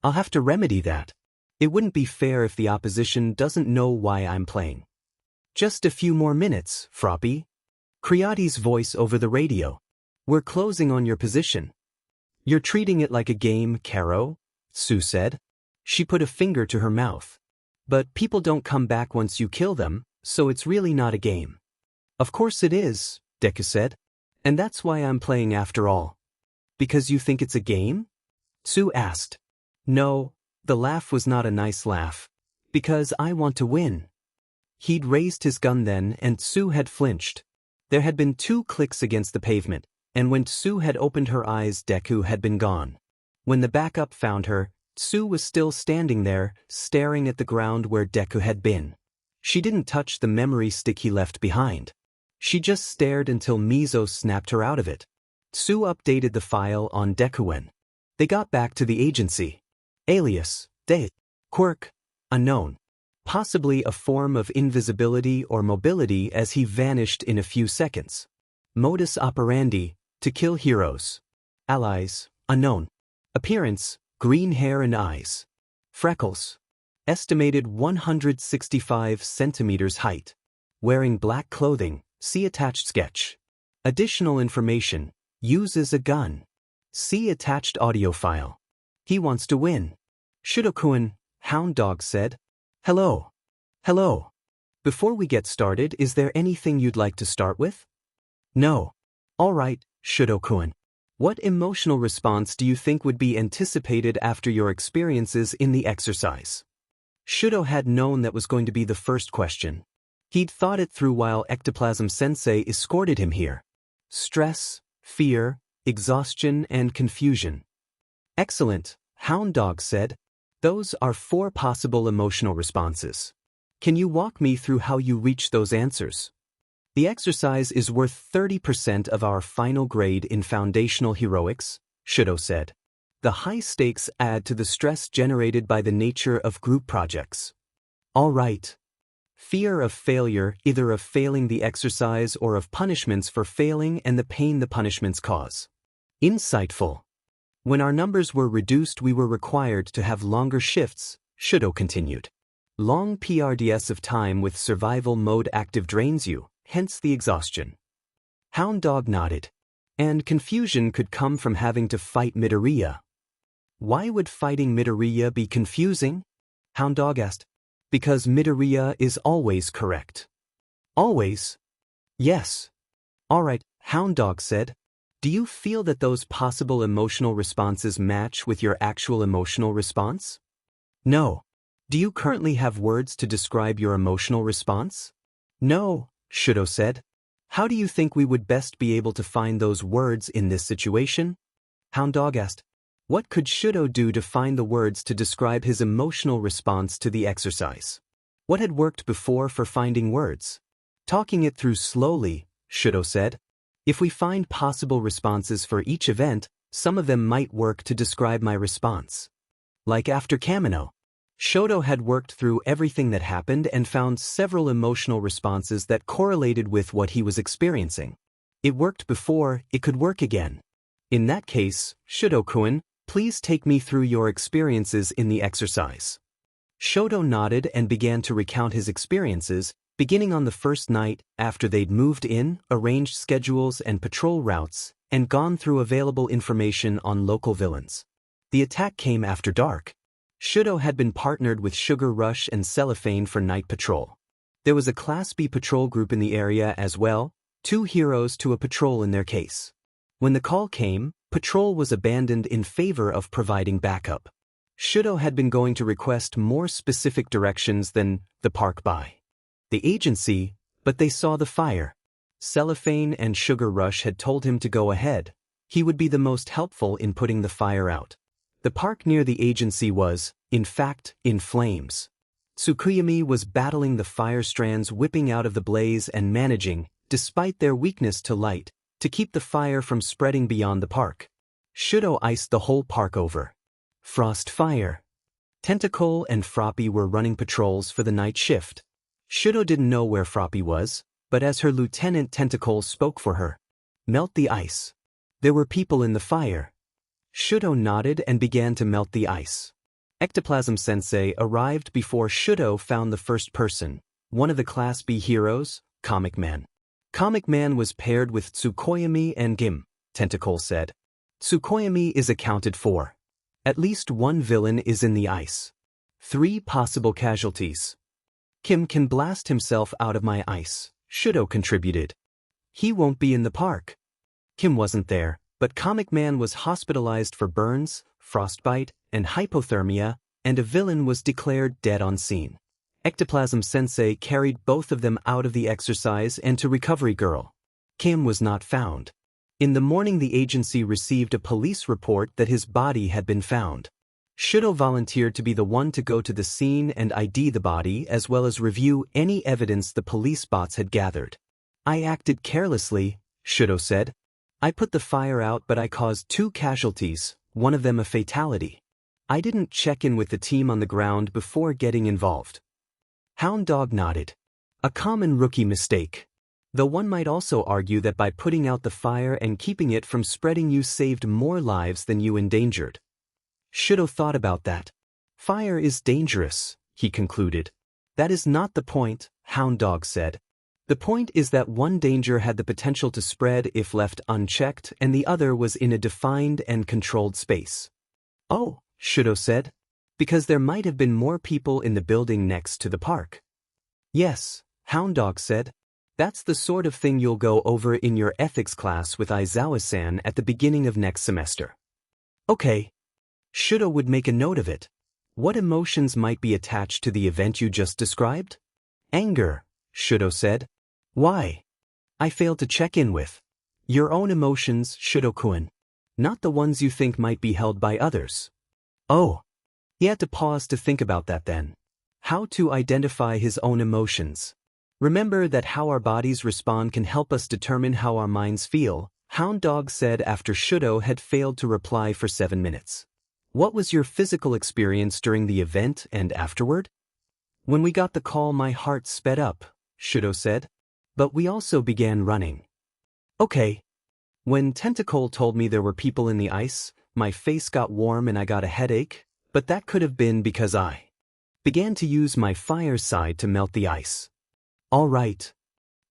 Speaker 1: I'll have to remedy that. It wouldn't be fair if the opposition doesn't know why I'm playing. Just a few more minutes, Froppy. Creati's voice over the radio. We're closing on your position. You're treating it like a game, Karo, Tsu said. She put a finger to her mouth. But people don't come back once you kill them, so it's really not a game. Of course it is, Deku said. And that's why I'm playing after all. Because you think it's a game? Tsu asked. No, the laugh was not a nice laugh. Because I want to win. He'd raised his gun then and Tsu had flinched. There had been 2 clicks against the pavement, and when Tsu had opened her eyes, Deku had been gone. When the backup found her, Tsu was still standing there, staring at the ground where Deku had been. She didn't touch the memory stick he left behind. She just stared until Mizo snapped her out of it. Tsu updated the file on Deku. They got back to the agency. Alias, De. Quirk, unknown. Possibly a form of invisibility or mobility as he vanished in a few seconds. Modus operandi, to kill heroes. Allies, unknown. Appearance, green hair and eyes. Freckles. Estimated 165 centimeters height. Wearing black clothing, see attached sketch. Additional information, uses a gun. See attached audio file. He wants to win. Shudo-kun, Hound Dog said. Hello. Hello. Before we get started, is there anything you'd like to start with? No. All right, Shudo-kun. What emotional response do you think would be anticipated after your experiences in the exercise? Shudo had known that was going to be the first question. He'd thought it through while Ectoplasm Sensei escorted him here. Stress, fear, exhaustion, and confusion. Excellent, Hound Dog said. Those are 4 possible emotional responses. Can you walk me through how you reach those answers? The exercise is worth 30% of our final grade in Foundational Heroics, Shudo said. The high stakes add to the stress generated by the nature of group projects. All right. Fear of failure, either of failing the exercise or of punishments for failing and the pain the punishments cause. Insightful. When our numbers were reduced, we were required to have longer shifts, Shudo continued. Long PRDS of time with survival mode active drains you, hence the exhaustion. Hound Dog nodded. And confusion could come from having to fight Midoriya. Why would fighting Midoriya be confusing? Hound Dog asked. Because Midoriya is always correct. Always? Yes. All right, Hound Dog said. Do you feel that those possible emotional responses match with your actual emotional response? No. Do you currently have words to describe your emotional response? No, Shudo said. How do you think we would best be able to find those words in this situation? Hound Dog asked. What could Shudo do to find the words to describe his emotional response to the exercise? What had worked before for finding words? Talking it through slowly, Shudo said. If we find possible responses for each event, some of them might work to describe my response. Like after Kamino. Shudo had worked through everything that happened and found several emotional responses that correlated with what he was experiencing. It worked before, it could work again. In that case, Shudo-kun, please take me through your experiences in the exercise. Shudo nodded and began to recount his experiences, beginning on the first night after they'd moved in, arranged schedules and patrol routes, and gone through available information on local villains. The attack came after dark. Shudo had been partnered with Sugar Rush and Cellophane for night patrol. There was a Class B patrol group in the area as well, 2 heroes to a patrol in their case. When the call came, patrol was abandoned in favor of providing backup. Shudo had been going to request more specific directions than the park by the agency, but they saw the fire. Cellophane and Sugar Rush had told him to go ahead. He would be the most helpful in putting the fire out. The park near the agency was, in fact, in flames. Tsukuyami was battling the fire strands whipping out of the blaze and managing, despite their weakness to light, to keep the fire from spreading beyond the park. Shudo iced the whole park over. Frost fire. Tentacle and Froppy were running patrols for the night shift. Shudo didn't know where Froppy was, but as her lieutenant Tentacle spoke for her. Melt the ice. There were people in the fire. Shudo nodded and began to melt the ice. Ectoplasm Sensei arrived before Shudo found the first person, one of the Class B heroes, Comic Man. Comic Man was paired with Tsukoyami and Gim, Tentacle said. Tsukoyami is accounted for. At least one villain is in the ice. 3 possible casualties. Kim can blast himself out of my ice, Shudo contributed. He won't be in the park. Kim wasn't there, but Comic Man was hospitalized for burns, frostbite, and hypothermia, and a villain was declared dead on scene. Ectoplasm Sensei carried both of them out of the exercise and to Recovery Girl. Kim was not found. In the morning the agency received a police report that his body had been found. Shudo volunteered to be the one to go to the scene and ID the body as well as review any evidence the police bots had gathered. I acted carelessly, Shudo said. I put the fire out but I caused 2 casualties, one of them a fatality. I didn't check in with the team on the ground before getting involved. Hound Dog nodded. A common rookie mistake. Though one might also argue that by putting out the fire and keeping it from spreading you saved more lives than you endangered. Shudo thought about that. Fire is dangerous, he concluded. That is not the point, Hound Dog said. The point is that one danger had the potential to spread if left unchecked and the other was in a defined and controlled space. Oh, Shudo said. Because there might have been more people in the building next to the park. Yes, Hound Dog said. That's the sort of thing you'll go over in your ethics class with Aizawa-san at the beginning of next semester. Okay. Shudo would make a note of it. What emotions might be attached to the event you just described? Anger, Shudo said. Why? I failed to check in with. Your own emotions, Shudo-kun. Not the ones you think might be held by others. Oh. He had to pause to think about that then. How to identify his own emotions. Remember that how our bodies respond can help us determine how our minds feel, Hound Dog said after Shudo had failed to reply for 7 minutes. What was your physical experience during the event and afterward? When we got the call my heart sped up, Shudo said. But we also began running. Okay. When Tentacle told me there were people in the ice, my face got warm and I got a headache, but that could have been because I began to use my fire side to melt the ice. All right.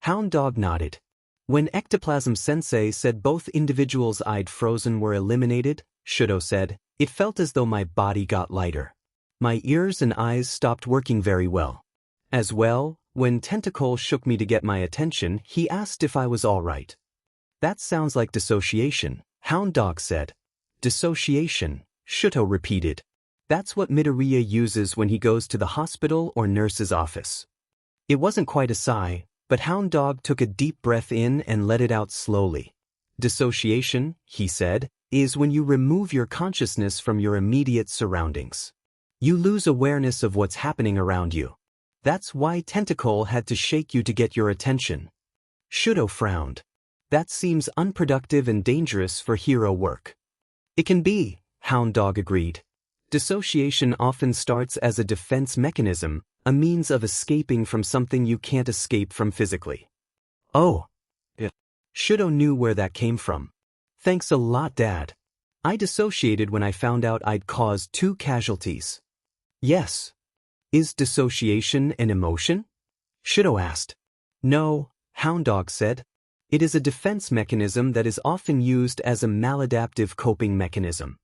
Speaker 1: Hound Dog nodded. When Ectoplasm Sensei said both individuals I'd frozen were eliminated, Shudo said, it felt as though my body got lighter. My ears and eyes stopped working very well. As well, when Tentacle shook me to get my attention, he asked if I was all right. That sounds like dissociation, Hound Dog said. Dissociation, Shudo repeated. That's what Midoriya uses when he goes to the hospital or nurse's office. It wasn't quite a sigh, but Hound Dog took a deep breath in and let it out slowly. Dissociation, he said, is when you remove your consciousness from your immediate surroundings. You lose awareness of what's happening around you. That's why Tentacle had to shake you to get your attention. Shudo frowned. That seems unproductive and dangerous for hero work. It can be, Hound Dog agreed. Dissociation often starts as a defense mechanism, a means of escaping from something you can't escape from physically. Oh. Yeah. Shudo knew where that came from. Thanks a lot, Dad. I dissociated when I found out I'd caused 2 casualties. Yes. Is dissociation an emotion? Shudo asked. No, Hound Dog said. It is a defense mechanism that is often used as a maladaptive coping mechanism.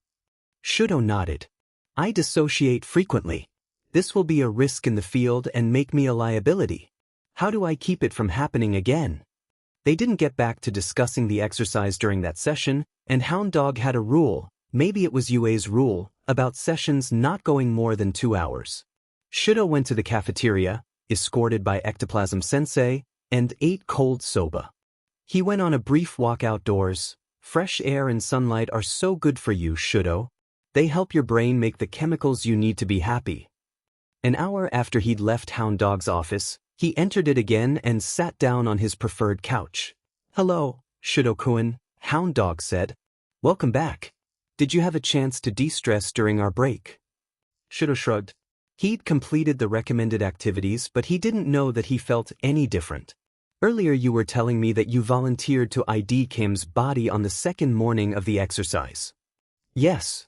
Speaker 1: Shudo nodded. I dissociate frequently. This will be a risk in the field and make me a liability. How do I keep it from happening again? They didn't get back to discussing the exercise during that session, and Hound Dog had a rule, maybe it was UA's rule, about sessions not going more than 2 hours. Shudo went to the cafeteria, escorted by Ectoplasm Sensei, and ate cold soba. He went on a brief walk outdoors. Fresh air and sunlight are so good for you, Shudo. They help your brain make the chemicals you need to be happy. An hour after he'd left Hound Dog's office, he entered it again and sat down on his preferred couch. Hello, Shudo-kun, Hound Dog said. Welcome back. Did you have a chance to de-stress during our break? Shudo shrugged. He'd completed the recommended activities, but he didn't know that he felt any different. Earlier you were telling me that you volunteered to ID Kim's body on the second morning of the exercise. Yes.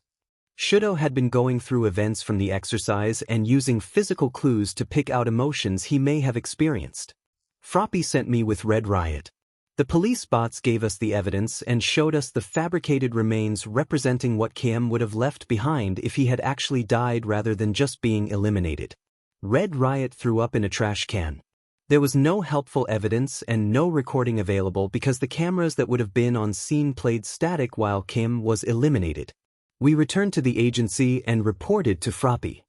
Speaker 1: Shudo had been going through events from the exercise and using physical clues to pick out emotions he may have experienced. Froppy sent me with Red Riot. The police bots gave us the evidence and showed us the fabricated remains representing what Kim would have left behind if he had actually died rather than just being eliminated. Red Riot threw up in a trash can. There was no helpful evidence and no recording available because the cameras that would have been on scene played static while Kim was eliminated. We returned to the agency and reported to Froppy.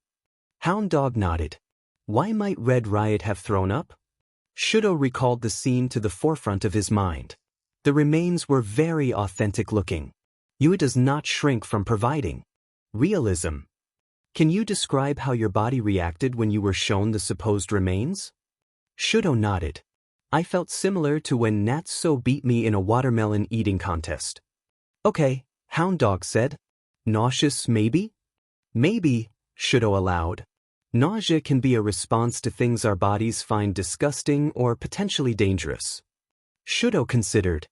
Speaker 1: Hound Dog nodded. Why might Red Riot have thrown up? Shudo recalled the scene to the forefront of his mind. The remains were very authentic looking. UA does not shrink from providing realism. Can you describe how your body reacted when you were shown the supposed remains? Shudo nodded. I felt similar to when Natsuo beat me in a watermelon eating contest. Okay, Hound Dog said. Nauseous maybe? Maybe, Shudo allowed. Nausea can be a response to things our bodies find disgusting or potentially dangerous. Shudo considered.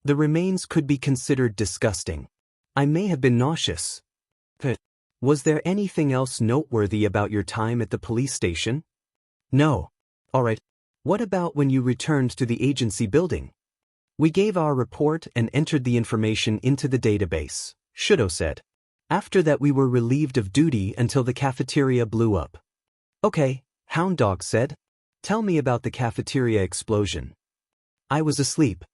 Speaker 1: The remains could be considered disgusting. I may have been nauseous. But was there anything else noteworthy about your time at the police station? No. Alright. What about when you returned to the agency building? We gave our report and entered the information into the database, Shudo said. After that we were relieved of duty until the cafeteria blew up. Okay, Hound Dog said. Tell me about the cafeteria explosion. I was asleep.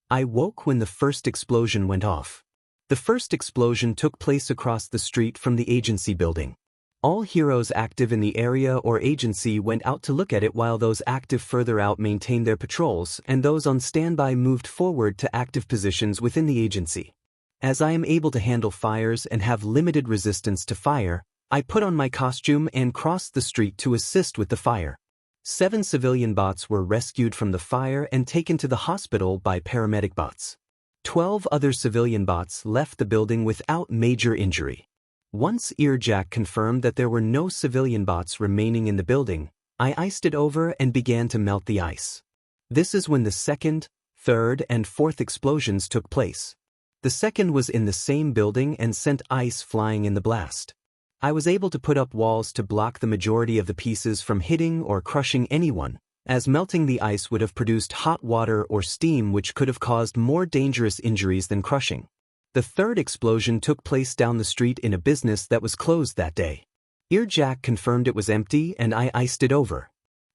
Speaker 1: I woke when the first explosion went off. The first explosion took place across the street from the agency building. All heroes active in the area or agency went out to look at it while those active further out maintained their patrols and those on standby moved forward to active positions within the agency. As I am able to handle fires and have limited resistance to fire, I put on my costume and crossed the street to assist with the fire. 7 civilian bots were rescued from the fire and taken to the hospital by paramedic bots. 12 other civilian bots left the building without major injury. Once Earjack confirmed that there were no civilian bots remaining in the building, I iced it over and began to melt the ice. This is when the second, third, and fourth explosions took place. The second was in the same building and sent ice flying in the blast. I was able to put up walls to block the majority of the pieces from hitting or crushing anyone, as melting the ice would have produced hot water or steam which could have caused more dangerous injuries than crushing. The third explosion took place down the street in a business that was closed that day. Earjack confirmed it was empty and I iced it over.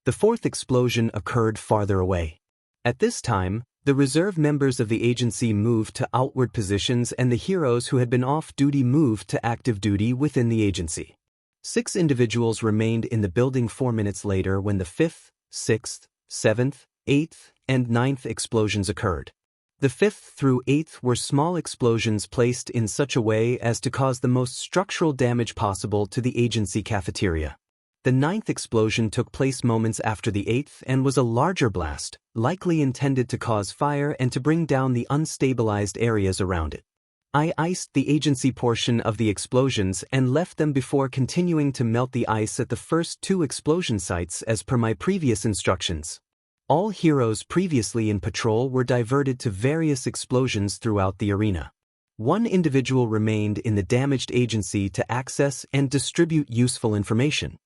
Speaker 1: The fourth explosion occurred farther away. At this time, the reserve members of the agency moved to outward positions and the heroes who had been off duty moved to active duty within the agency. 6 individuals remained in the building 4 minutes later when the 5th, 6th, 7th, 8th, and 9th explosions occurred. The 5th through 8th were small explosions placed in such a way as to cause the most structural damage possible to the agency cafeteria. The 9th explosion took place moments after the 8th and was a larger blast, likely intended to cause fire and to bring down the unstabilized areas around it. I iced the agency portion of the explosions and left them before continuing to melt the ice at the first 2 explosion sites as per my previous instructions. All heroes previously in patrol were diverted to various explosions throughout the arena. 1 individual remained in the damaged agency to access and distribute useful information,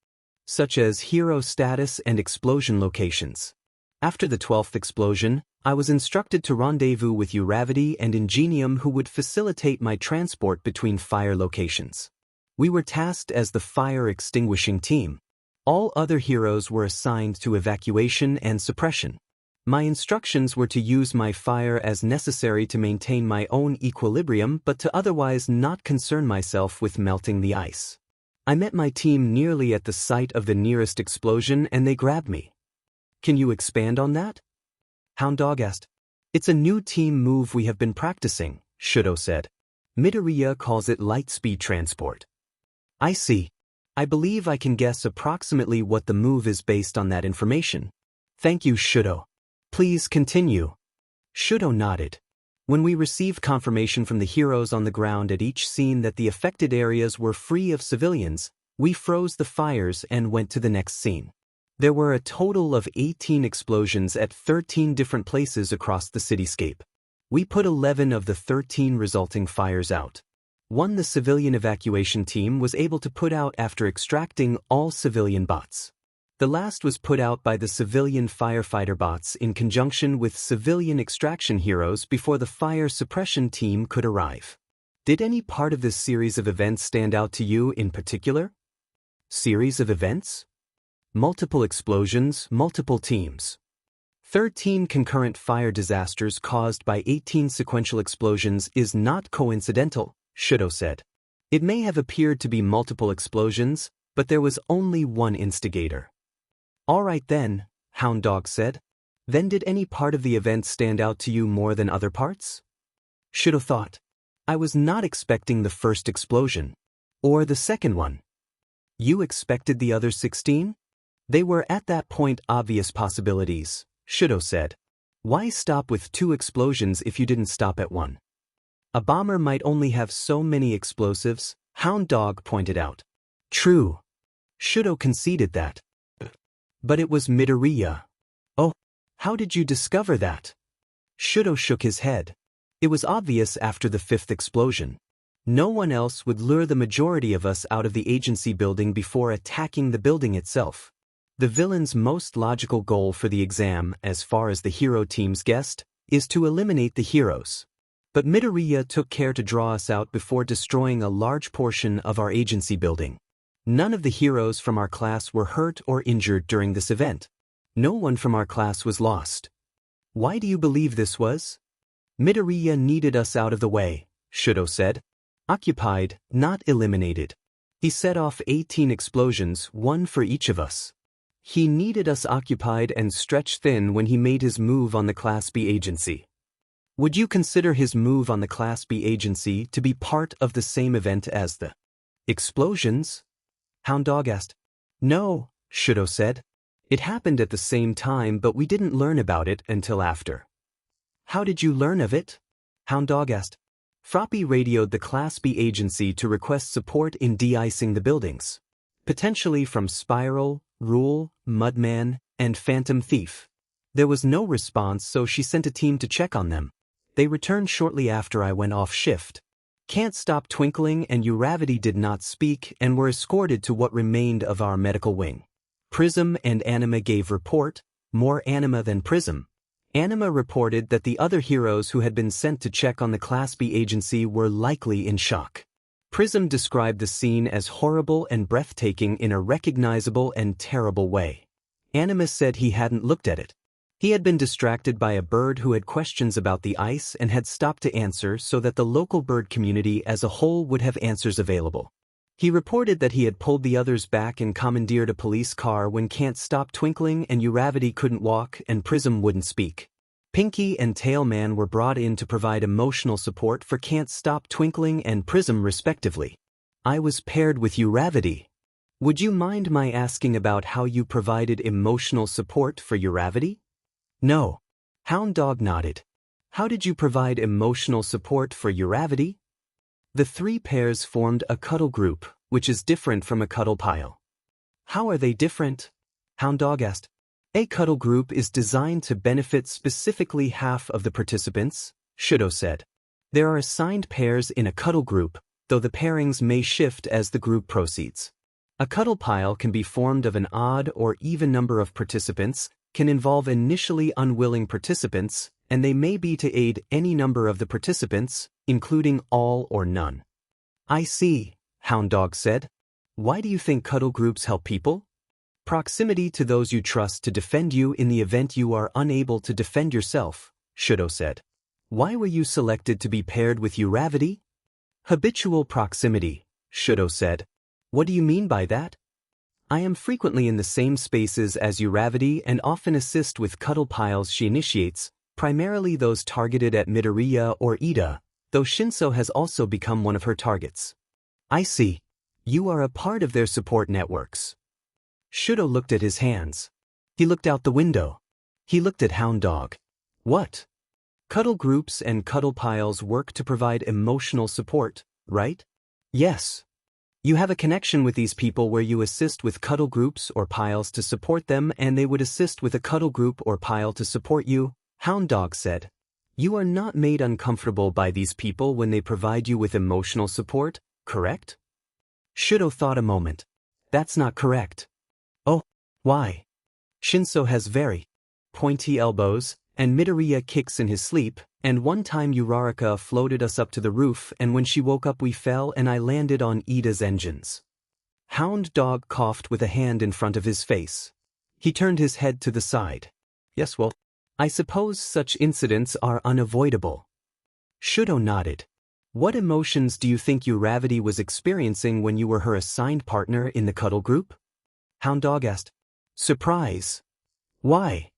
Speaker 1: such as hero status and explosion locations. After the 12th explosion, I was instructed to rendezvous with Uravity and Ingenium who would facilitate my transport between fire locations. We were tasked as the fire extinguishing team. All other heroes were assigned to evacuation and suppression. My instructions were to use my fire as necessary to maintain my own equilibrium but to otherwise not concern myself with melting the ice. I met my team nearly at the site of the nearest explosion and they grabbed me. Can you expand on that? Hound Dog asked. It's a new team move we have been practicing, Shudo said. Midoriya calls it lightspeed transport. I see. I believe I can guess approximately what the move is based on that information. Thank you, Shudo. Please continue. Shudo nodded. When we received confirmation from the heroes on the ground at each scene that the affected areas were free of civilians, we froze the fires and went to the next scene. There were a total of 18 explosions at 13 different places across the cityscape. We put 11 of the 13 resulting fires out. One the civilian evacuation team was able to put out after extracting all civilian bots. The last was put out by the civilian firefighter bots in conjunction with civilian extraction heroes before the fire suppression team could arrive. Did any part of this series of events stand out to you in particular? Series of events? Multiple explosions, multiple teams. 13 concurrent fire disasters caused by 18 sequential explosions is not coincidental, Shudo said. It may have appeared to be multiple explosions, but there was only one instigator. All right then, Hound Dog said. Then did any part of the event stand out to you more than other parts? Shudo thought. I was not expecting the first explosion. Or the second one. You expected the other 16? They were at that point obvious possibilities, Shudo said. Why stop with 2 explosions if you didn't stop at 1? A bomber might only have so many explosives, Hound Dog pointed out. True. Shudo conceded that. But it was Midoriya. Oh, how did you discover that? Shudo shook his head. It was obvious after the 5th explosion. No one else would lure the majority of us out of the agency building before attacking the building itself. The villain's most logical goal for the exam, as far as the hero teams guessed, is to eliminate the heroes. But Midoriya took care to draw us out before destroying a large portion of our agency building. None of the heroes from our class were hurt or injured during this event. No one from our class was lost. Why do you believe this was? Midoriya needed us out of the way, Shudo said. Occupied, not eliminated. He set off 18 explosions, 1 for each of us. He needed us occupied and stretched thin when he made his move on the Class B agency. Would you consider his move on the Class B agency to be part of the same event as the explosions? Hound Dog asked. No, Shudo said. It happened at the same time, but we didn't learn about it until after. How did you learn of it? Hound Dog asked. Froppy radioed the Class B agency to request support in de-icing the buildings. Potentially from Spiral, Rule, Mudman, and Phantom Thief. There was no response, so she sent a team to check on them. They returned shortly after I went off shift. Can't Stop Twinkling and Uravity did not speak and were escorted to what remained of our medical wing. Prism and Anima gave report, more Anima than Prism. Anima reported that the other heroes who had been sent to check on the Class B agency were likely in shock. Prism described the scene as horrible and breathtaking in a recognizable and terrible way. Anima said he hadn't looked at it. He had been distracted by a bird who had questions about the ice and had stopped to answer so that the local bird community as a whole would have answers available. He reported that he had pulled the others back and commandeered a police car when Can't Stop Twinkling and Uravity couldn't walk and Prism wouldn't speak. Pinky and Tailman were brought in to provide emotional support for Can't Stop Twinkling and Prism respectively. I was paired with Uravity. Would you mind my asking about how you provided emotional support for Uravity? No. Hound Dog nodded. How did you provide emotional support for Uravity? The 3 pairs formed a cuddle group, which is different from a cuddle pile. How are they different? Hound Dog asked. A cuddle group is designed to benefit specifically half of the participants, Shudo said. There are assigned pairs in a cuddle group, though the pairings may shift as the group proceeds. A cuddle pile can be formed of an odd or even number of participants, can involve initially unwilling participants, and they may be to aid any number of the participants, including all or none. I see, Hound Dog said. Why do you think cuddle groups help people? Proximity to those you trust to defend you in the event you are unable to defend yourself, Shudo said. Why were you selected to be paired with Uravity? Habitual proximity, Shudo said. What do you mean by that? I am frequently in the same spaces as Uravity and often assist with cuddle piles she initiates, primarily those targeted at Midoriya or Ida, though Shinso has also become one of her targets. I see. You are a part of their support networks. Shudo looked at his hands. He looked out the window. He looked at Hound Dog. What? Cuddle groups and cuddle piles work to provide emotional support, right? Yes. You have a connection with these people where you assist with cuddle groups or piles to support them and they would assist with a cuddle group or pile to support you, Hound Dog said. You are not made uncomfortable by these people when they provide you with emotional support, correct? Shudo thought a moment. That's not correct. Oh, why? Shinso has very pointy elbows, and Midoriya kicks in his sleep, and one time Uraraka floated us up to the roof and when she woke up we fell and I landed on Ida's engines. Hound Dog coughed with a hand in front of his face. He turned his head to the side. Yes, well, I suppose such incidents are unavoidable. Shudo nodded. What emotions do you think Uravity was experiencing when you were her assigned partner in the cuddle group? Hound Dog asked. Surprise. Why?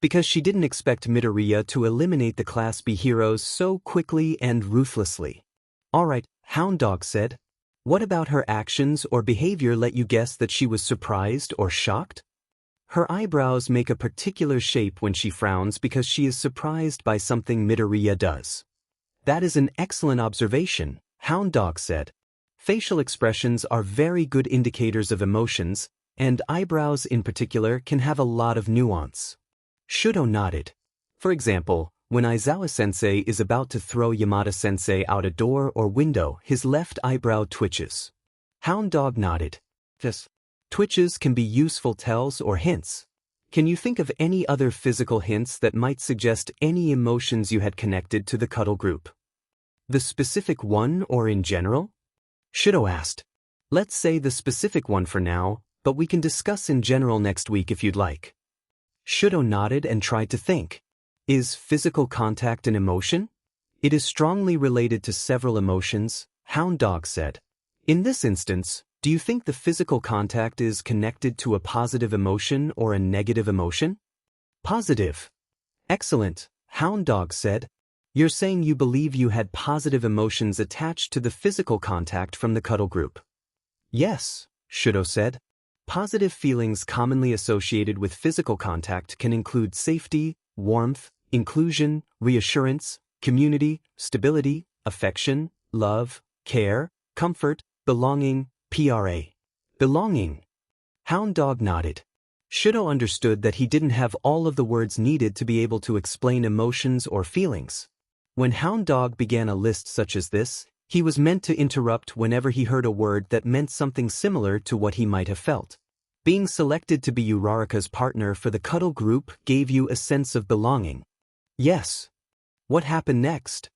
Speaker 1: Because she didn't expect Midoriya to eliminate the Class B heroes so quickly and ruthlessly. Alright, Hound Dog said. What about her actions or behavior let you guess that she was surprised or shocked? Her eyebrows make a particular shape when she frowns because she is surprised by something Midoriya does. That is an excellent observation, Hound Dog said. Facial expressions are very good indicators of emotions, and eyebrows in particular can have a lot of nuance. Shudo nodded. For example, when Aizawa-sensei is about to throw Yamada-sensei out a door or window, his left eyebrow twitches. Hound Dog nodded. Yes. Twitches can be useful tells or hints. Can you think of any other physical hints that might suggest any emotions you had connected to the cuddle group? The specific one or in general? Shudo asked. Let's say the specific one for now, but we can discuss in general next week if you'd like. Shudo nodded and tried to think. Is physical contact an emotion? It is strongly related to several emotions, Hound Dog said. In this instance, do you think the physical contact is connected to a positive emotion or a negative emotion? Positive. Excellent, Hound Dog said. You're saying you believe you had positive emotions attached to the physical contact from the cuddle group. Yes, Shudo said. Positive feelings commonly associated with physical contact can include safety, warmth, inclusion, reassurance, community, stability, affection, love, care, comfort, belonging, Belonging. Hound Dog nodded. Shudo understood that he didn't have all of the words needed to be able to explain emotions or feelings. When Hound Dog began a list such as this, he was meant to interrupt whenever he heard a word that meant something similar to what he might have felt. Being selected to be Uraraka's partner for the cuddle group gave you a sense of belonging. Yes. What happened next?